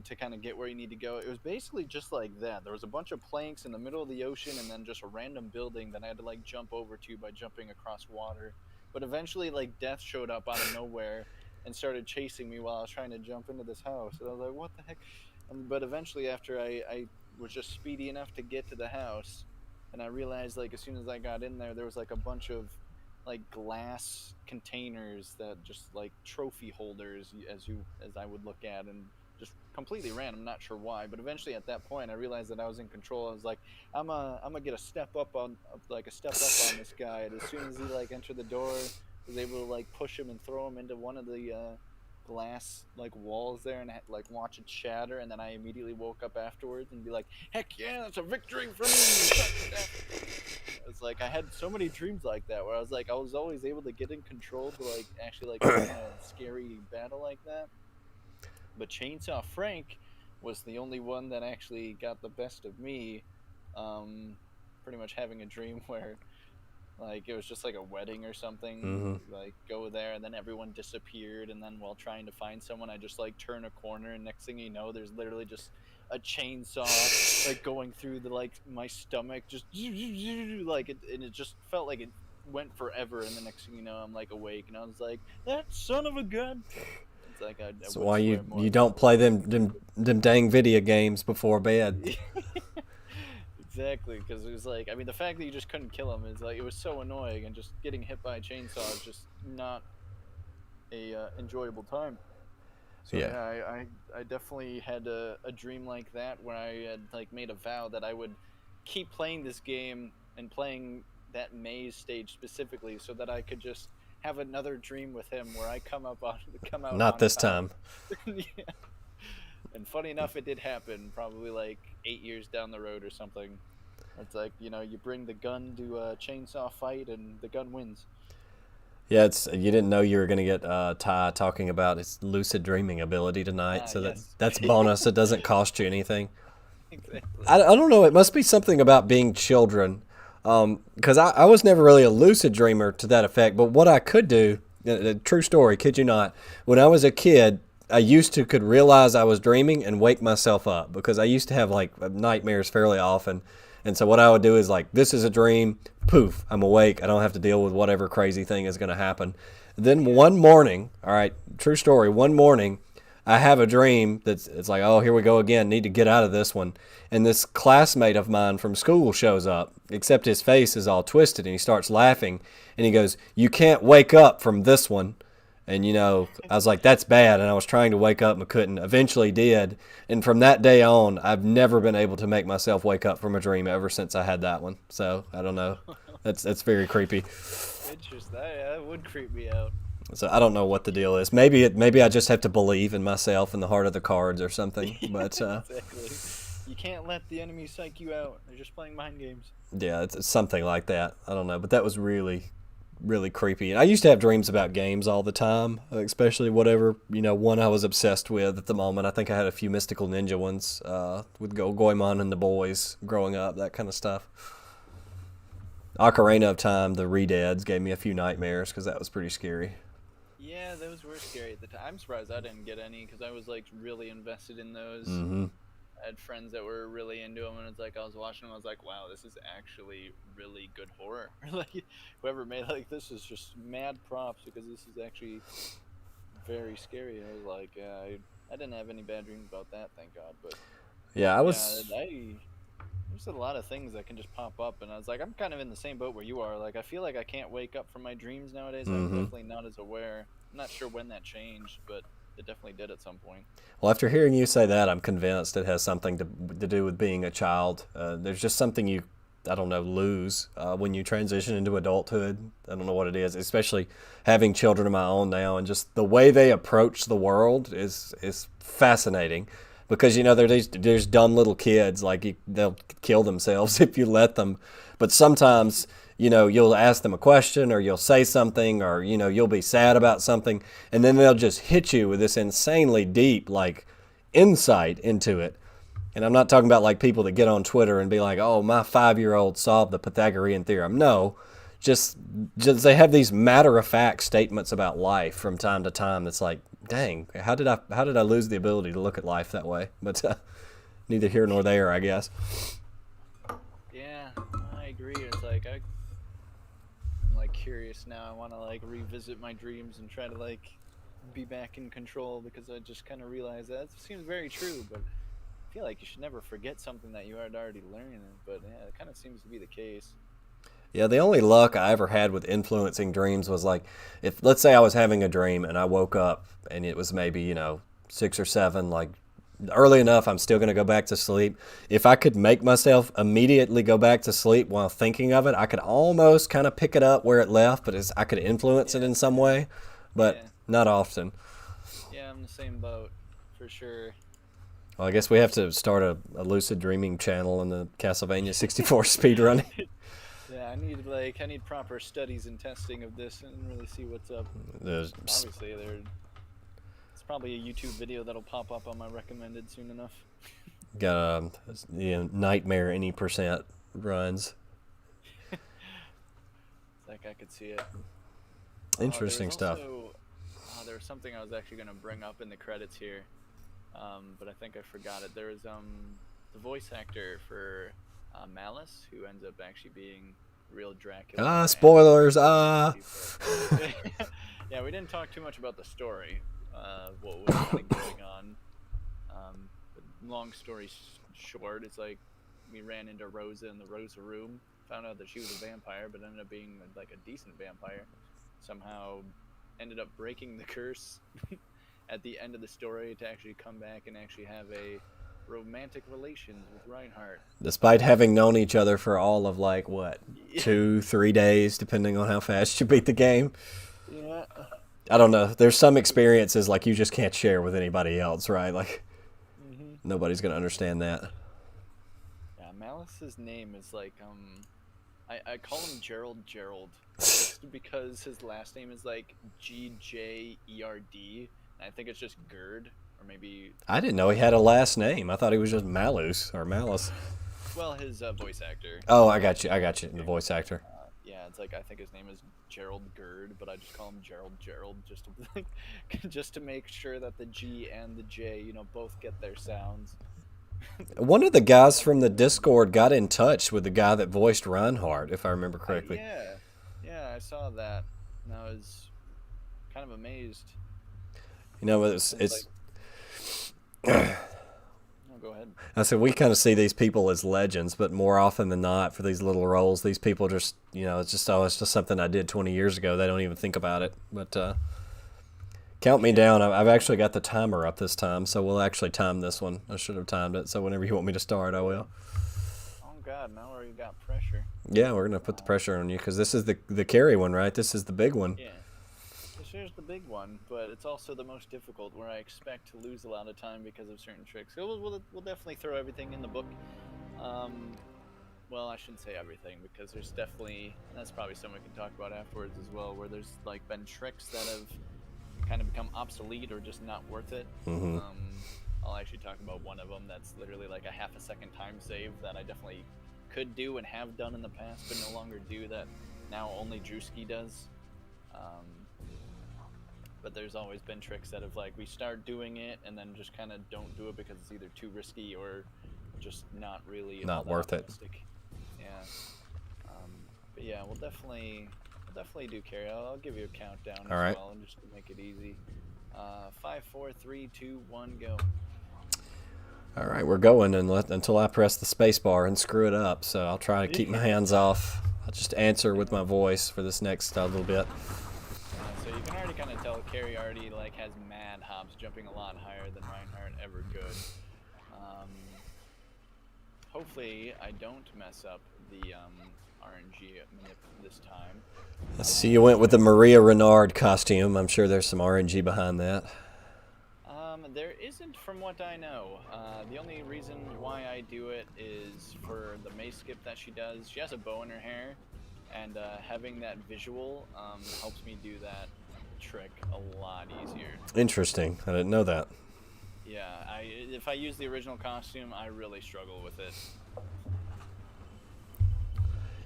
to kind of get where you need to go. It was basically just like that. There was a bunch of planks in the middle of the ocean and then just a random building that I had to like jump over to by jumping across water. But eventually like death showed up out of nowhere and started chasing me while I was trying to jump into this house. And I was like, what the heck? But eventually after I was just speedy enough to get to the house, and I realized like as soon as I got in there, there was like a bunch of like glass containers that just like trophy holders as I would look at, and just completely random, not sure why. But eventually at that point I realized that I was in control. I was like, I'm gonna get a step up on this guy. And as soon as he like entered the door, I was able to like push him and throw him into one of the glass like walls there, and like watch it shatter. And then I immediately woke up afterwards and be like, heck yeah, that's a victory for me. It's like I had so many dreams like that, where I was always able to get in control to like actually like win a scary battle like that. But Chainsaw Frank was the only one that actually got the best of me. Pretty much having a dream where like it was just like a wedding or something, like go there and then everyone disappeared, and then while trying to find someone I just like turn a corner, and next thing you know there's literally just a chainsaw like going through the like my stomach, just like it, and it just felt like it went forever, and the next thing you know I'm like awake and I was like, that son of a gun. It's like that's why you don't play them dang video games before bed. Exactly, because it was like, I mean, the fact that you just couldn't kill him is like, it was so annoying, and just getting hit by a chainsaw is just not a enjoyable time. So yeah, I definitely had a dream like that, where I had like made a vow that I would keep playing this game and playing that maze stage specifically, so that I could just have another dream with him where I come out. Not this time. Yeah. And funny enough, it did happen probably like 8 years down the road or something. It's like, you know, you bring the gun to a chainsaw fight and the gun wins. Yeah, you didn't know you were going to get Ty talking about his lucid dreaming ability tonight, so yes. that's bonus. It doesn't cost you anything. Exactly. I don't know. It must be something about being children, because I was never really a lucid dreamer to that effect. But what I could do, true story, kid you not, when I was a kid, I used to could realize I was dreaming and wake myself up because I used to have like nightmares fairly often. And so what I would do is like, this is a dream, poof, I'm awake. I don't have to deal with whatever crazy thing is going to happen. Then one morning, all right, true story, one morning I have a dream that's it's like, oh, here we go again, need to get out of this one. And this classmate of mine from school shows up, except his face is all twisted and he starts laughing and he goes, you can't wake up from this one. And, you know, I was like, that's bad. And I was trying to wake up and couldn't. Eventually did. And from that day on, I've never been able to make myself wake up from a dream ever since I had that one. So, I don't know. That's very creepy. Interesting. That would creep me out. So, I don't know what the deal is. Maybe I just have to believe in myself and the heart of the cards or something. But Exactly. You can't let the enemy psych you out. They're just playing mind games. yeah, it's something like that. I don't know. But that was really creepy. And I used to have dreams about games all the time, especially whatever, you know, one I was obsessed with at the moment. I think I had a few Mystical Ninja ones with Goemon and the boys growing up, that kind of stuff. Ocarina of Time, the Redeads, gave me a few nightmares because that was pretty scary. Yeah, those were scary at the time. I'm surprised I didn't get any because I was like really invested in those. Mm-hmm. I had friends that were really into them, and it's like I was watching them. I was like, "Wow, this is actually really good horror." Like, whoever made like this is just mad props because this is actually very scary. I was like, I didn't have any bad dreams about that, thank God. But Yeah, I was. yeah, there's a lot of things that can just pop up, and I was like, I'm kind of in the same boat where you are. Like, I feel like I can't wake up from my dreams nowadays. I'm definitely not as aware. I'm not sure when that changed, but it definitely did at some point. Well, after hearing you say that, I'm convinced it has something to do with being a child. There's just something you, I don't know, lose when you transition into adulthood. I don't know what it is, especially having children of my own now, and just the way they approach the world is fascinating. Because, you know, there's dumb little kids, like they'll kill themselves if you let them. But sometimes, you know, you'll ask them a question or you'll say something or, you know, you'll be sad about something. And then they'll just hit you with this insanely deep, like, insight into it. And I'm not talking about, like, people that get on Twitter and be like, oh, my 5-year-old solved the Pythagorean theorem. No, just they have these matter-of-fact statements about life from time to time that's like, dang, how did I lose the ability to look at life that way? But neither here nor there, I guess. Yeah, I agree. It's like I'm like curious now. I want to like revisit my dreams and try to like be back in control because I just kind of realized that seems very true. But I feel like you should never forget something that you had already learned. But yeah, it kind of seems to be the case. Yeah, the only luck I ever had with influencing dreams was like, if let's say I was having a dream and I woke up and it was maybe, you know, 6 or 7, like early enough, I'm still going to go back to sleep. If I could make myself immediately go back to sleep while thinking of it, I could almost kind of pick it up where it left, but I could influence it in some way, but not often. Yeah, I'm the same boat, for sure. Well, I guess we have to start a lucid dreaming channel in the Castlevania 64 speedrunning. Yeah, I need proper studies and testing of this and really see what's up. Obviously, it's probably a YouTube video that'll pop up on my recommended soon enough. Got nightmare any percent runs. It's like I could see it. Interesting stuff. There was something I was actually going to bring up in the credits here, but I think I forgot it. There was the voice actor for Malice, who ends up actually being real Dracula. Spoilers! Yeah, we didn't talk too much about the story, what was kind of going on. But long story short, it's like we ran into Rosa in the Rosa room, found out that she was a vampire, but ended up being like a decent vampire. Somehow ended up breaking the curse at the end of the story to actually come back and actually have a romantic relations with Reinhardt. Despite having known each other for all of like, what, 2-3 days, depending on how fast you beat the game? Yeah. I don't know. There's some experiences like you just can't share with anybody else, right? Like, nobody's going to understand that. Yeah, Malice's name is like, I call him Gerald just because his last name is like Gjerd. I think it's just Gerd, or maybe... I didn't know he had a last name. I thought he was just Malus, or Malice. Well, his voice actor. Oh, I got you. The voice actor. Yeah, it's like I think his name is Gerald Gerd, but I just call him Gerald just to like, just to make sure that the G and the J, you know, both get their sounds. One of the guys from the Discord got in touch with the guy that voiced Reinhardt, if I remember correctly. Yeah, I saw that, and I was kind of amazed. You know, it's No, go ahead. I said we kind of see these people as legends, but more often than not, for these little roles, these people just, you know, it's just something I did 20 years ago. They don't even think about it. But count me down. I've actually got the timer up this time, so we'll actually time this one. I should have timed it, so whenever you want me to start, I will. Oh God, now we got pressure. Yeah, we're gonna put the pressure on you because this is the carry one, right? This is the big one. Yeah. Here's the big one, but it's also the most difficult, where I expect to lose a lot of time because of certain tricks. So we'll definitely throw everything in the book. Well, I shouldn't say everything, because there's definitely, and that's probably something we can talk about afterwards as well, where there's like been tricks that have kind of become obsolete or just not worth it. Mm-hmm. I'll actually talk about one of them that's literally like a half a second time save that I definitely could do and have done in the past, but no longer do, that now only Drewski does. But there's always been tricks that have, like, we start doing it and then just kind of don't do it because it's either too risky or just not really not worth it. Yeah. But yeah, we'll definitely do carry. I'll give you a countdown All as right. well, just to make it easy. 5, 4, 3, 2, 1, go. All right, we're going until I press the space bar and screw it up. So I'll try to keep my hands off. I'll just answer with my voice for this next little bit. So you can already kind of tell Carrie already like has mad hops, jumping a lot higher than Reinhardt ever could. Hopefully I don't mess up the RNG this time. Let's see, you went with the Maria Renard costume. I'm sure there's some RNG behind that. There isn't, from what I know. The only reason why I do it is for the mace skip that she does. She has a bow in her hair, and having that visual helps me do that trick a lot easier. Interesting. I didn't know that. Yeah, if I use the original costume, I really struggle with it.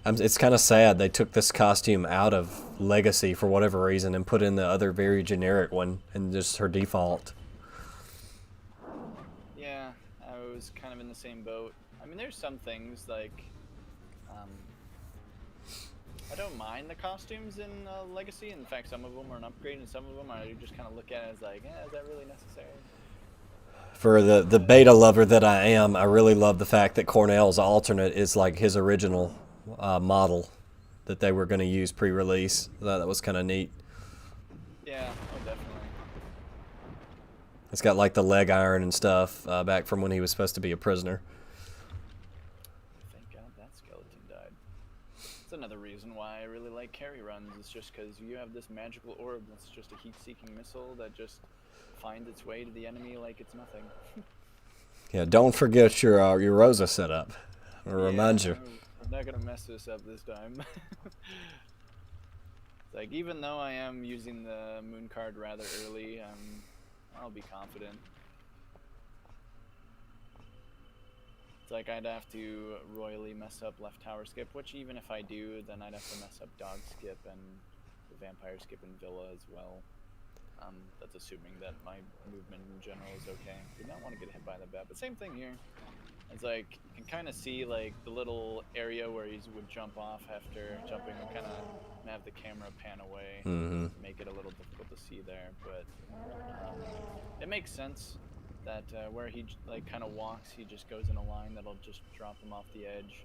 It's kind of sad they took this costume out of Legacy for whatever reason and put in the other very generic one and just her default. Yeah, I was kind of in the same boat. I mean, there's some things like I don't mind the costumes in Legacy. In fact, some of them are an upgrade, and some of them I just kind of look at it as like, is that really necessary? For the beta lover that I am, I really love the fact that Cornell's alternate is like his original model that they were going to use pre-release. That was kind of neat. Yeah, oh definitely. It's got like the leg iron and stuff back from when he was supposed to be a prisoner. Thank God that skeleton died. That's another reason why I really like carry runs. It's just because you have this magical orb that's just a heat-seeking missile that just finds its way to the enemy like it's nothing. Yeah, don't forget your Rosa setup. I'll remind you. I'm not gonna mess this up this time. Like, even though I am using the moon card rather early, I'll be confident. It's like I'd have to royally mess up left tower skip, which even if I do, then I'd have to mess up dog skip and the vampire skip and villa as well. That's assuming that my movement in general is okay. Do not want to get hit by the bat, but same thing here. It's like, you can kind of see like the little area where he would jump off after jumping, and kind of have the camera pan away, make it a little difficult to see there, but it makes sense that where he like kind of walks, he just goes in a line that'll just drop him off the edge.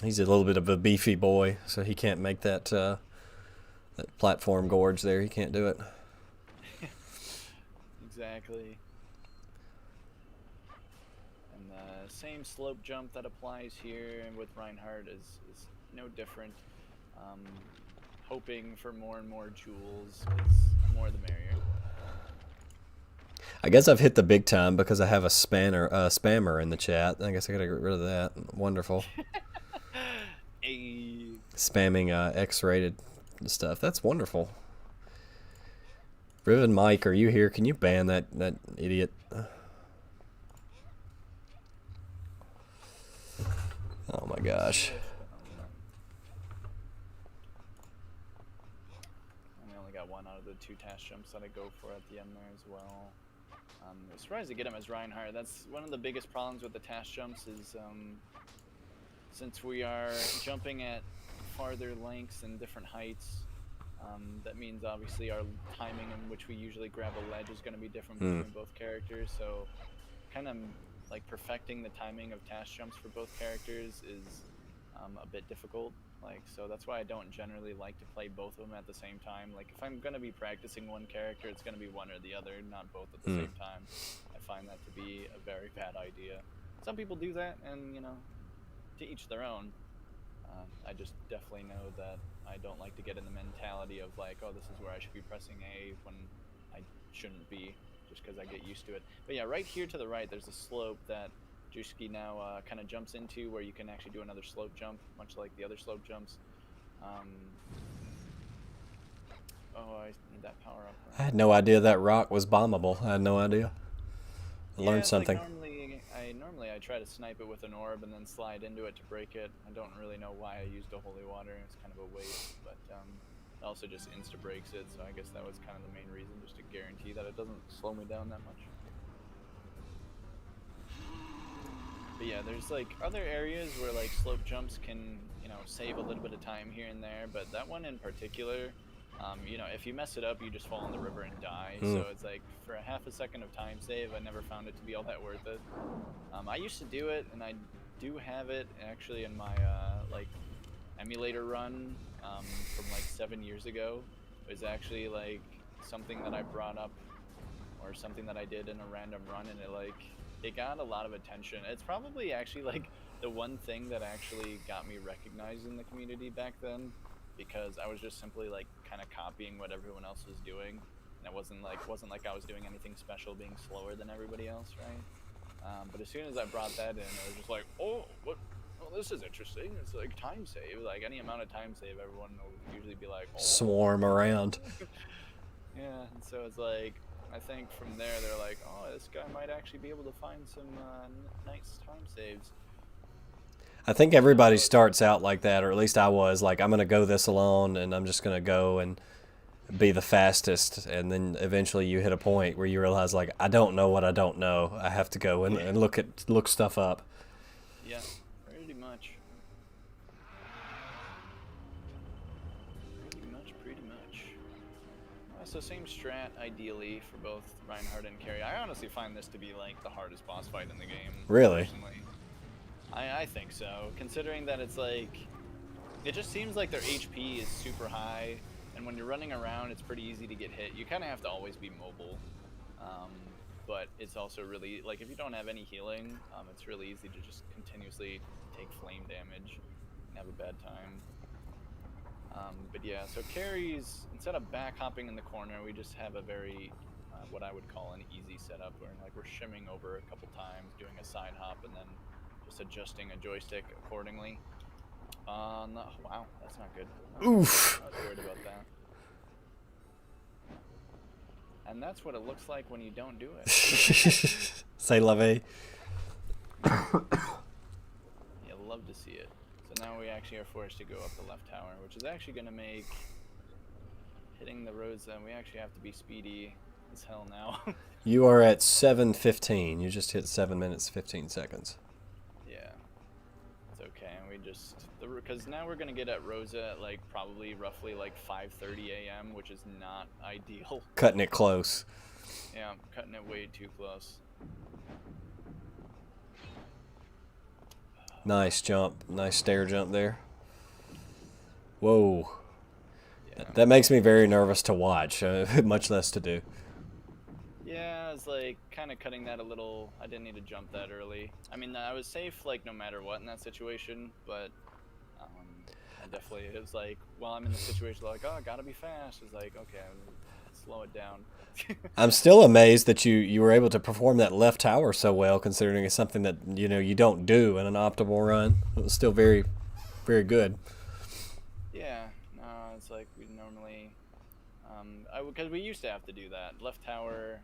He's a little bit of a beefy boy, so he can't make that that platform gorge there. He can't do it. Exactly. And the same slope jump that applies here with Reinhardt is no different. Hoping for more and more jewels, because more the merrier. I guess I've hit the big time because I have a spammer in the chat. I guess I gotta get rid of that. Wonderful. Hey. Spamming X-rated stuff. That's wonderful. Riven Mike, are you here? Can you ban that idiot? Oh my gosh. got one out of the 2 task jumps that I go for at the end there as well. I'm surprised to get him as Reinhardt. That's one of the biggest problems with the task jumps is since we are jumping at farther lengths and different heights, that means obviously our timing in which we usually grab a ledge is going to be different between both characters. So kind of like perfecting the timing of task jumps for both characters is a bit difficult. Like, so that's why I don't generally like to play both of them at the same time. Like, if I'm going to be practicing one character, it's going to be one or the other, not both at the same time. I find that to be a very bad idea. Some people do that, and, you know, to each their own. I just definitely know that I don't like to get in the mentality of, like, oh, this is where I should be pressing A when I shouldn't be, just because I get used to it. But yeah, right here to the right, there's a slope that Drewski now kind of jumps into, where you can actually do another slope jump, much like the other slope jumps. Oh, I need that power up. I had no idea that rock was bombable. I had no idea. I learned something. Like normally I try to snipe it with an orb and then slide into it to break it. I don't really know why I used a holy water. It's kind of a waste, but it also just insta breaks it. So I guess that was kind of the main reason, just to guarantee that it doesn't slow me down that much. But yeah, there's like other areas where like slope jumps can, you know, save a little bit of time here and there, but that one in particular, you know, if you mess it up, you just fall in the river and die. So it's like, for a half a second of time save, I never found it to be all that worth it. I used to do it, and I do have it actually in my like emulator run from like 7 years ago. It was actually like something that I brought up, or something that I did in a random run, and it got a lot of attention. It's probably actually like the one thing that actually got me recognized in the community back then, because I was just simply like kind of copying what everyone else was doing. And it wasn't like I was doing anything special, being slower than everybody else, right? But as soon as I brought that in, it was just like, oh, what? Well, this is interesting. It's like time save. Like any amount of time save, everyone will usually be like, oh. Swarm around. Yeah, and so it's like, I think from there they're like, oh, this guy might actually be able to find some nice time saves. I think everybody starts out like that, or at least I was. Like, I'm going to go this alone, and I'm just going to go and be the fastest. And then eventually you hit a point where you realize, like, I don't know what I don't know. I have to go and look stuff up. Yeah, pretty much. Pretty much. So same strat, ideally, for both Reinhardt and Carry. I honestly find this to be, like, the hardest boss fight in the game. Really? Personally. I think so, considering that it's like, it just seems like their HP is super high, and when you're running around, it's pretty easy to get hit. You kind of have to always be mobile, but it's also really, like, if you don't have any healing, it's really easy to just continuously take flame damage and have a bad time. But yeah, so carries, instead of back hopping in the corner, we just have a very, what I would call an easy setup, where like we're shimming over a couple times, doing a side hop, and then just adjusting a joystick accordingly. No, wow, that's not good. Oof. I was worried about that. And that's what it looks like when you don't do it. Say la vie. You love to see it. So now we actually are forced to go up the left tower, which is actually going to make hitting the roads, then we actually have to be speedy as hell now. You are at 7:15. You just hit 7 minutes 15 seconds. Yeah, it's okay. And we just, because now we're gonna get at Rosa at like probably roughly like 5:30 a.m., which is not ideal. Cutting it close. Yeah, I'm cutting it way too close. Nice jump. Nice stair jump there. Whoa. Yeah. That makes me very nervous to watch, much less to do. Yeah, I was like kind of cutting that a little. I didn't need to jump that early. I mean, I was safe like no matter what in that situation, but I definitely, it was like, while I'm in the situation like, oh, I gotta be fast. It's like, okay, slow it down. I'm still amazed that you were able to perform that left tower so well, considering it's something that you don't do in an optimal run. It was still very, very good. Yeah, no, it's like we normally, because we used to have to do that. Left tower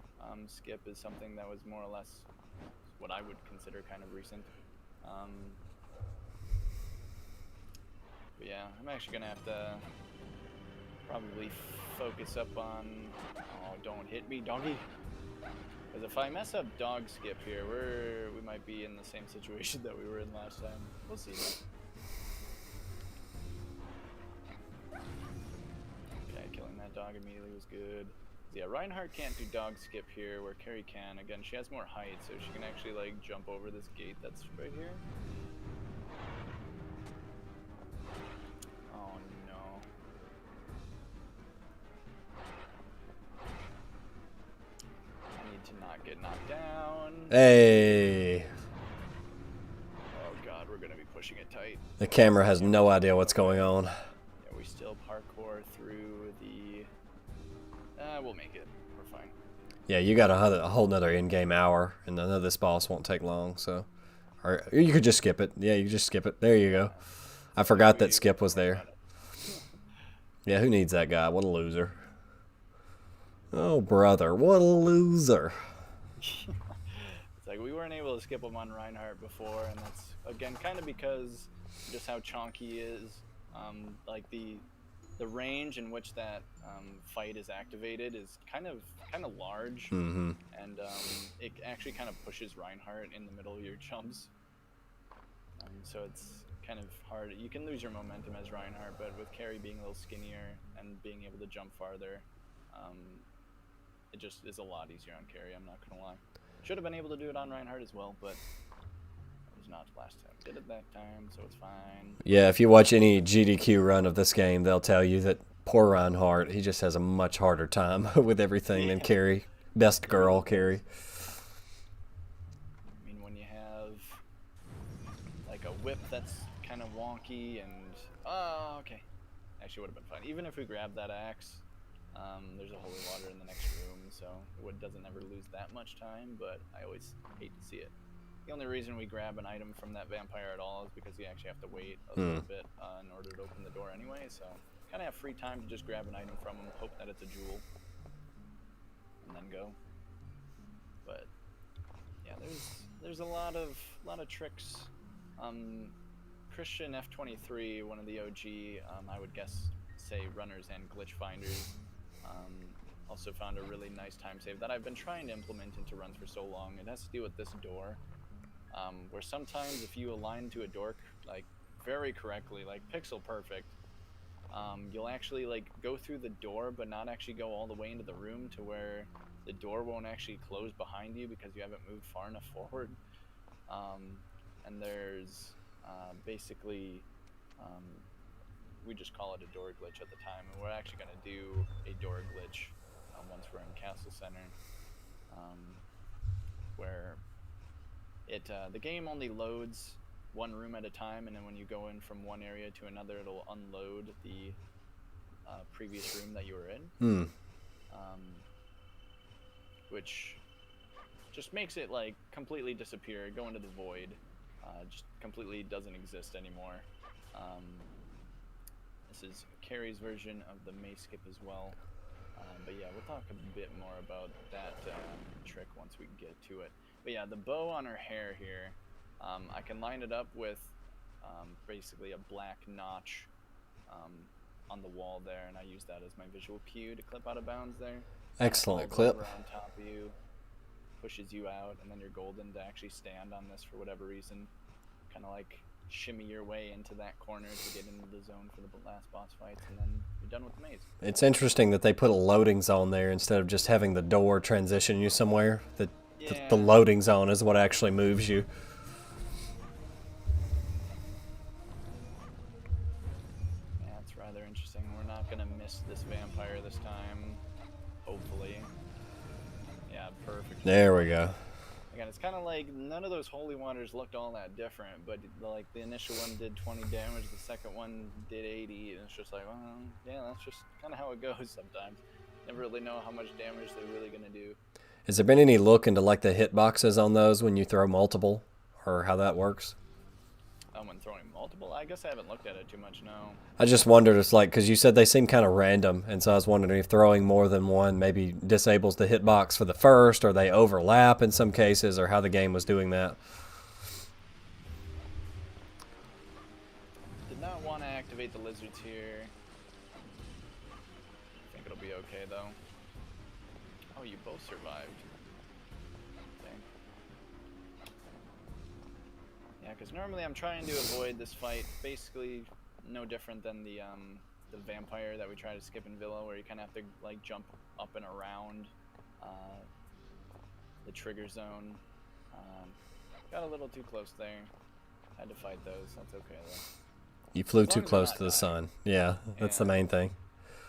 skip is something that was more or less what I would consider kind of recent. But yeah, I'm actually gonna have to probably focus up on... Oh, don't hit me, doggy. Because if I mess up dog skip here, we might be in the same situation that we were in last time. We'll see. Okay, killing that dog immediately was good. Yeah, Reinhardt can't do dog skip here, where Carrie can. Again, she has more height, so she can actually, like, jump over this gate that's right here. Oh, no. I need to not get knocked down. Hey. Oh, God, we're going to be pushing it tight. The camera has no idea what's going on. Yeah, we still parkour through the... we'll make it. We're fine. Yeah, you got a whole nother in-game hour, and I know this boss won't take long, so... Or you could just skip it. Yeah, you could just skip it. There you go. I forgot that Skip was there. Yeah, who needs that guy? What a loser. Oh, brother, what a loser. It's like we weren't able to skip him on Reinhardt before, and that's, again, kind of because just how chonky he is. Like, the range in which that fight is activated is kind of large, Mm-hmm. and it actually kind of pushes Reinhardt in the middle of your jumps. So it's kind of hard. You can lose your momentum as Reinhardt, but with Carrie being a little skinnier and being able to jump farther, it just is a lot easier on Carrie, I'm not gonna lie. Should have been able to do it on Reinhardt as well, but it was not last time. Did it that time, so it's fine. Yeah, if you watch any GDQ run of this game, they'll tell you that poor Reinhardt, he just has a much harder time with everything than Carrie. Best girl, Carrie. I mean, when you have like a whip that's kind of wonky and... Oh, okay. Actually would have been fine. Even if we grab that axe, there's a holy water in the next room, so it doesn't ever lose that much time, but I always hate to see it. The only reason we grab an item from that vampire at all is because you actually have to wait a little bit in order to open the door anyway, so kind of have free time to just grab an item from him, hope that it's a jewel, and then go. But yeah, there's a lot of tricks. Christian F23, one of the OG, I would guess say runners and glitch finders, also found a really nice time save that I've been trying to implement into runs for so long. It has to do with this door, where sometimes if you align to a door like very correctly, like pixel perfect, you'll actually like go through the door but not actually go all the way into the room to where the door won't actually close behind you because you haven't moved far enough forward. And there's basically we just call it a door glitch at the time, and we're actually going to do a door glitch once we're in Castle Center, where the game only loads one room at a time, and then when you go in from one area to another, it'll unload the previous room that you were in, which just makes it like completely disappear, go into the void, just completely doesn't exist anymore. This is Carrie's version of the mace skip as well, but yeah, we'll talk a bit more about that trick once we get to it. But yeah, the bow on her hair here, I can line it up with basically a black notch on the wall there, and I use that as my visual cue to clip out of bounds there. Excellent clip. On top of you, pushes you out, and then you're golden to actually stand on this for whatever reason. Kind of like shimmy your way into that corner to get into the zone for the last boss fights, and then you're done with the maze. It's interesting that they put a loading zone there instead of just having the door transition you somewhere. The loading zone is what actually moves you. Yeah, it's rather interesting. We're not going to miss this vampire this time, hopefully. Yeah, perfect. There we go. Again, it's kind of like none of those holy waters looked all that different, but like the initial one did 20 damage, the second one did 80, and it's just like, well, yeah, that's just kind of how it goes sometimes. Never really know how much damage they're really going to do. Has there been any look into like the hitboxes on those when you throw multiple, or how that works? When throwing multiple? I guess I haven't looked at it too much, no. I just wondered, it's like, because you said they seem kind of random, and so I was wondering if throwing more than one maybe disables the hitbox for the first, or they overlap in some cases, or how the game was doing that. Did not want to activate the lizards here. I think it'll be okay though. Oh, you both survived. Okay. Yeah, because normally I'm trying to avoid this fight. Basically, no different than the vampire that we try to skip in Villa, where you kind of have to like jump up and around the trigger zone. Got a little too close there. Had to fight those. That's okay though. You flew too close to the sun. Yeah, that's the main thing.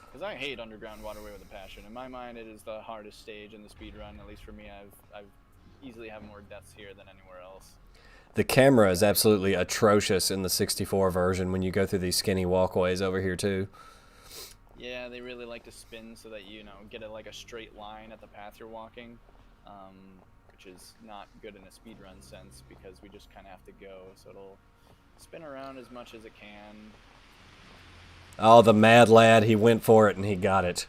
Because I hate Underground Waterway with a passion. In my mind, it is the hardest stage in the speedrun. At least for me, I've easily have more deaths here than anywhere else. The camera is absolutely atrocious in the 64 version when you go through these skinny walkways over here too. Yeah, they really like to spin so that you get like a straight line at the path you're walking, which is not good in a speedrun sense because we just kind of have to go. So it'll spin around as much as it can. Oh, the mad lad, he went for it and he got it.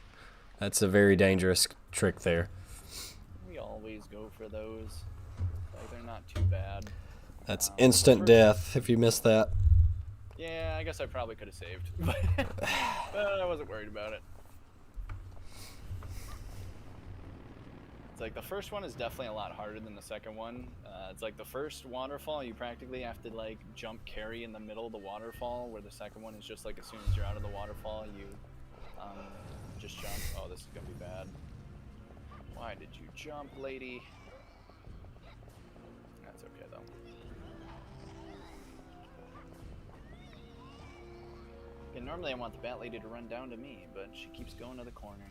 That's a very dangerous trick there. We always go for those. Like, they're not too bad. That's instant death if you miss that. Yeah, I guess I probably could have saved, but I wasn't worried about it. It's like the first one is definitely a lot harder than the second one. It's like the first waterfall, you practically have to like jump carry in the middle of the waterfall, where the second one is just like as soon as you're out of the waterfall, you just jump. Oh, this is gonna be bad. Why did you jump, lady? That's okay though. Yeah, normally I want the bat lady to run down to me, but she keeps going to the corner.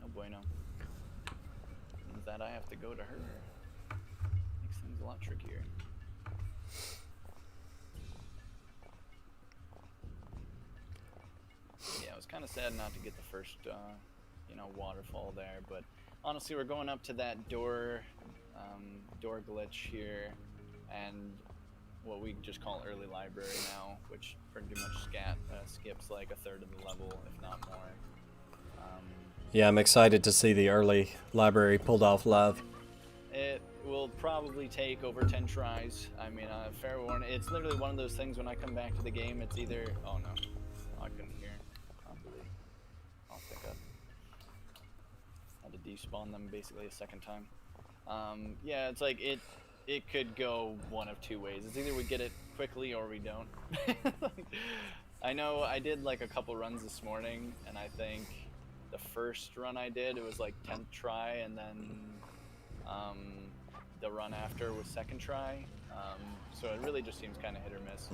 No bueno. Means that I have to go to her. Makes things a lot trickier. Yeah, it was kind of sad not to get the first, waterfall there, but honestly, we're going up to that door glitch here, and what we just call early library now, which pretty much skips like a third of the level, if not more. Yeah, I'm excited to see the early library pulled off live. It will probably take over 10 tries. I mean, fair warning, it's literally one of those things when I come back to the game, it's either... Oh no, I couldn't hear. I'll pick up. Had to despawn them basically a second time. Yeah, it's like it could go one of two ways. It's either we get it quickly or we don't. I know I did like a couple runs this morning, and I think the first run I did, it was like 10th try, and then the run after was second try. So it really just seems kind of hit or miss.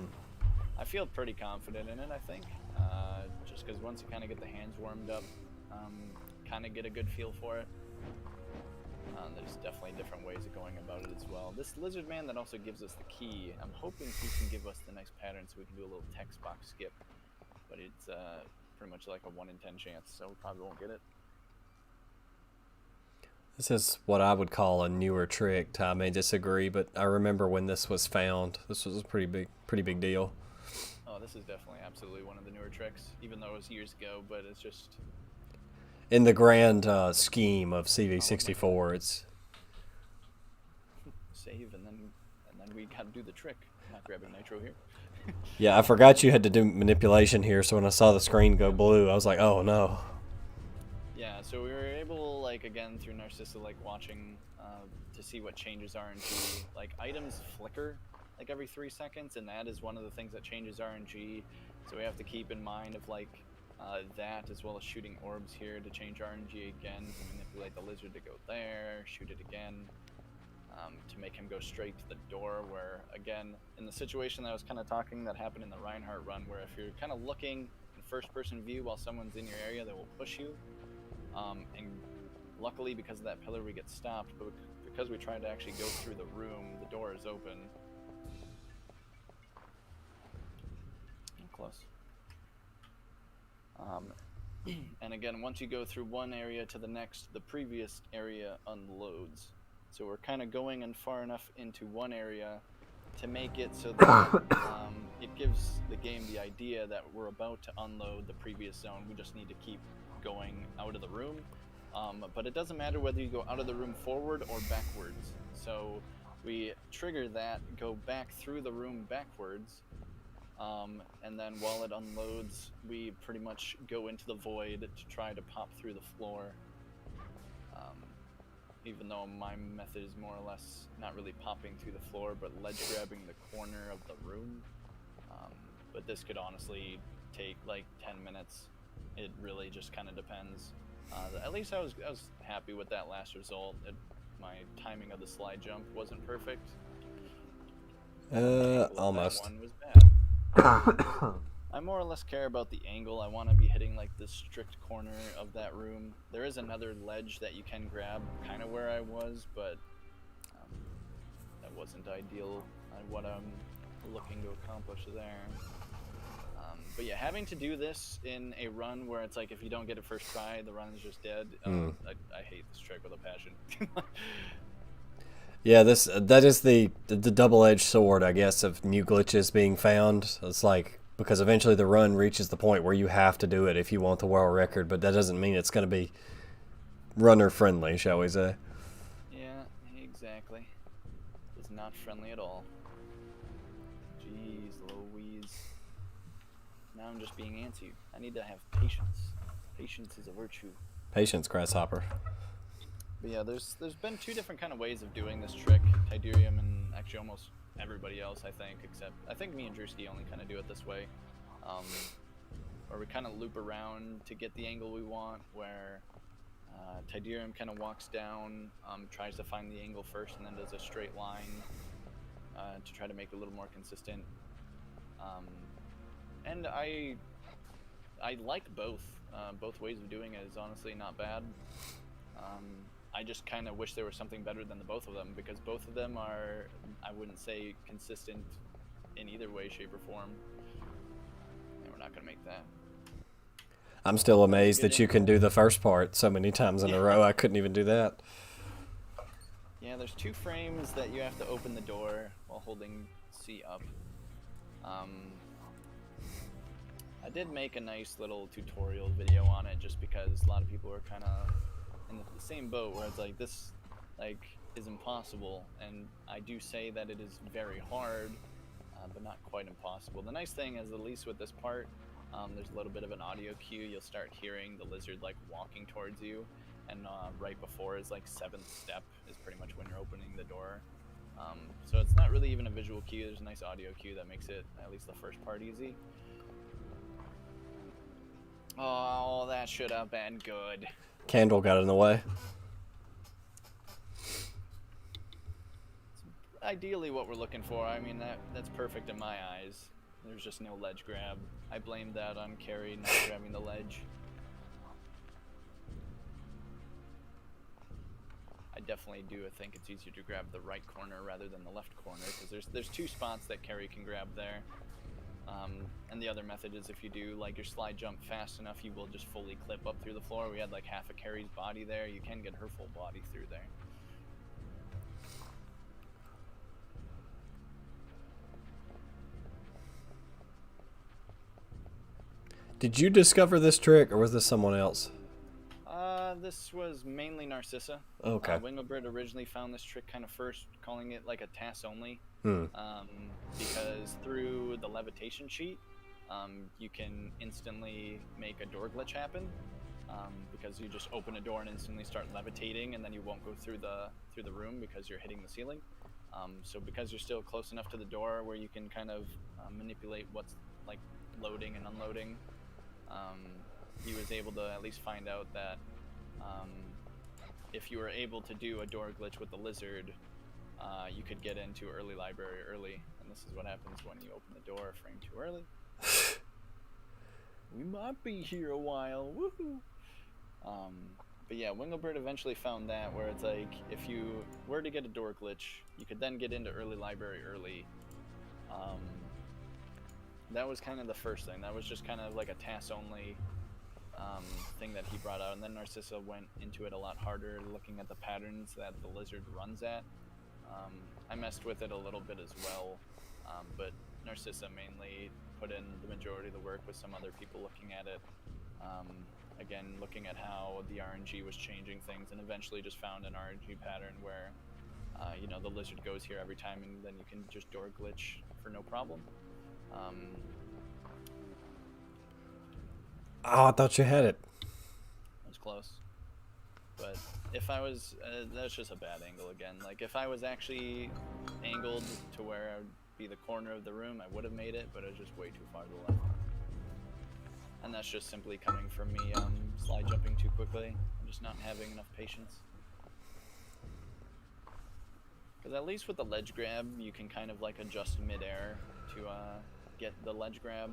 I feel pretty confident in it, I think, just because once you kind of get the hands warmed up, kind of get a good feel for it. There's definitely different ways of going about it as well. This lizard man that also gives us the key, I'm hoping he can give us the nice pattern so we can do a little text box skip. But it's pretty much like a 1 in 10 chance, so we probably won't get it. This is what I would call a newer trick. Ty may disagree, but I remember when this was found. This was a pretty big deal. Oh, this is definitely absolutely one of the newer tricks, even though it was years ago, but it's just... In the grand scheme of CV64, it's... Save, and then we gotta do the trick. I'm not grabbing nitro here. Yeah, I forgot you had to do manipulation here, so when I saw the screen go blue, I was like, oh no. Yeah, so we were able, like, again, through Narcissa, like, watching to see what changes RNG. Like, items flicker, like, every 3 seconds, and that is one of the things that changes RNG. So we have to keep in mind of, like, that, as well as shooting orbs here to change RNG again, to manipulate the lizard to go there, shoot it again, to make him go straight to the door, where, again, in the situation that I was kind of talking that happened in the Reinhardt run, where if you're kind of looking in first-person view while someone's in your area, they will push you. And luckily, because of that pillar, we get stopped, but because we tried to actually go through the room, the door is open. Close. And again, once you go through one area to the next, the previous area unloads. So we're kind of going in far enough into one area to make it so that it gives the game the idea that we're about to unload the previous zone. We just need to keep going out of the room. But it doesn't matter whether you go out of the room forward or backwards. So we trigger that, go back through the room backwards, and then while it unloads, we pretty much go into the void to try to pop through the floor. Even though my method is more or less not really popping through the floor, but ledge grabbing the corner of the room. But this could honestly take like 10 minutes. It really just kind of depends. At least I was happy with that last result. My timing of the slide jump wasn't perfect. Almost. That one was bad. I more or less care about the angle. I want to be hitting like the strict corner of that room. There is another ledge that you can grab, kind of where I was, but that wasn't ideal at what I'm looking to accomplish there. But yeah, having to do this in a run where it's like if you don't get it first try, the run is just dead. I hate this trick with a passion. Yeah, that is the double-edged sword, I guess, of new glitches being found. It's like, because eventually the run reaches the point where you have to do it if you want the world record, but that doesn't mean it's going to be runner-friendly, shall we say. Yeah, exactly. It's not friendly at all. Jeez Louise. Now I'm just being antsy. I need to have patience. Patience is a virtue. Patience, Grasshopper. But yeah, there's been two different kind of ways of doing this trick. Tydirium and actually almost everybody else, I think, except I think me and Drewski only kind of do it this way. Where we kind of loop around to get the angle we want, where Tydirium kind of walks down, tries to find the angle first, and then does a straight line to try to make it a little more consistent. And I like both. Both ways of doing it is honestly not bad. I just kind of wish there was something better than the both of them, because both of them are, I wouldn't say consistent in either way, shape, or form. And we're not going to make that. I'm still amazed that you can do the first part so many times in a row. I couldn't even do that. Yeah, there's 2 frames that you have to open the door while holding C up. I did make a nice little tutorial video on it just because a lot of people are kind of in the same boat where it's like, this like is impossible, and I do say that it is very hard, but not quite impossible. The nice thing is, at least with this part, there's a little bit of an audio cue. You'll start hearing the lizard like walking towards you, and right before his like 7th step is pretty much when you're opening the door. So it's not really even a visual cue. There's a nice audio cue that makes it, at least the first part, easy. Oh, that should have been good. Candle got in the way. It's ideally what we're looking for. I mean, that's perfect in my eyes. There's just no ledge grab. I blame that on Carrie not grabbing the ledge. I definitely do think it's easier to grab the right corner rather than the left corner, because there's 2 spots that Carrie can grab there. And the other method is if you do like your slide jump fast enough, you will just fully clip up through the floor. We had like half a Carrie's body there. You can get her full body through there. Did you discover this trick, or was this someone else? This was mainly Narcissa. Okay. Winglebird originally found this trick kind of first, calling it like a TAS only. Because through the levitation sheet, you can instantly make a door glitch happen. Because you just open a door and instantly start levitating, and then you won't go through the room because you're hitting the ceiling. So because you're still close enough to the door where you can kind of manipulate what's like loading and unloading, he was able to at least find out that if you were able to do a door glitch with the lizard, you could get into early library early. And this is what happens when you open the door a frame too early. We might be here a while, woohoo! But yeah, Winglebird eventually found that, where it's like, if you were to get a door glitch, you could then get into early library early. That was kind of the first thing. That was just kind of like a TAS only thing that he brought out, and then Narcissa went into it a lot harder, looking at the patterns that the lizard runs at. I messed with it a little bit as well, but Narcissa mainly put in the majority of the work with some other people looking at it. Again, looking at how the RNG was changing things, and eventually just found an RNG pattern where you know, the lizard goes here every time, and then you can just door glitch for no problem. Oh, I thought you had it. It was close. But if I was, that's just a bad angle again. Like if I was actually angled to where I would be the corner of the room, I would have made it, but it was just way too far to the left. And that's just simply coming from me slide jumping too quickly. I'm just not having enough patience. Because at least with the ledge grab, you can kind of like adjust midair to get the ledge grab.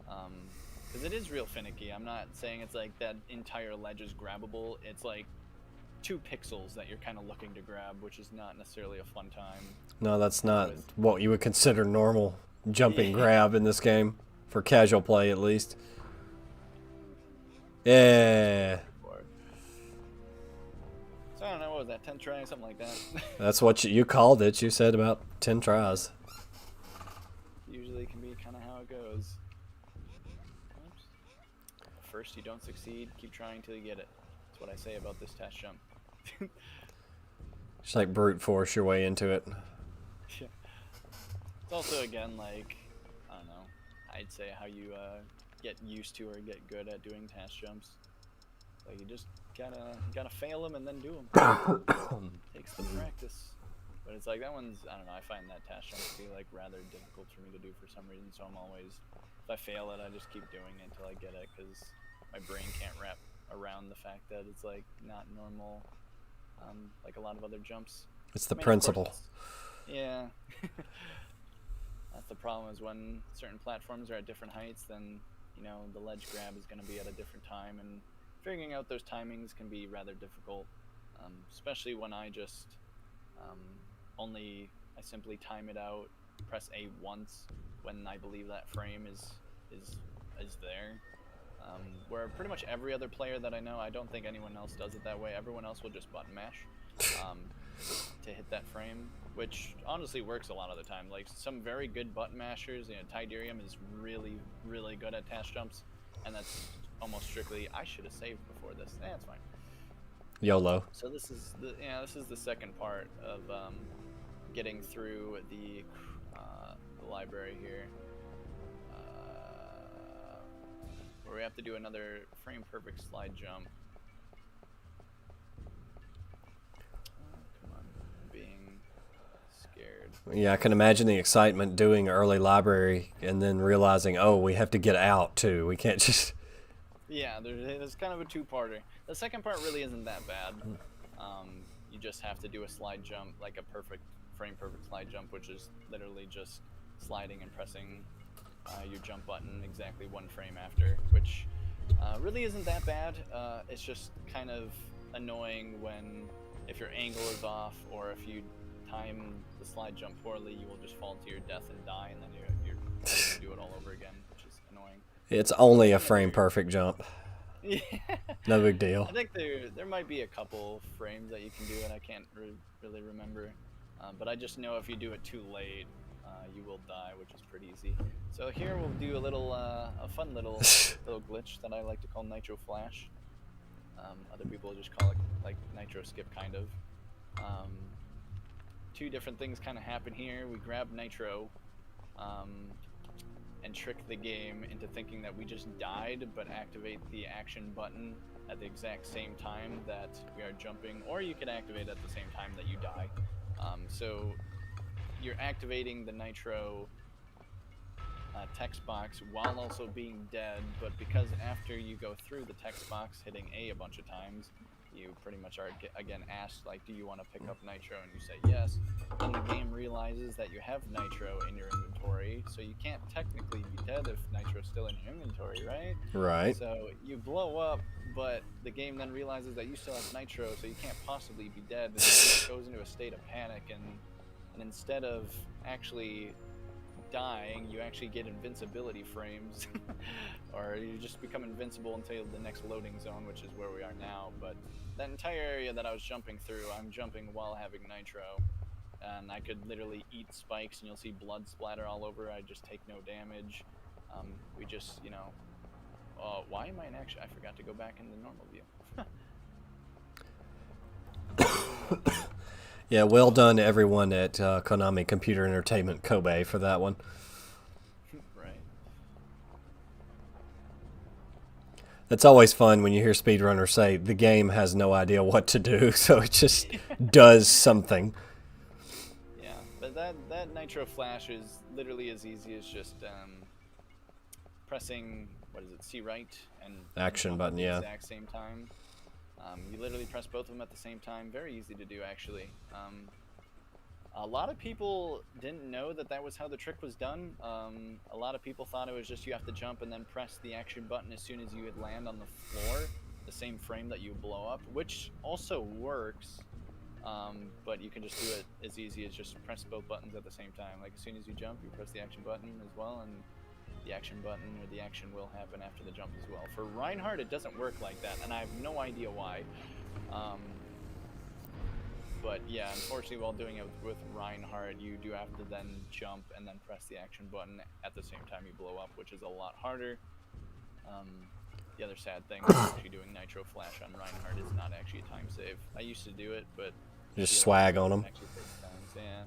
Because it is real finicky. I'm not saying it's like that entire ledge is grabbable. It's like 2 pixels that you're kind of looking to grab, which is not necessarily a fun time. No, that's not what you would consider normal jumping grab in this game, for casual play at least. Yeah. So I don't know, what was that, 10 tries, something like that? That's what you called it. You said about 10 tries. Usually can be kind of how it goes. Oops. First you don't succeed, keep trying till you get it. That's what I say about this test jump. Just like brute force your way into it. Yeah. It's also, again, like, I don't know, I'd say how you get used to or get good at doing task jumps. Like, you just gotta fail them and then do them. Takes the practice. But it's like, that one's, I don't know, I find that task jump to be like rather difficult for me to do for some reason, so I'm always, if I fail it, I just keep doing it until I get it, because my brain can't wrap around the fact that it's like not normal, like a lot of other jumps. It's the principle. Yeah. That's the problem, is when certain platforms are at different heights, then, you know, the ledge grab is going to be at a different time, and figuring out those timings can be rather difficult, especially when I just I simply time it out, press A once when I believe that frame is there. Where pretty much every other player that I know, I don't think anyone else does it that way. Everyone else will just button mash to hit that frame, which honestly works a lot of the time. Like some very good button mashers, you know, Tydirium is really, really good at task jumps, and that's almost strictly, I should have saved before this. That's fine. YOLO. So this is the second part of getting through the library here, where we have to do another frame perfect slide jump. Come on, I'm being scared. Yeah, I can imagine the excitement doing early library and then realizing, oh, we have to get out too. We can't just... Yeah, there's kind of a two-parter. The second part really isn't that bad. You just have to do a slide jump, like a frame perfect slide jump, which is literally just sliding and pressing your jump button exactly one frame after, which really isn't that bad. It's just kind of annoying when, if your angle is off, or if you time the slide jump poorly, you will just fall to your death and die, and then you're going to do it all over again, which is annoying. It's only a frame perfect jump. Yeah. No big deal. I think there might be a couple frames that you can do, and I can't really remember. But I just know if you do it too late, you will die, which is pretty easy. So here we'll do a fun little glitch that I like to call Nitro Flash. Other people just call it like Nitro Skip, kind of. Two different things kind of happen here. We grab Nitro, and trick the game into thinking that we just died, but activate the action button at the exact same time that we are jumping, or you can activate at the same time that you die. So you're activating the Nitro text box while also being dead, but because after you go through the text box hitting A a bunch of times, you pretty much are again asked, like, do you want to pick up Nitro, and you say yes, then the game realizes that you have Nitro in your inventory, so you can't technically be dead if Nitro's still in your inventory, right? Right. So you blow up, but the game then realizes that you still have Nitro, so you can't possibly be dead, and it goes into a state of panic, and instead of actually dying, you actually get invincibility frames, or you just become invincible until the next loading zone, which is where we are now. But that entire area that I was jumping through, I'm jumping while having Nitro, and I could literally eat spikes, and you'll see blood splatter all over. I just take no damage. We just, you know, why am I in action? I forgot to go back in the normal view. Yeah, well done to everyone at Konami Computer Entertainment Kobe for that one. It's always fun when you hear speedrunners say the game has no idea what to do, so it just does something. Yeah, but that Nitro Flash is literally as easy as just pressing, what is it, C right and Action button, at the yeah. exact same time. You literally press both of them at the same time. Very easy to do, actually. A lot of people didn't know that was how the trick was done. A lot of people thought it was just you have to jump and then press the action button as soon as you would land on the floor, the same frame that you blow up, which also works. But you can just do it as easy as just press both buttons at the same time. Like as soon as you jump, you press the action button as well, and the action button or the action will happen after the jump as well. For Reinhardt, it doesn't work like that, and I have no idea why. But yeah, unfortunately, while doing it with Reinhardt, you do have to then jump and then press the action button at the same time you blow up, which is a lot harder. The other sad thing is actually doing Nitro Flash on Reinhardt is not actually a time save. I used to do it, but just swag on them. Yeah,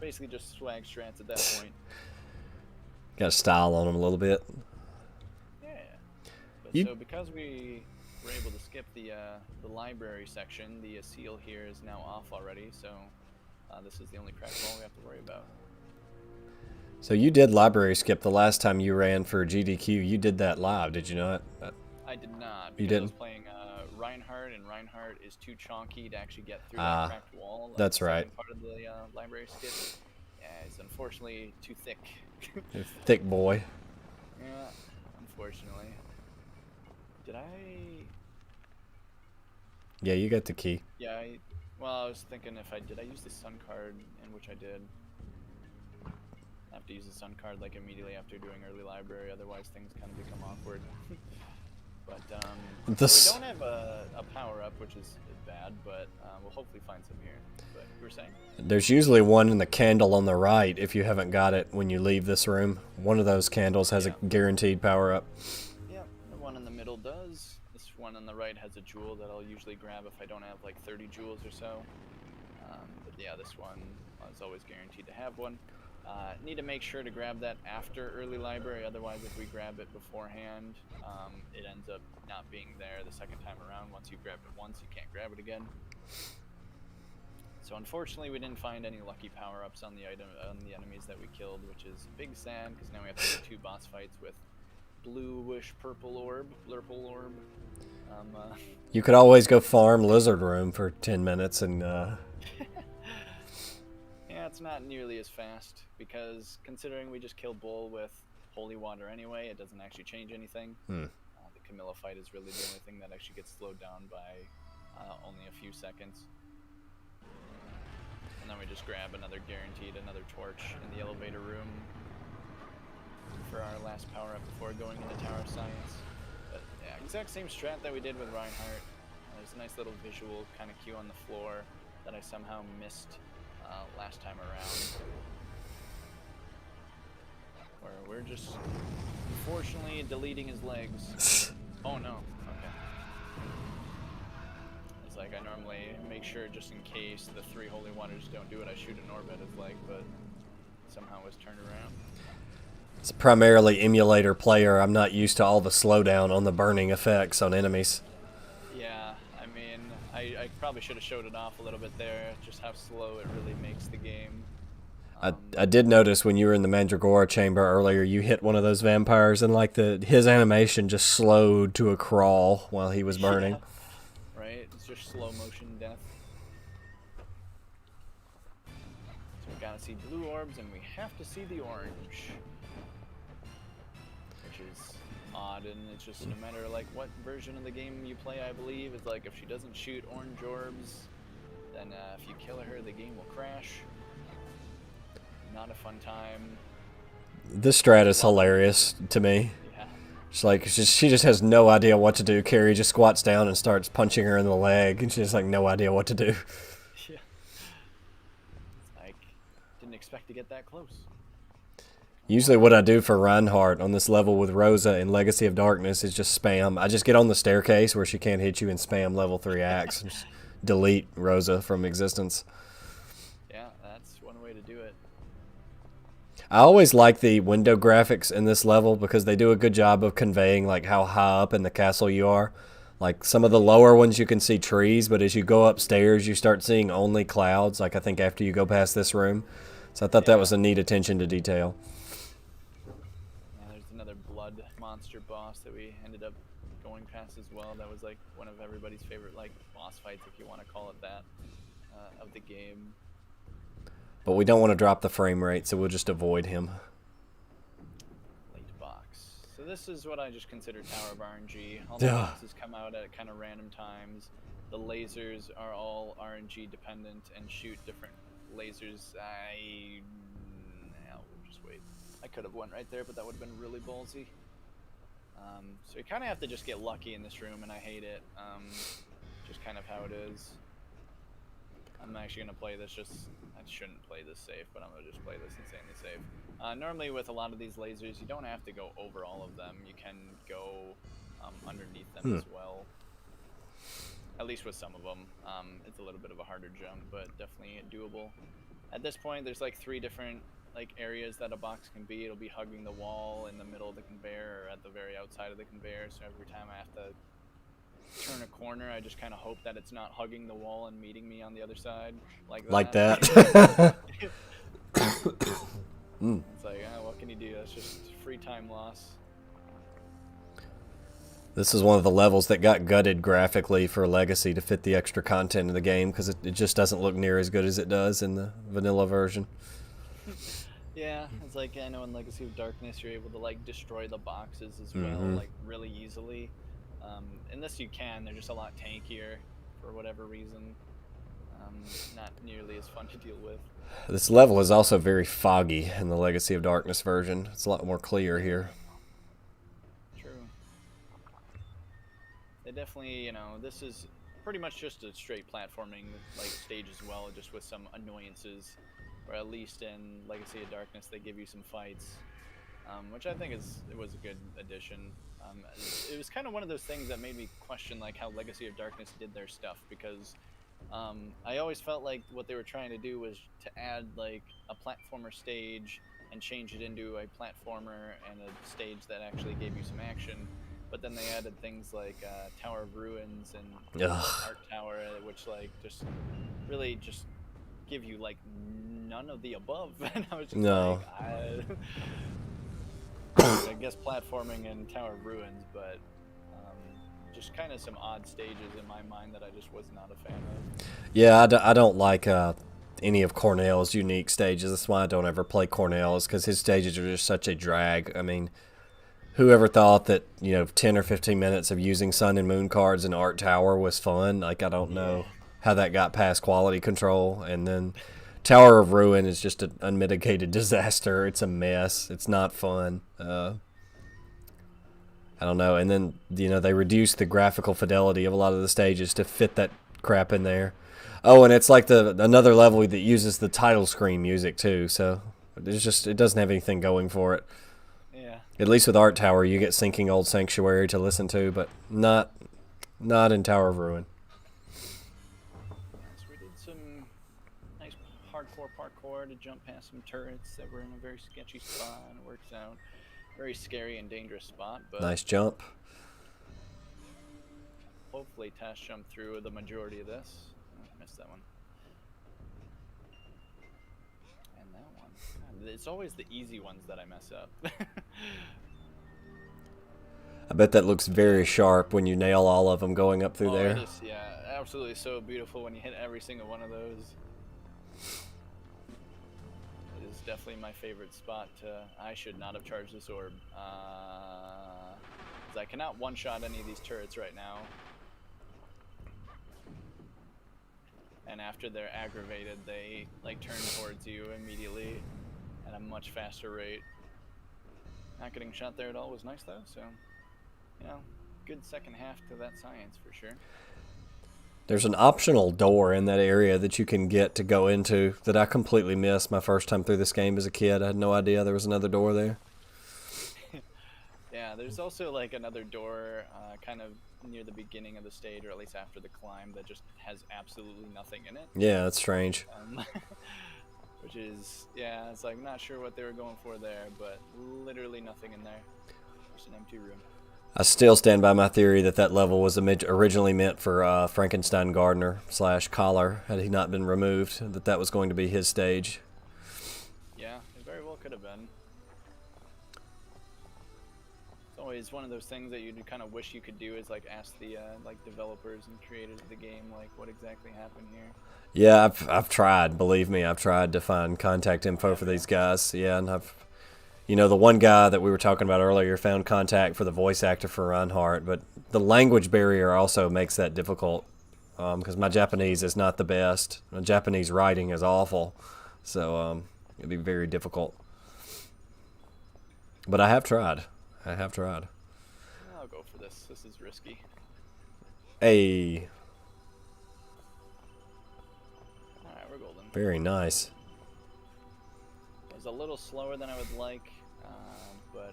basically just swag strats at that point. Got a style on them a little bit. Yeah. But so because we were able to skip the library section, the seal here is now off already. So this is the only crack wall we have to worry about. So you did library skip the last time you ran for GDQ. You did that live, did you not? I did not. You didn't? I was playing Reinhardt, and Reinhardt is too chonky to actually get through that cracked wall. That's right. Part of the library skip. Yeah, it's unfortunately too thick. Thick boy. Yeah, unfortunately. Did I? Yeah, you got the key. Yeah, well, I was thinking did I use the sun card, in which I did. I have to use the sun card like immediately after doing early library, otherwise things kind of become awkward. But we don't have a power-up, which is bad, but we'll hopefully find some here. But you were saying? There's usually one in the candle on the right if you haven't got it when you leave this room. One of those candles has a guaranteed power-up. Yeah, the one in the middle does. This one on the right has a jewel that I'll usually grab if I don't have like 30 jewels or so. But yeah, this one is always guaranteed to have one. Need to make sure to grab that after early library, otherwise if we grab it beforehand, it ends up not being there the second time around. Once you grab it once, you can't grab it again. So unfortunately we didn't find any lucky power-ups on the enemies that we killed, which is big sad, because now we have to do 2 boss fights with bluish purple orb, blurple orb. You could always go farm Lizard Room for 10 minutes and Yeah, it's not nearly as fast, because considering we just killed Bull with holy water anyway, it doesn't actually change anything. The Camilla fight is really the only thing that actually gets slowed down by only a few seconds. And then we just grab another torch in the elevator room for our last power-up before going into Tower of Science. But yeah, exact same strat that we did with Reinhardt. There's a nice little visual kind of cue on the floor that I somehow missed last time around, where we're just unfortunately deleting his legs. Oh no, okay. It's like I normally make sure just in case the 3 holy waters don't do it, I shoot an orb at his leg, but somehow it was turned around. It's primarily emulator player. I'm not used to all the slowdown on the burning effects on enemies. Yeah, I mean, I probably should have showed it off a little bit there, just how slow it really makes the game. I did notice when you were in the Mandragora chamber earlier, you hit one of those vampires and like his animation just slowed to a crawl while he was burning. Yeah. Right, it's just slow motion death. So we gotta see blue orbs and we have to see the orange. Which is odd, and it's just no matter like what version of the game you play, I believe, it's like if she doesn't shoot orange orbs, then if you kill her, the game will crash. Not a fun time. This strat is hilarious to me. Yeah. She just has no idea what to do. Carrie just squats down and starts punching her in the leg, and she's like no idea what to do. Yeah. It's like, didn't expect to get that close. Usually what I do for Reinhardt on this level with Rosa in Legacy of Darkness is just spam. I just get on the staircase where she can't hit you and spam level 3 axe and just delete Rosa from existence. Yeah, that's one way to do it. I always like the window graphics in this level because they do a good job of conveying like how high up in the castle you are. Like some of the lower ones you can see trees, but as you go upstairs you start seeing only clouds, like I think after you go past this room. So I thought that was a neat attention to detail. Yeah, there's another blood monster boss that we ended up going past as well. That was like one of everybody's favorite like boss fights, if you want to call it that, of the game. But we don't want to drop the frame rate, so we'll just avoid him. Late box. So this is what I just consider Tower of RNG. All the boxes come out at kind of random times. The lasers are all RNG dependent and shoot different lasers. We'll just wait. I could have went right there, but that would have been really ballsy. So you kind of have to just get lucky in this room, and I hate it. Just kind of how it is. I'm actually going to play this I shouldn't play this safe, but I'm going to just play this insanely safe. Normally with a lot of these lasers, you don't have to go over all of them. You can go underneath them as well. At least with some of them. It's a little bit of a harder jump, but definitely doable. At this point, there's like 3 different areas that a box can be. It'll be hugging the wall in the middle of the conveyor or at the very outside of the conveyor. So every time I have to turn a corner, I just kind of hope that it's not hugging the wall and meeting me on the other side like that. It's like, what can you do? That's just free time loss. This is one of the levels that got gutted graphically for Legacy to fit the extra content in the game because it just doesn't look near as good as it does in the vanilla version. Yeah, it's like, I know in Legacy of Darkness you're able to like destroy the boxes as well, like really easily. In this you can, they're just a lot tankier for whatever reason. Not nearly as fun to deal with. This level is also very foggy in the Legacy of Darkness version. It's a lot more clear here. True. They definitely, this is pretty much just a straight platforming stage as well, just with some annoyances. Or at least in Legacy of Darkness they give you some fights, which I think it was a good addition. It was kind of one of those things that made me question how Legacy of Darkness did their stuff, because I always felt like what they were trying to do was to add a platformer stage and change it into a platformer and a stage that actually gave you some action. But then they added things like Tower of Ruins and Art Tower, which just really just give you none of the above. And I was just I guess platforming and Tower of Ruins, but just kind of some odd stages in my mind that I just was not a fan of. Yeah, I don't like any of Cornell's unique stages. That's why I don't ever play Cornell's, because his stages are just such a drag. I mean, whoever thought that 10 or 15 minutes of using Sun and Moon cards in Art Tower was fun? I don't know how that got past quality control. And then Tower of Ruin is just an unmitigated disaster. It's a mess. It's not fun. I don't know. And then they reduced the graphical fidelity of a lot of the stages to fit that crap in there. Oh, and it's like another level that uses the title screen music too. So it doesn't have anything going for it. Yeah. At least with Art Tower, you get Sinking Old Sanctuary to listen to, but not in Tower of Ruin. So we did some nice hardcore parkour to jump past some turrets that were in a very sketchy spot, and it works out. Very scary and dangerous spot, but nice jump. Hopefully Tash jumped through the majority of this. I missed that one. And that one. God, it's always the easy ones that I mess up. I bet that looks very sharp when you nail all of them going up through there. It is, yeah, absolutely so beautiful when you hit every single one of those. It is definitely my favorite spot. I should not have charged this orb. 'Cause I cannot one-shot any of these turrets right now. And after they're aggravated, they turn towards you immediately at a much faster rate. Not getting shot there at all was nice though, so good second half to that science for sure. There's an optional door in that area that you can get to go into that I completely missed my first time through this game as a kid. I had no idea there was another door there. Yeah, there's also another door kind of near the beginning of the stage, or at least after the climb, that just has absolutely nothing in it. Yeah, that's strange. Which is, yeah, it's like not sure what they were going for there, but literally nothing in there. Just an empty room. I still stand by my theory that that level was originally meant for Frankenstein Gardener / Collar, had he not been removed, that was going to be his stage. Yeah, it very well could have been. It's always one of those things that you kind of wish you could do is like ask the like developers and creators of the game like what exactly happened here. Yeah, I've tried. Believe me, I've tried to find contact info for these guys. Yeah, and the one guy that we were talking about earlier found contact for the voice actor for Reinhardt, but the language barrier also makes that difficult because my Japanese is not the best. My Japanese writing is awful, so it'd be very difficult. But I have tried. I'll go for this. This is risky. Hey. Alright, we're golden. Very nice. It was a little slower than I would like, but,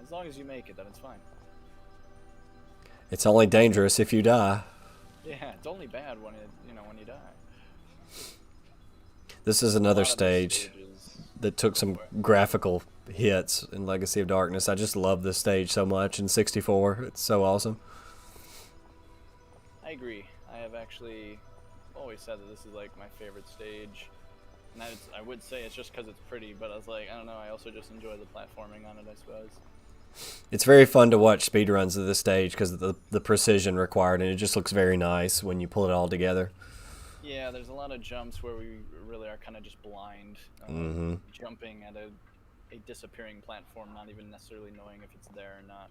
as long as you make it, then it's fine. It's only dangerous if you die. Yeah, it's only bad when when you die. This is another stage that took some graphical hits in Legacy of Darkness. I just love this stage so much in 64. It's so awesome. I agree. I have actually always said that this is like my favorite stage. And I would say it's just because it's pretty, but I was like, I don't know, I also just enjoy the platforming on it, I suppose. It's very fun to watch speedruns of this stage because of the precision required, and it just looks very nice when you pull it all together. Yeah, there's a lot of jumps where we really are kind of just blind, jumping at a disappearing platform, not even necessarily knowing if it's there or not.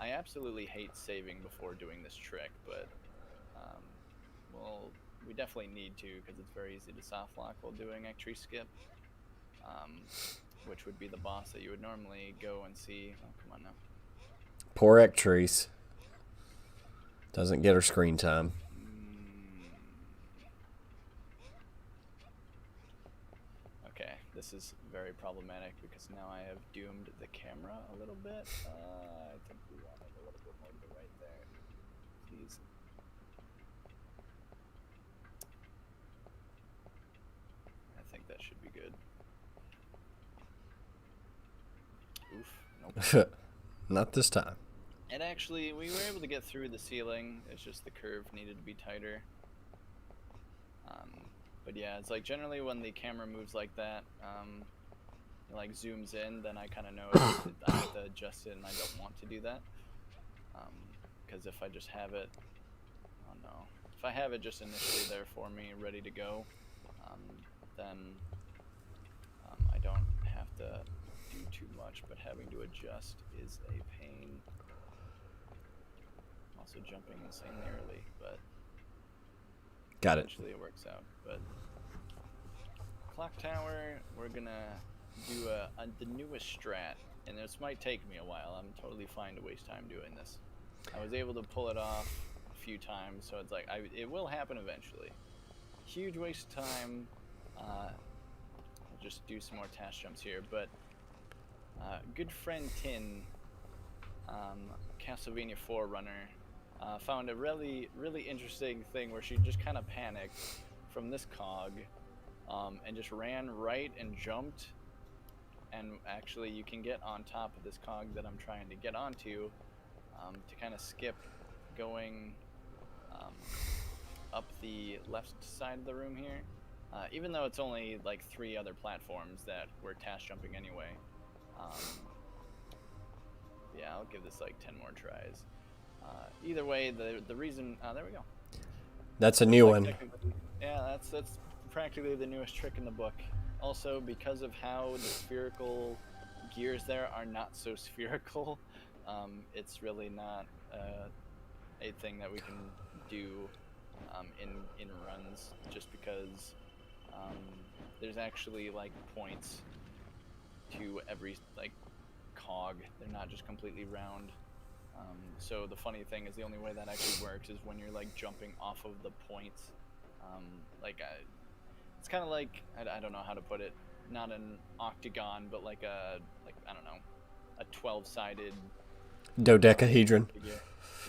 I absolutely hate saving before doing this trick, but well, we definitely need to because it's very easy to soft lock while doing Ectree skip, which would be the boss that you would normally go and see. Oh, come on now. Poor Ectree. Doesn't get her screen time. Okay, this is very problematic because now I have doomed the camera a little bit. I think we want it a little bit more to the right there. Please. I think that should be good. Oof. Nope. Not this time. And actually, we were able to get through the ceiling. It's just the curve needed to be tighter. But yeah, it's like generally when the camera moves like that, it like zooms in, then I kind of know I have to adjust it, and I don't want to do that. Because if I just have it, oh no, if I have it just initially there for me, ready to go, then I don't have to do too much. But having to adjust is a pain. Also jumping insanely early, but got it. eventually it works out. But clock tower, we're gonna do the newest strat, and this might take me a while. I'm totally fine to waste time doing this. I was able to pull it off a few times, so it's like it will happen eventually. Huge waste of time. I'll just do some more task jumps here, but good friend Tin, Castlevania 4 runner, found a really interesting thing where she just kind of panicked from this cog and just ran right and jumped, and actually you can get on top of this cog that I'm trying to get onto to kind of skip going up the left side of the room here, even though it's only like 3 other platforms that we're task jumping anyway. Yeah, I'll give this like 10 more tries. Either way, the reason there we go. That's a new one. Yeah, that's practically the newest trick in the book. Also, because of how the spherical gears there are not so spherical, it's really not a thing that we can do in runs, just because there's actually like points to every like cog. They're not just completely round. So the funny thing is the only way that actually works is when you're like jumping off of the points. It's kind of like I don't know how to put it. Not an octagon, but like I don't know, a 12-sided dodecahedron.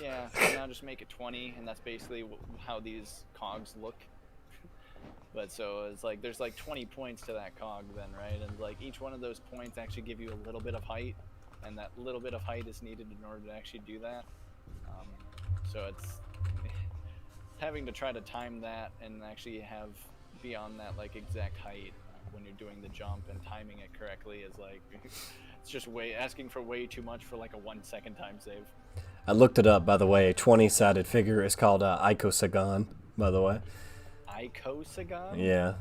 Yeah. So now just make it 20, and that's basically how these cogs look. But so it's like there's like 20 points to that cog then, right? And like each one of those points actually give you a little bit of height, and that little bit of height is needed in order to actually do that. So it's having to try to time that and actually be on that like exact height when you're doing the jump and timing it correctly is like it's just asking for way too much for like a 1 second time save. I looked it up, by the way. A 20-sided figure is called icosagon, by the way. Icosagon? Yeah.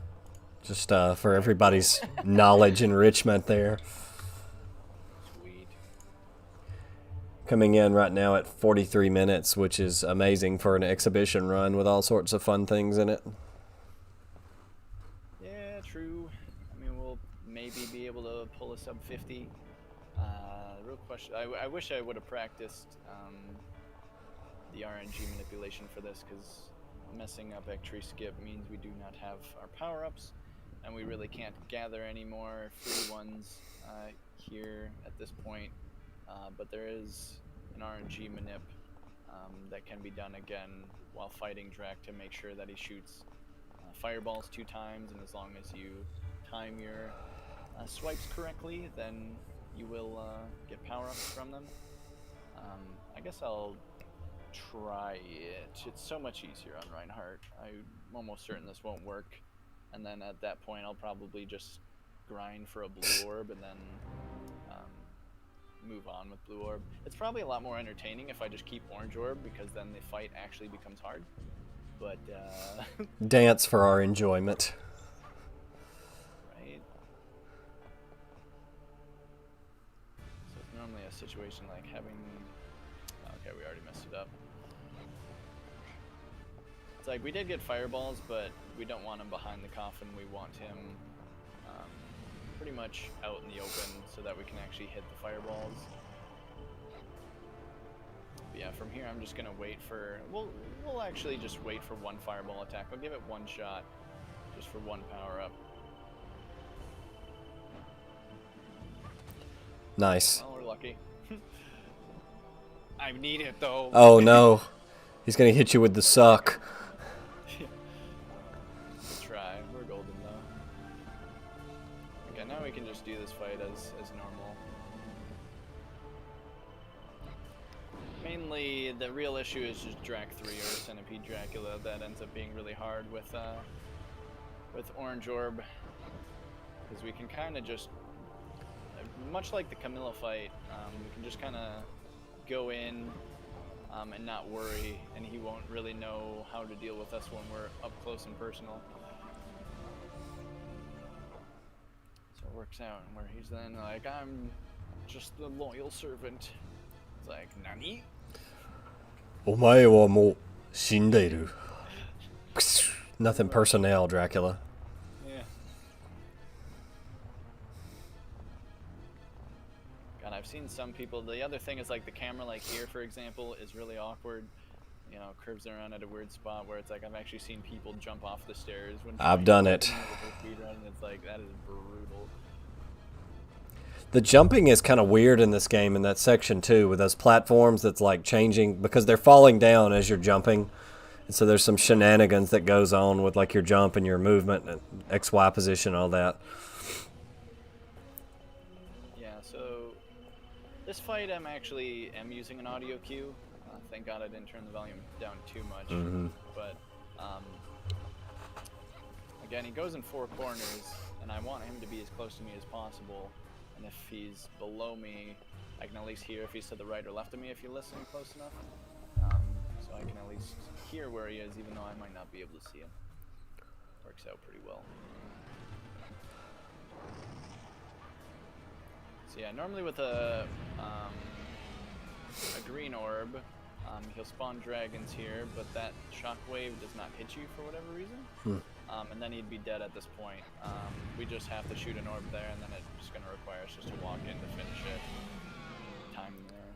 Just for everybody's knowledge enrichment there. Sweet. Coming in right now at 43 minutes, which is amazing for an exhibition run with all sorts of fun things in it. Yeah, true. I mean, we'll maybe be able to pull a sub 50. Real question. I wish I would have practiced the RNG manipulation for this, because messing up Tree Skip means we do not have our power-ups, and we really can't gather any more free ones here at this point. But there is an RNG manip that can be done again while fighting Drac to make sure that he shoots fireballs 2 times, and as long as you time your swipes correctly, then you will get power-ups from them. I guess I'll try it. It's so much easier on Reinhardt. I'm almost certain this won't work, and then at that point I'll probably just grind for a blue orb and then move on with blue orb. It's probably a lot more entertaining if I just keep orange orb, because then the fight actually becomes hard. But dance for our enjoyment. Right. So it's normally a situation like having... Okay, we already messed it up. It's like we did get fireballs, but we don't want him behind the coffin. We want him pretty much out in the open so that we can actually hit the fireballs. But yeah, from here I'm just gonna wait for... We'll actually just wait for 1 fireball attack. I'll give it 1 shot just for 1 power-up. Nice. Well, we're lucky. I need it though. Oh no. He's gonna hit you with the suck. Try. We're golden though. Okay, now we can just do this fight as normal. Mainly, the real issue is just Drac 3 or Centipede Dracula that ends up being really hard with Orange Orb, because we can kind of just, much like the Camilla fight, we can just kind of go in and not worry, and he won't really know how to deal with us when we're up close and personal. So it works out, where he's then like, I'm just the loyal servant. It's like, Nani? お前はもう死んでいる. Nothing personnel, Dracula. Yeah. God, I've seen some people. The other thing is like the camera, like here, for example, is really awkward. You know, curves around at a weird spot where it's like I've actually seen people jump off the stairs when I've done it. Speedrun, and it's like that is brutal. The jumping is kind of weird in this game in that section too, with those platforms that's like changing because they're falling down as you're jumping. And so there's some shenanigans that goes on with like your jump and your movement and XY position, all that. Yeah, so this fight I'm using an audio cue. Thank God I didn't turn the volume down too much. But again, he goes in 4 corners, and I want him to be as close to me as possible. And if he's below me, I can at least hear if he's to the right or left of me if you listen close enough. So I can at least hear where he is, even though I might not be able to see him. Works out pretty well. So yeah, normally with a green orb, he'll spawn dragons here, but that shockwave does not hit you for whatever reason. And then he'd be dead at this point. We just have to shoot an orb there, and then it's just going to require us just to walk in to finish it. Time there.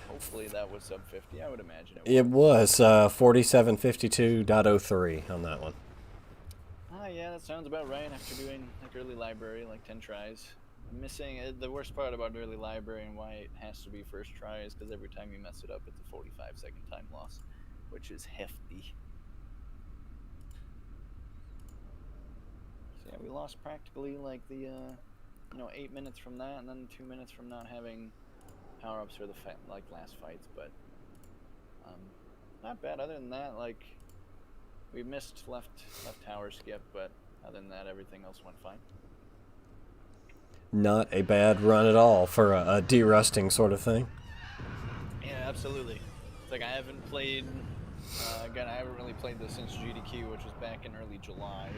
Hopefully that was sub 50, I would imagine it was. It was 4752.03 on that one. Yeah, that sounds about right after doing like early library, like 10 tries. Missing the worst part about early library and why it has to be first try is because every time you mess it up, it's a 45-second time loss, which is hefty. yeah, we lost practically like the 8 minutes from that, and then 2 minutes from not having power-ups for the last fights, but not bad. Other than that, like we missed left tower skip, but other than that, everything else went fine. Not a bad run at all for a de-rusting sort of thing. Yeah, absolutely. It's like I haven't played. Again, I haven't really played this since GDQ, which was back in early July.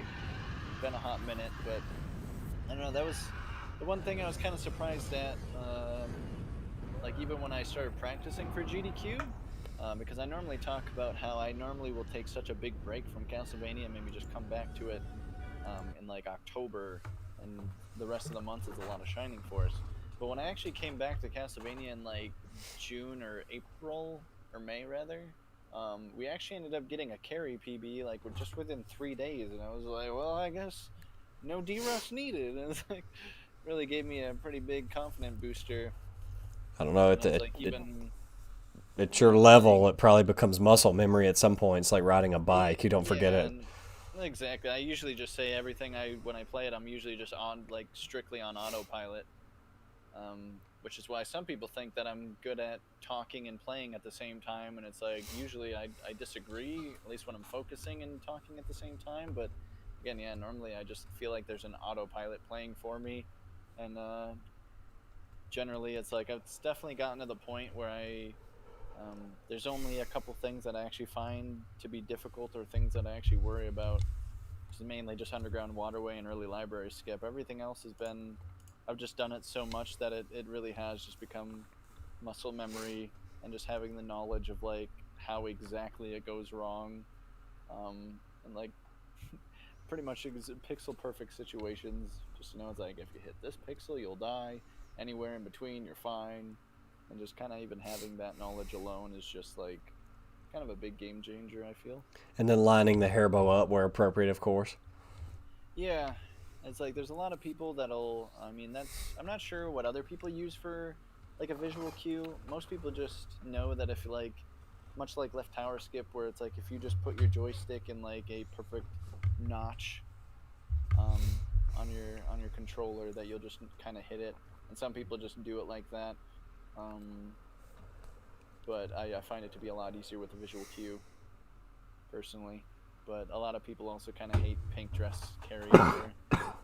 Been a hot minute, but I don't know. That was the one thing I was kind of surprised at. Like even when I started practicing for GDQ, because I normally talk about how I normally will take such a big break from Castlevania and maybe just come back to it in like October, and the rest of the month is a lot of Shining Force. But when I actually came back to Castlevania in like June or April or May rather, we actually ended up getting a carry PB like just within 3 days, and I was like, well, I guess no D-Rush needed, and it's like really gave me a pretty big confident booster. I don't know. And it's like even At your level, it probably becomes muscle memory at some point. It's like riding a bike. You don't forget it. Exactly. I usually just say everything when I play it, I'm usually just on like strictly on autopilot. Which is why some people think that I'm good at talking and playing at the same time, and it's like usually I disagree, at least when I'm focusing and talking at the same time. But again, yeah, normally I just feel like there's an autopilot playing for me, and generally it's like it's definitely gotten to the point where there's only a couple things that I actually find to be difficult or things that I actually worry about, which is mainly just Underground Waterway and Early Library Skip. Everything else has been, I've just done it so much that it really has just become muscle memory and just having the knowledge of like how exactly it goes wrong, and like pretty much pixel perfect situations. Just it's like if you hit this pixel, you'll die. Anywhere in between, you're fine. And just kind of even having that knowledge alone is just like kind of a big game changer, I feel. And then lining the hair bow up where appropriate, of course. Yeah, it's like there's a lot of people that'll. I mean, I'm not sure what other people use for like a visual cue. Most people just know that if like, much like left tower skip, where it's like if you just put your joystick in like a perfect notch, on your controller, that you'll just kind of hit it. And some people just do it like that. But I find it to be a lot easier with a visual cue, personally. But a lot of people also kind of hate pink dress carry for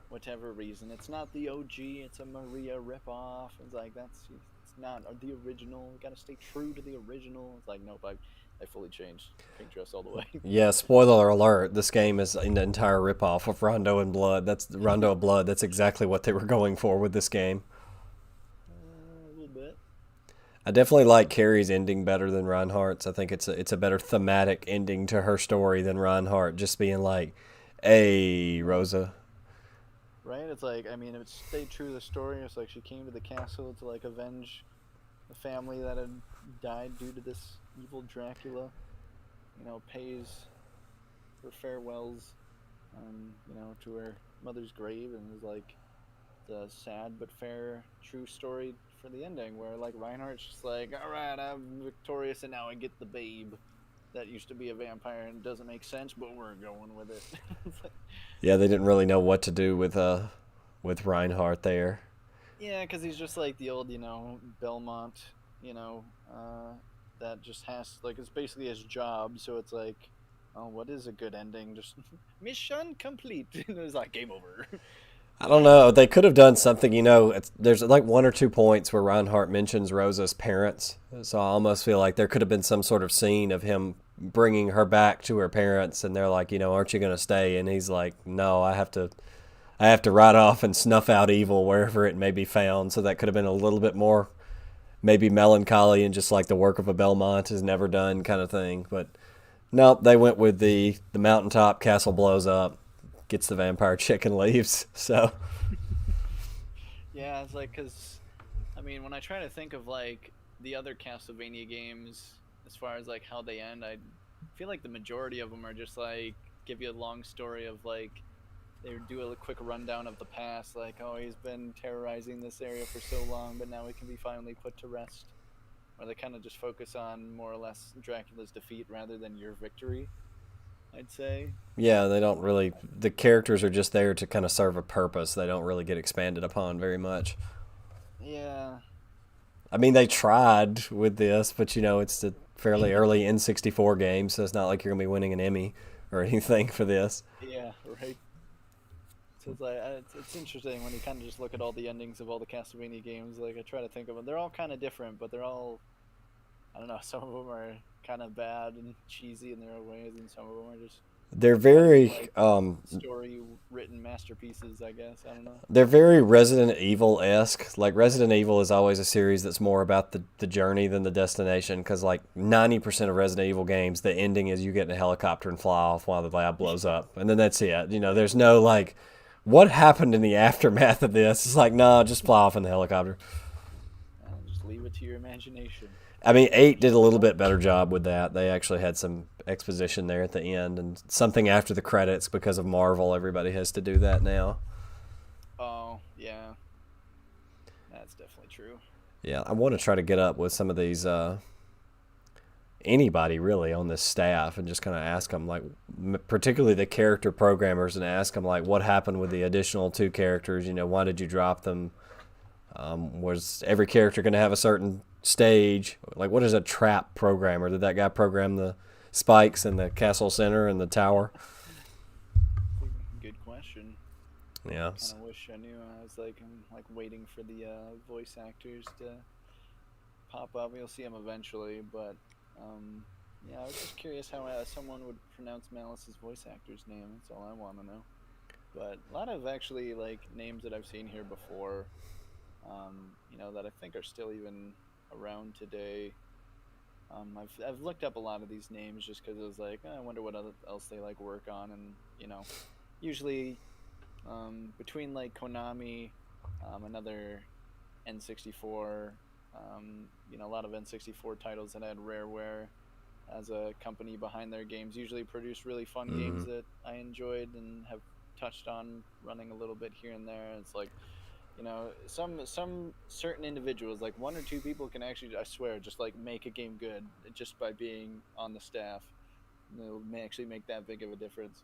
whatever reason. It's not the OG, it's a Maria ripoff. It's like, it's not the original. You gotta stay true to the original. It's like, nope, I fully changed pink dress all the way. Yeah, spoiler alert, this game is an entire ripoff of Rondo and Blood. That's Rondo of Blood. That's exactly what they were going for with this game. A little bit. I definitely like Carrie's ending better than Reinhardt's. I think it's a better thematic ending to her story than Reinhardt just being like, "Hey, Rosa." Right? It's like, I mean, if it stayed true to the story, it's like she came to the castle to like avenge the family that had died due to this evil Dracula. Pays her farewells, to her mother's grave, and is like the sad but fair true story for the ending, where like Reinhardt's just like, all right, I'm victorious and now I get the babe that used to be a vampire and it doesn't make sense, but we're going with it. Yeah, they didn't really know what to do with Reinhardt there. Yeah, because he's just like the old, Belmont, that just has like, it's basically his job. So it's like, oh, what is a good ending? Just mission complete. And it's like game over. I don't know. They could have done something, there's like 1 or 2 points where Reinhardt mentions Rosa's parents. So I almost feel like there could have been some sort of scene of him bringing her back to her parents, and they're like, aren't you going to stay? And he's like, no, I have to ride off and snuff out evil wherever it may be found. So that could have been a little bit more maybe melancholy and just like the work of a Belmont is never done kind of thing. But nope, they went with the mountaintop, castle blows up, gets the vampire chick and leaves. So yeah, it's like, because I mean, when I try to think of like the other Castlevania games as far as like how they end, I feel like the majority of them are just like give you a long story of like they do a quick rundown of the past, like, oh, he's been terrorizing this area for so long, but now he can be finally put to rest. Or they kind of just focus on more or less Dracula's defeat rather than your victory. I'd say. Yeah, they don't really. The characters are just there to kind of serve a purpose. They don't really get expanded upon very much. Yeah. I mean, they tried with this, but it's a fairly early N64 game, so it's not like you're gonna be winning an Emmy or anything for this. Yeah, right. So it's like it's interesting when you kind of just look at all the endings of all the Castlevania games. Like I try to think of them, they're all kind of different, but they're all, I don't know. Some of them are kind of bad and cheesy in their own ways, and some of them are just They're kind of very like story written masterpieces. I guess I don't know. they're very Resident Evil-esque. Like Resident Evil is always a series that's more about the journey than the destination. Because like 90% of Resident Evil games, the ending is you get in a helicopter and fly off while the lab blows up, and then that's it. There's no like, what happened in the aftermath of this? It's like, no, just fly off in the helicopter. Just leave it to your imagination. I mean, 8 did a little bit better job with that. They actually had some exposition there at the end and something after the credits because of Marvel. Everybody has to do that now. Oh, yeah. That's definitely true. Yeah, I want to try to get up with some of these, anybody really on this staff and just kind of ask them, like, particularly the character programmers, and ask them, like, what happened with the additional 2 characters? Why did you drop them? Was every character going to have a certain stage? Like, what is a trap programmer? Did that guy program the spikes in the castle center and the tower? Good question. Yeah. Kind of wish I knew. I'm like waiting for the voice actors to pop up. You'll see them eventually, but yeah, I was just curious how someone would pronounce Malice's voice actor's name. That's all I want to know. But a lot of actually like names that I've seen here before, that I think are still even around today. I've looked up a lot of these names just because I was like, I wonder what else they like work on, and usually between like Konami, another N64, a lot of N64 titles that had Rareware as a company behind their games usually produce really fun games that I enjoyed and have touched on running a little bit here and there. It's like, some certain individuals, like 1 or 2 people, can actually, I swear, just like make a game good just by being on the staff. It'll actually make that big of a difference.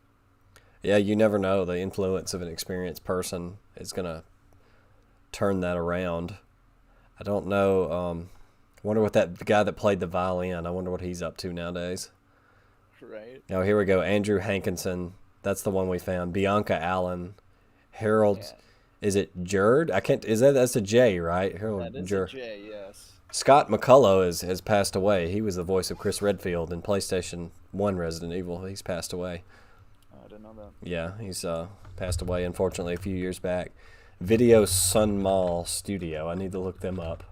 Yeah, you never know. The influence of an experienced person is going to turn that around. I don't know. I wonder what that guy that played the violin, I wonder what he's up to nowadays. Right. Now, here we go. Andrew Hankinson. That's the one we found. Bianca Allen. Harold. Yeah. Is it Jerd? I can't. That's a J, right? Harold That is a J, yes. Scott McCullough has passed away. He was the voice of Chris Redfield in PlayStation 1 Resident Evil. He's passed away. Oh, I didn't know that. Yeah, he's passed away, unfortunately, a few years back. Video Sun Mall Studio. I need to look them up.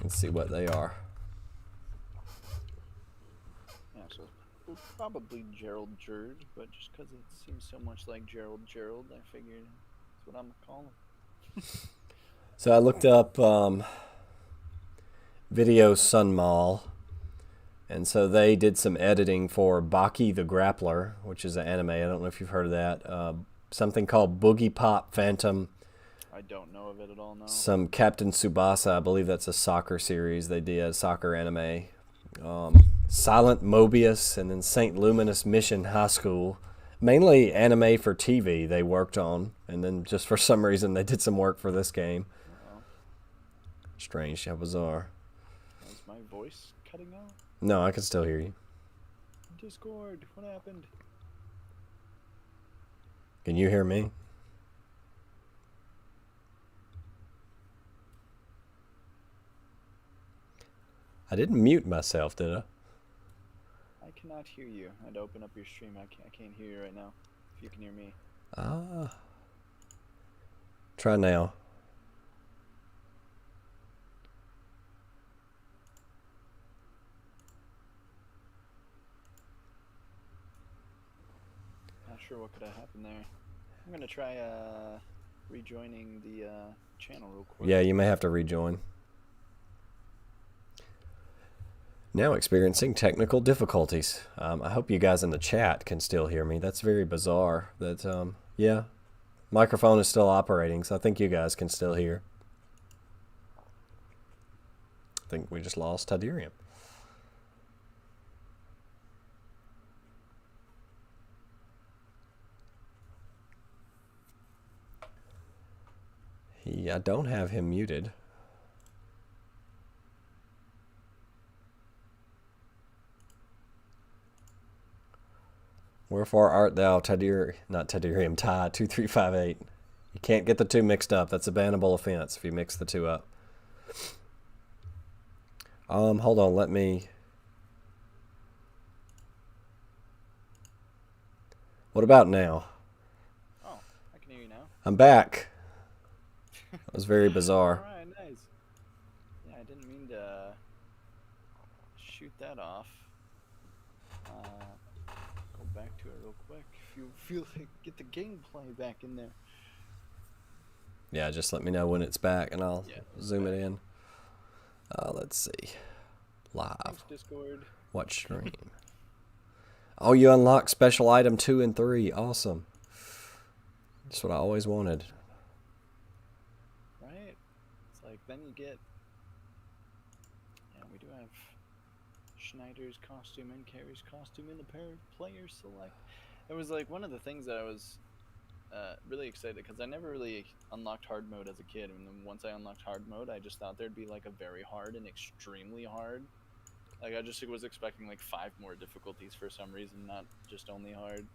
Let's see what they are. Yeah, so probably Gerald Jerd, but just because it seems so much like Gerald, I figured that's what I'm gonna call him. So I looked up Video Sun Mall, and so they did some editing for Baki the Grappler, which is an anime. I don't know if you've heard of that. Something called Boogie Pop Phantom. I don't know of it at all, no. Some Captain Tsubasa, I believe that's a soccer series they did, soccer anime. Silent Mobius, and then St. Luminous Mission High School. Mainly anime for TV they worked on, and then just for some reason they did some work for this game. Uh-oh. Strange, how bizarre. Is my voice cutting out? No, I can still hear you. Discord, what happened? Can you hear me? I didn't mute myself, did I? I cannot hear you. I had to open up your stream. I can't hear you right now. If you can hear me. Try now. Not sure what could have happened there. I'm gonna try rejoining the channel real quick. Yeah, you may have to rejoin. Now experiencing technical difficulties. I hope you guys in the chat can still hear me. That's very bizarre. That yeah, microphone is still operating, so I think you guys can still hear. I think we just lost Tydirium. Yeah, I don't have him muted. Wherefore art thou, Ty2358? You can't get the two mixed up. That's a bannable offense if you mix the two up. Hold on, let me... What about now? Oh, I can hear you now. I'm back. That was very bizarre. Alright, nice. Yeah, I didn't mean to shoot that off. Go back to it real quick. If you feel like get the gameplay back in there. Yeah, just let me know when it's back and I'll zoom back. it in. Let's see. Live. Thanks, Discord. Watch stream. Oh, you unlock special item 2 and 3. Awesome. That's what I always wanted. Right? It's like, then you get... Yeah, we do have Schneider's costume and Carrie's costume in the player select. It was like one of the things that I was really excited, because I never really unlocked hard mode as a kid, and then once I unlocked hard mode, I just thought there'd be like a very hard and extremely hard. Like, I just was expecting like 5 more difficulties for some reason, not just only hard.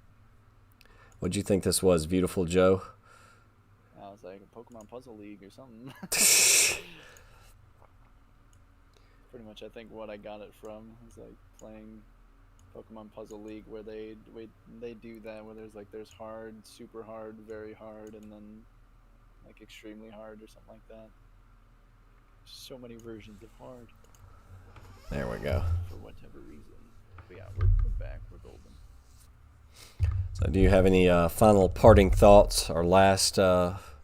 What'd you think this was, Beautiful Joe? I was like, a Pokemon Puzzle League or something. Pretty much, I think what I got it from was like playing Pokemon Puzzle League, where they do that, where there's hard, super hard, very hard, and then like extremely hard or something like that. So many versions of hard. There we go. For whatever reason. But yeah, we're back. We're golden. So do you have any final parting thoughts or last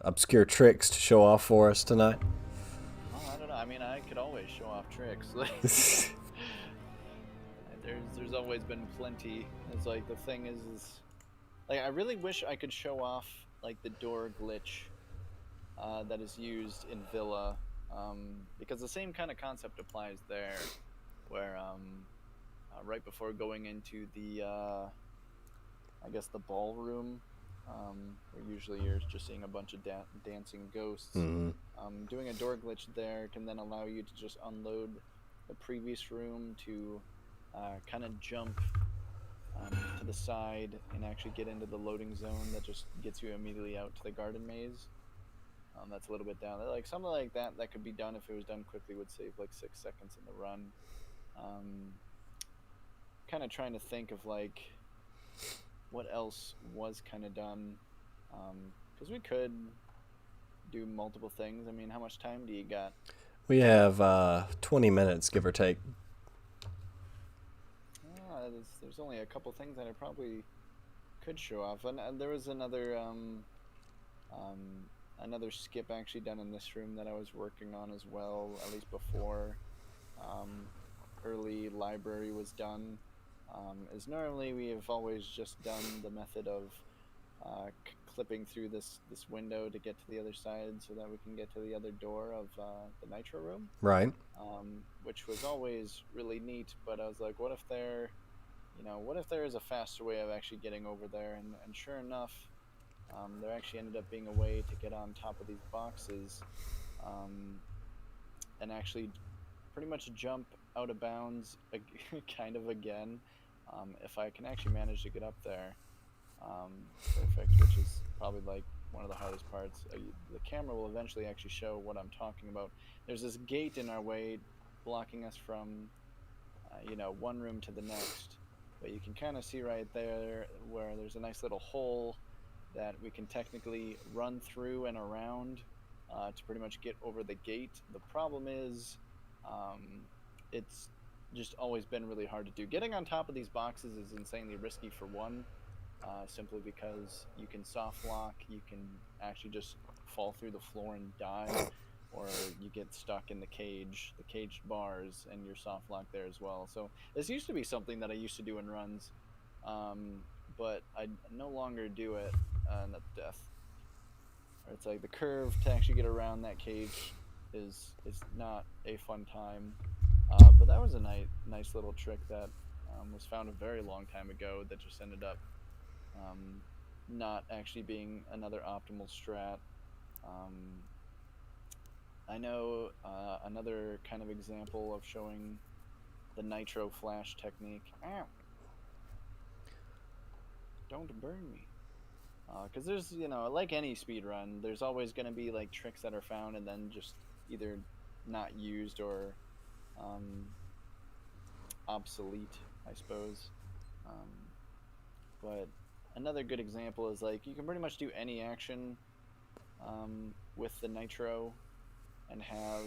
obscure tricks to show off for us tonight? Oh, I don't know. I mean, I could always show off tricks. There's always been plenty. It's like, the thing is like, I really wish I could show off like the door glitch that is used in Villa, because the same kind of concept applies there, where right before going into the I guess the ballroom, where usually you're just seeing a bunch of dancing ghosts. Mm-hmm. Doing a door glitch there can then allow you to just unload the previous room to kind of jump to the side and actually get into the loading zone that just gets you immediately out to the garden maze. That's a little bit down there. Like, something like that could be done if it was done quickly, would save like 6 seconds in the run. Kind of trying to think of like what else was kind of done, because we could do multiple things. I mean, how much time do you got? We have 20 minutes, give or take. There's only a couple things that I probably could show off, and there was another another skip actually done in this room that I was working on as well, at least before early library was done. Is normally we have always just done the method of clipping through this window to get to the other side so that we can get to the other door of the Nitro room. Right. Which was always really neat, but I was like, what if there is a faster way of actually getting over there? And sure enough, there actually ended up being a way to get on top of these boxes, and actually pretty much jump out of bounds kind of again, if I can actually manage to get up there. Perfect, which is probably like one of the hardest parts. The camera will eventually actually show what I'm talking about. There's this gate in our way blocking us from one room to the next, but you can kind of see right there where there's a nice little hole that we can technically run through and around to pretty much get over the gate. The problem is it's just always been really hard to do. Getting on top of these boxes is insanely risky, for one, simply because you can soft lock, you can actually just fall through the floor and die, or you get stuck in the caged bars, and you're soft locked there as well. So this used to be something that I used to do in runs, but I no longer do it, and that's death. Or it's like the curve to actually get around that cage is not a fun time. But that was a nice little trick that was found a very long time ago that just ended up not actually being another optimal strat. I know another kind of example of showing the nitro flash technique. Ow! Don't burn me. Because there's, like any speed run, there's always going to be like tricks that are found and then just either not used or obsolete, I suppose. But another good example is like you can pretty much do any action with the nitro and have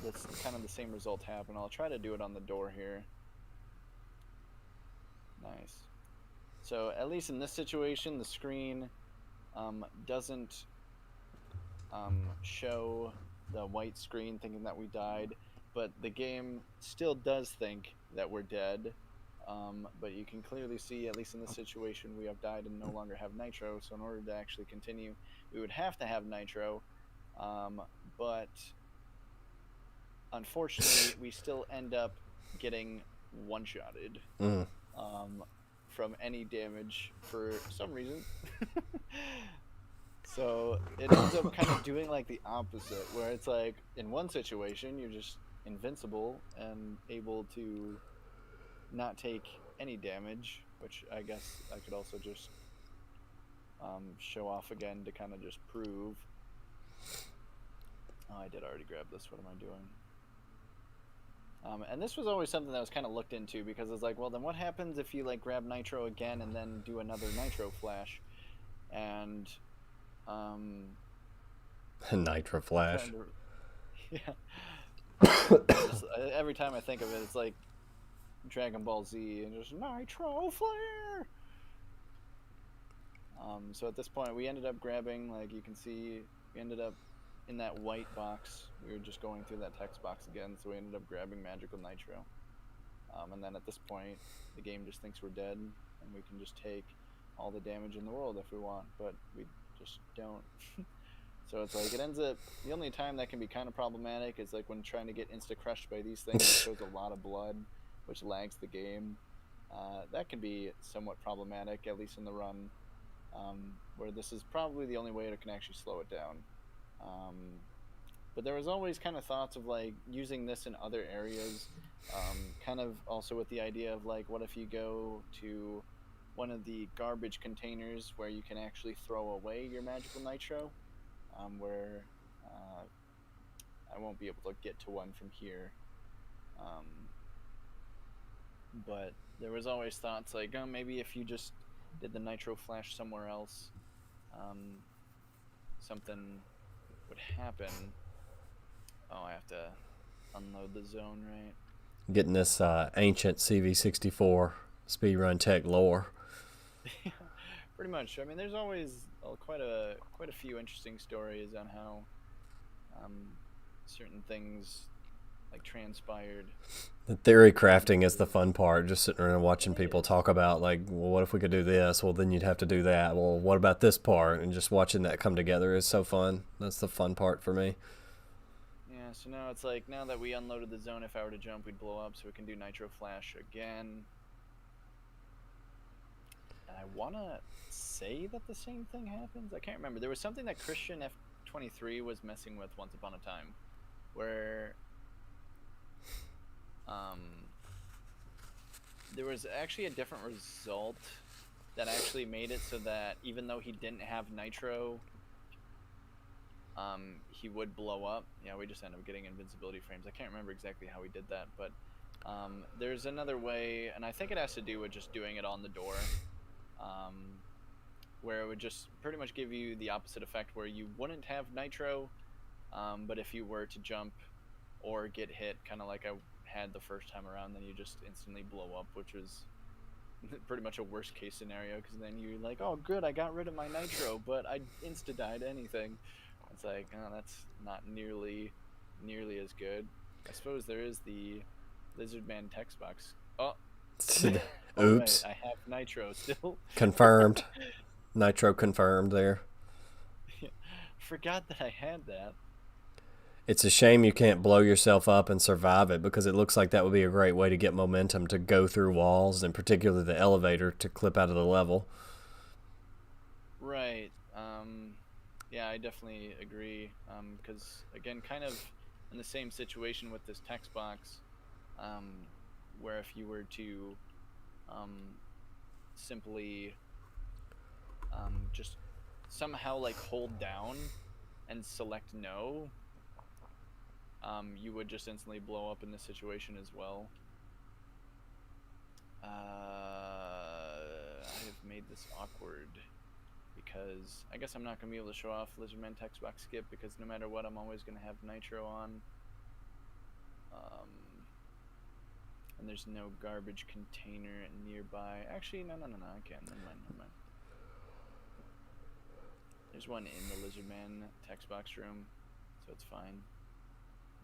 this kind of the same result happen. I'll try to do it on the door here. Nice. So at least in this situation, the screen doesn't show the white screen thinking that we died, but the game still does think that we're dead. But you can clearly see, at least in this situation, we have died and no longer have nitro. So in order to actually continue, we would have to have nitro. But unfortunately, we still end up getting one-shotted from any damage for some reason. So it ends up kind of doing like the opposite, where it's like in one situation you're just invincible and able to not take any damage, which I guess I could also just show off again to kind of just prove. Oh, I did already grab this. What am I doing? And this was always something that was kind of looked into, because it's like, well, then what happens if you like grab nitro again and then do another nitro flash? And nitro flash. Yeah. Every time I think of it, it's like Dragon Ball Z and just nitro flare. So at this point, we ended up grabbing, like you can see, we ended up in that white box. We were just going through that text box again, so we ended up grabbing magical nitro. And then at this point, the game just thinks we're dead, and we can just take all the damage in the world if we want, but we just don't. So it's like, it ends up, the only time that can be kind of problematic is like when trying to get insta-crushed by these things. It shows a lot of blood, which lags the game. That can be somewhat problematic, at least in the run, where this is probably the only way it can actually slow it down. But there was always kind of thoughts of like using this in other areas, kind of also with the idea of like, what if you go to one of the garbage containers where you can actually throw away your magical nitro, where I won't be able to get to one from here. But there was always thoughts like, oh, maybe if you just did the nitro flash somewhere else, something would happen. Oh, I have to unload the zone, right? Getting this ancient CV64 speedrun tech lore. Pretty much. I mean, there's always quite a few interesting stories on how certain things like transpired. The theory crafting is the fun part, just sitting around watching people talk about like, well, what if we could do this? Well, then you'd have to do that. Well, what about this part? And just watching that come together is so fun. That's the fun part for me. Yeah, so now it's like, now that we unloaded the zone, if I were to jump, we'd blow up, so we can do nitro flash again. And I want to say that the same thing happens. I can't remember. There was something that Christian F23 was messing with once upon a time, where there was actually a different result that actually made it so that even though he didn't have nitro, he would blow up. Yeah, we just ended up getting invincibility frames. I can't remember exactly how we did that, but there's another way, and I think it has to do with just doing it on the door, where it would just pretty much give you the opposite effect, where you wouldn't have nitro, but if you were to jump or get hit, kind of like I had the first time around, then you just instantly blow up, which was pretty much a worst case scenario, because then you're like, oh good, I got rid of my nitro, but I insta-died anything. It's like, oh, that's not nearly as good. I suppose there is the Lizard Man text box. Oh, Oops. Oh, wait, I have nitro still. Confirmed. Nitro confirmed there. Forgot that I had that. It's a shame you can't blow yourself up and survive it, because it looks like that would be a great way to get momentum to go through walls, and particularly the elevator to clip out of the level. Right. Yeah, I definitely agree. Because again, kind of in the same situation with this text box, where if you were to simply just somehow like hold down and select no, you would just instantly blow up in this situation as well. I have made this awkward because I guess I'm not going to be able to show off Lizardman text box skip because no matter what, I'm always going to have nitro on. And there's no garbage container nearby. Actually, no, I can. Never mind. There's one in the Lizardman text box room, so it's fine.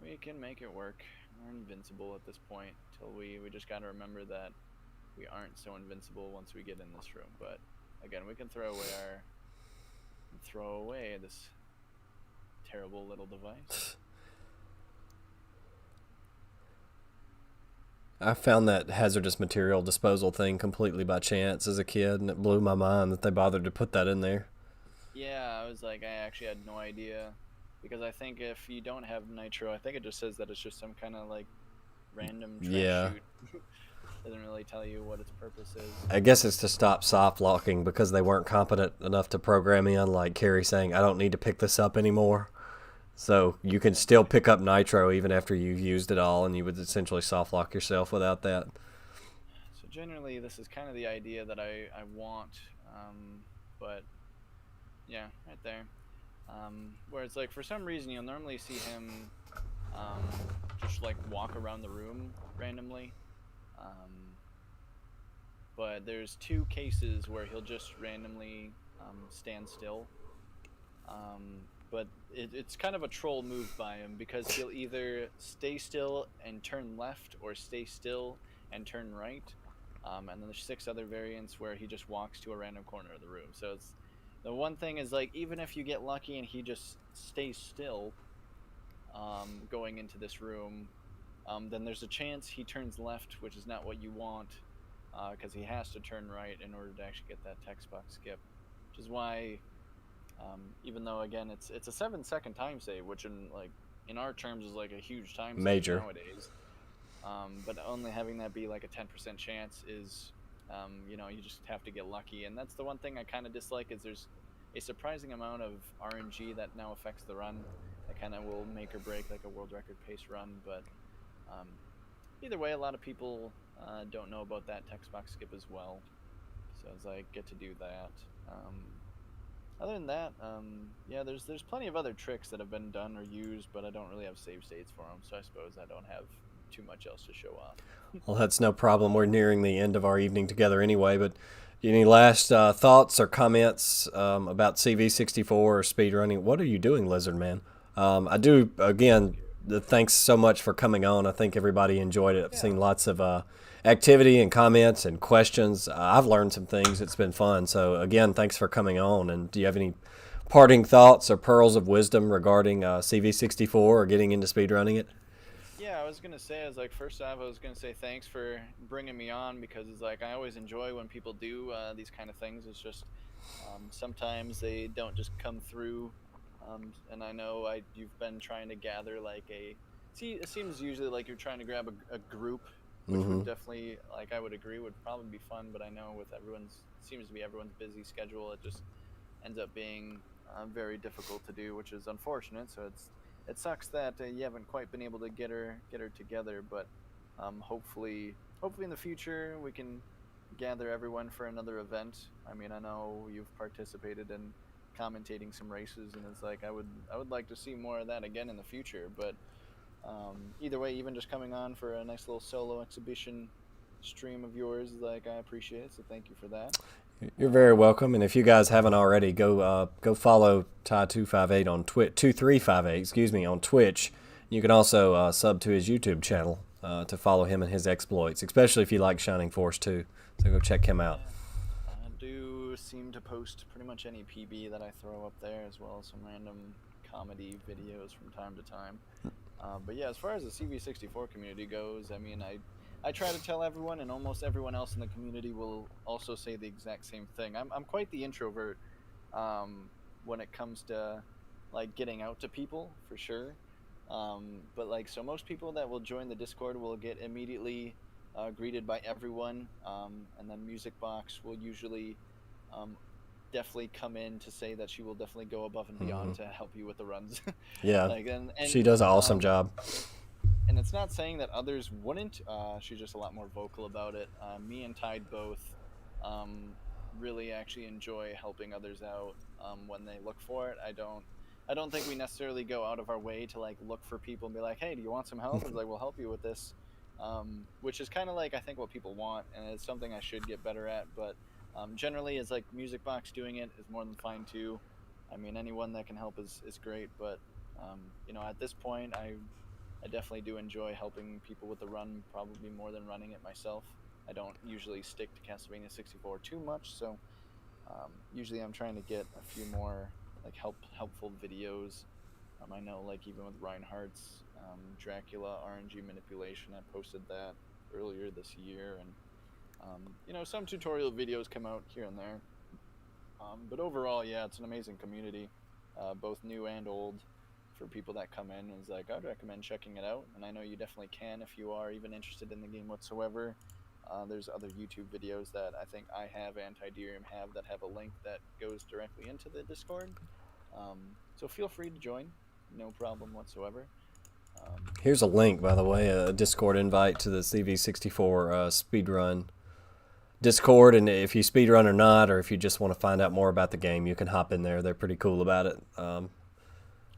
We can make it work. We're invincible at this point. Till we just got to remember that we aren't so invincible once we get in this room. But again, we can throw away this terrible little device. I found that hazardous material disposal thing completely by chance as a kid, and it blew my mind that they bothered to put that in there. Yeah, I was like, I actually had no idea, because I think if you don't have nitro, I think it just says that it's just some kind of like random trash chute. Doesn't really tell you what its purpose is. I guess it's to stop soft locking because they weren't competent enough to program in, like Carrie saying, I don't need to pick this up anymore. So you can still pick up nitro even after you've used it all, and you would essentially soft lock yourself without that. So generally, this is kind of the idea that I want, but yeah, right there. Where it's like, for some reason, you'll normally see him just like walk around the room randomly. But there's two cases where he'll just randomly stand still. But it's kind of a troll move by him, because he'll either stay still and turn left or stay still and turn right. And then there's 6 other variants where he just walks to a random corner of the room. So it's, the one thing is, like, even if you get lucky and he just stays still going into this room, then there's a chance he turns left, which is not what you want, because he has to turn right in order to actually get that text box skip, which is why even though again it's a 7-second time save, which in our terms is like a huge time save nowadays, but only having that be like a 10% chance is you just have to get lucky. And that's the one thing I kind of dislike, is there's a surprising amount of RNG that now affects the run that kind of will make or break like a world record pace run. But either way, a lot of people don't know about that text box skip as well, so as I get to do that. Other than that, yeah, there's plenty of other tricks that have been done or used, but I don't really have save states for them, so I suppose I don't have too much else to show off. Well, that's no problem. We're nearing the end of our evening together anyway, but any last thoughts or comments about CV64 or speedrunning? What are you doing, Lizardman? I do, again, thanks so much for coming on. I think everybody enjoyed it. I've seen lots of activity and comments and questions. I've learned some things. It's been fun. So, again, thanks for coming on. And do you have any parting thoughts or pearls of wisdom regarding CV64 or getting into speedrunning it? Yeah, I was going to say, first off, I was going to say thanks for bringing me on, because it's like I always enjoy when people do these kind of things. It's just sometimes they don't just come through. And I know you've been trying to gather it seems usually like you're trying to grab a group, which would definitely, I would agree, would probably be fun. But I know with everyone's busy schedule, it just ends up being very difficult to do, which is unfortunate. So it sucks that you haven't quite been able to get her together. But hopefully in the future we can gather everyone for another event. I mean, I know you've participated in commentating some races, and it's like I would like to see more of that again in the future. But either way, even just coming on for a nice little solo exhibition stream of yours, I appreciate it, so thank you for that. You're very welcome. And if you guys haven't already, go follow Ty2358 on 2358, excuse me, on Twitch. You can also sub to his YouTube channel to follow him and his exploits, especially if you like Shining Force too. So go check him out. I do seem to post pretty much any PB that I throw up there, as well as some random comedy videos from time to time. But yeah, as far as the CV64 community goes, I mean, I try to tell everyone, and almost everyone else in the community will also say the exact same thing. I'm quite the introvert, when it comes to like getting out to people for sure. But like, so most people that will join the Discord will get immediately greeted by everyone, and then Music Box will usually definitely come in to say that she will definitely go above and beyond to help you with the runs. Yeah, like, and she does an awesome job. And it's not saying that others wouldn't. She's just a lot more vocal about it. Me and Tide both really actually enjoy helping others out when they look for it. I don't think we necessarily go out of our way to like look for people and be like, hey, do you want some help? It's like, we'll help you with this, which is kind of like I think what people want, and it's something I should get better at. But generally, it's like Music Box doing it is more than fine too. I mean, anyone that can help is great. But you know, at this point, I definitely do enjoy helping people with the run, probably more than running it myself. I don't usually stick to Castlevania 64 too much, so usually I'm trying to get a few more like helpful videos. I know, like, even with Reinhardt's Dracula RNG manipulation, I posted that earlier this year, and you know, some tutorial videos come out here and there. But overall, yeah, it's an amazing community, both new and old. For people that come in, is like, I'd recommend checking it out, and I know you definitely can if you are even interested in the game whatsoever. There's other YouTube videos that I think I have and Tiderium have that have a link that goes directly into the Discord. So feel free to join, no problem whatsoever. Here's a link, by the way, a Discord invite to the CV64 speedrun Discord, and if you speedrun or not, or if you just want to find out more about the game, you can hop in there. They're pretty cool about it.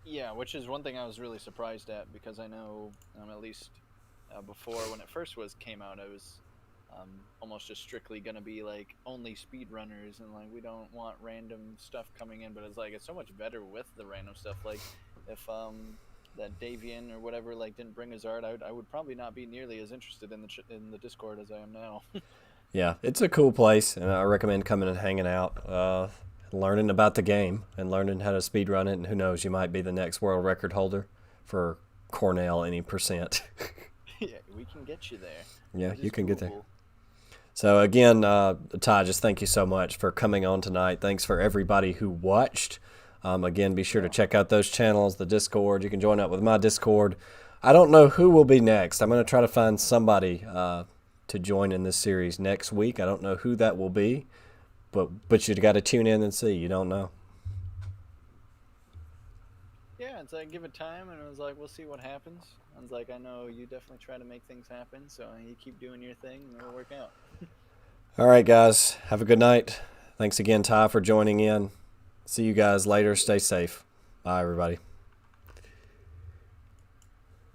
Yeah, which is one thing I was really surprised at, because I know at least before, when it first came out, I was almost just strictly going to be like only speedrunners, and like we don't want random stuff coming in. But it's like, it's so much better with the random stuff. Like if that Davian or whatever like didn't bring his art, I would probably not be nearly as interested in the Discord as I am now. Yeah, it's a cool place, and I recommend coming and hanging out. Learning about the game and learning how to speedrun it, and who knows, you might be the next world record holder for Cornell any percent. Yeah, we can get you there. Yeah, you can get there. So again, Ty, just thank you so much for coming on tonight. Thanks for everybody who watched. Again, be sure to check out those channels, the Discord. You can join up with my Discord. I don't know who will be next. I'm going to try to find somebody to join in this series next week. I don't know who that will be. But you got to tune in and see. You don't know. Yeah, it's like, give it time, and it was like, we'll see what happens. I was like, I know you definitely try to make things happen, so you keep doing your thing, and it'll work out. All right, guys. Have a good night. Thanks again, Ty, for joining in. See you guys later. Stay safe. Bye, everybody.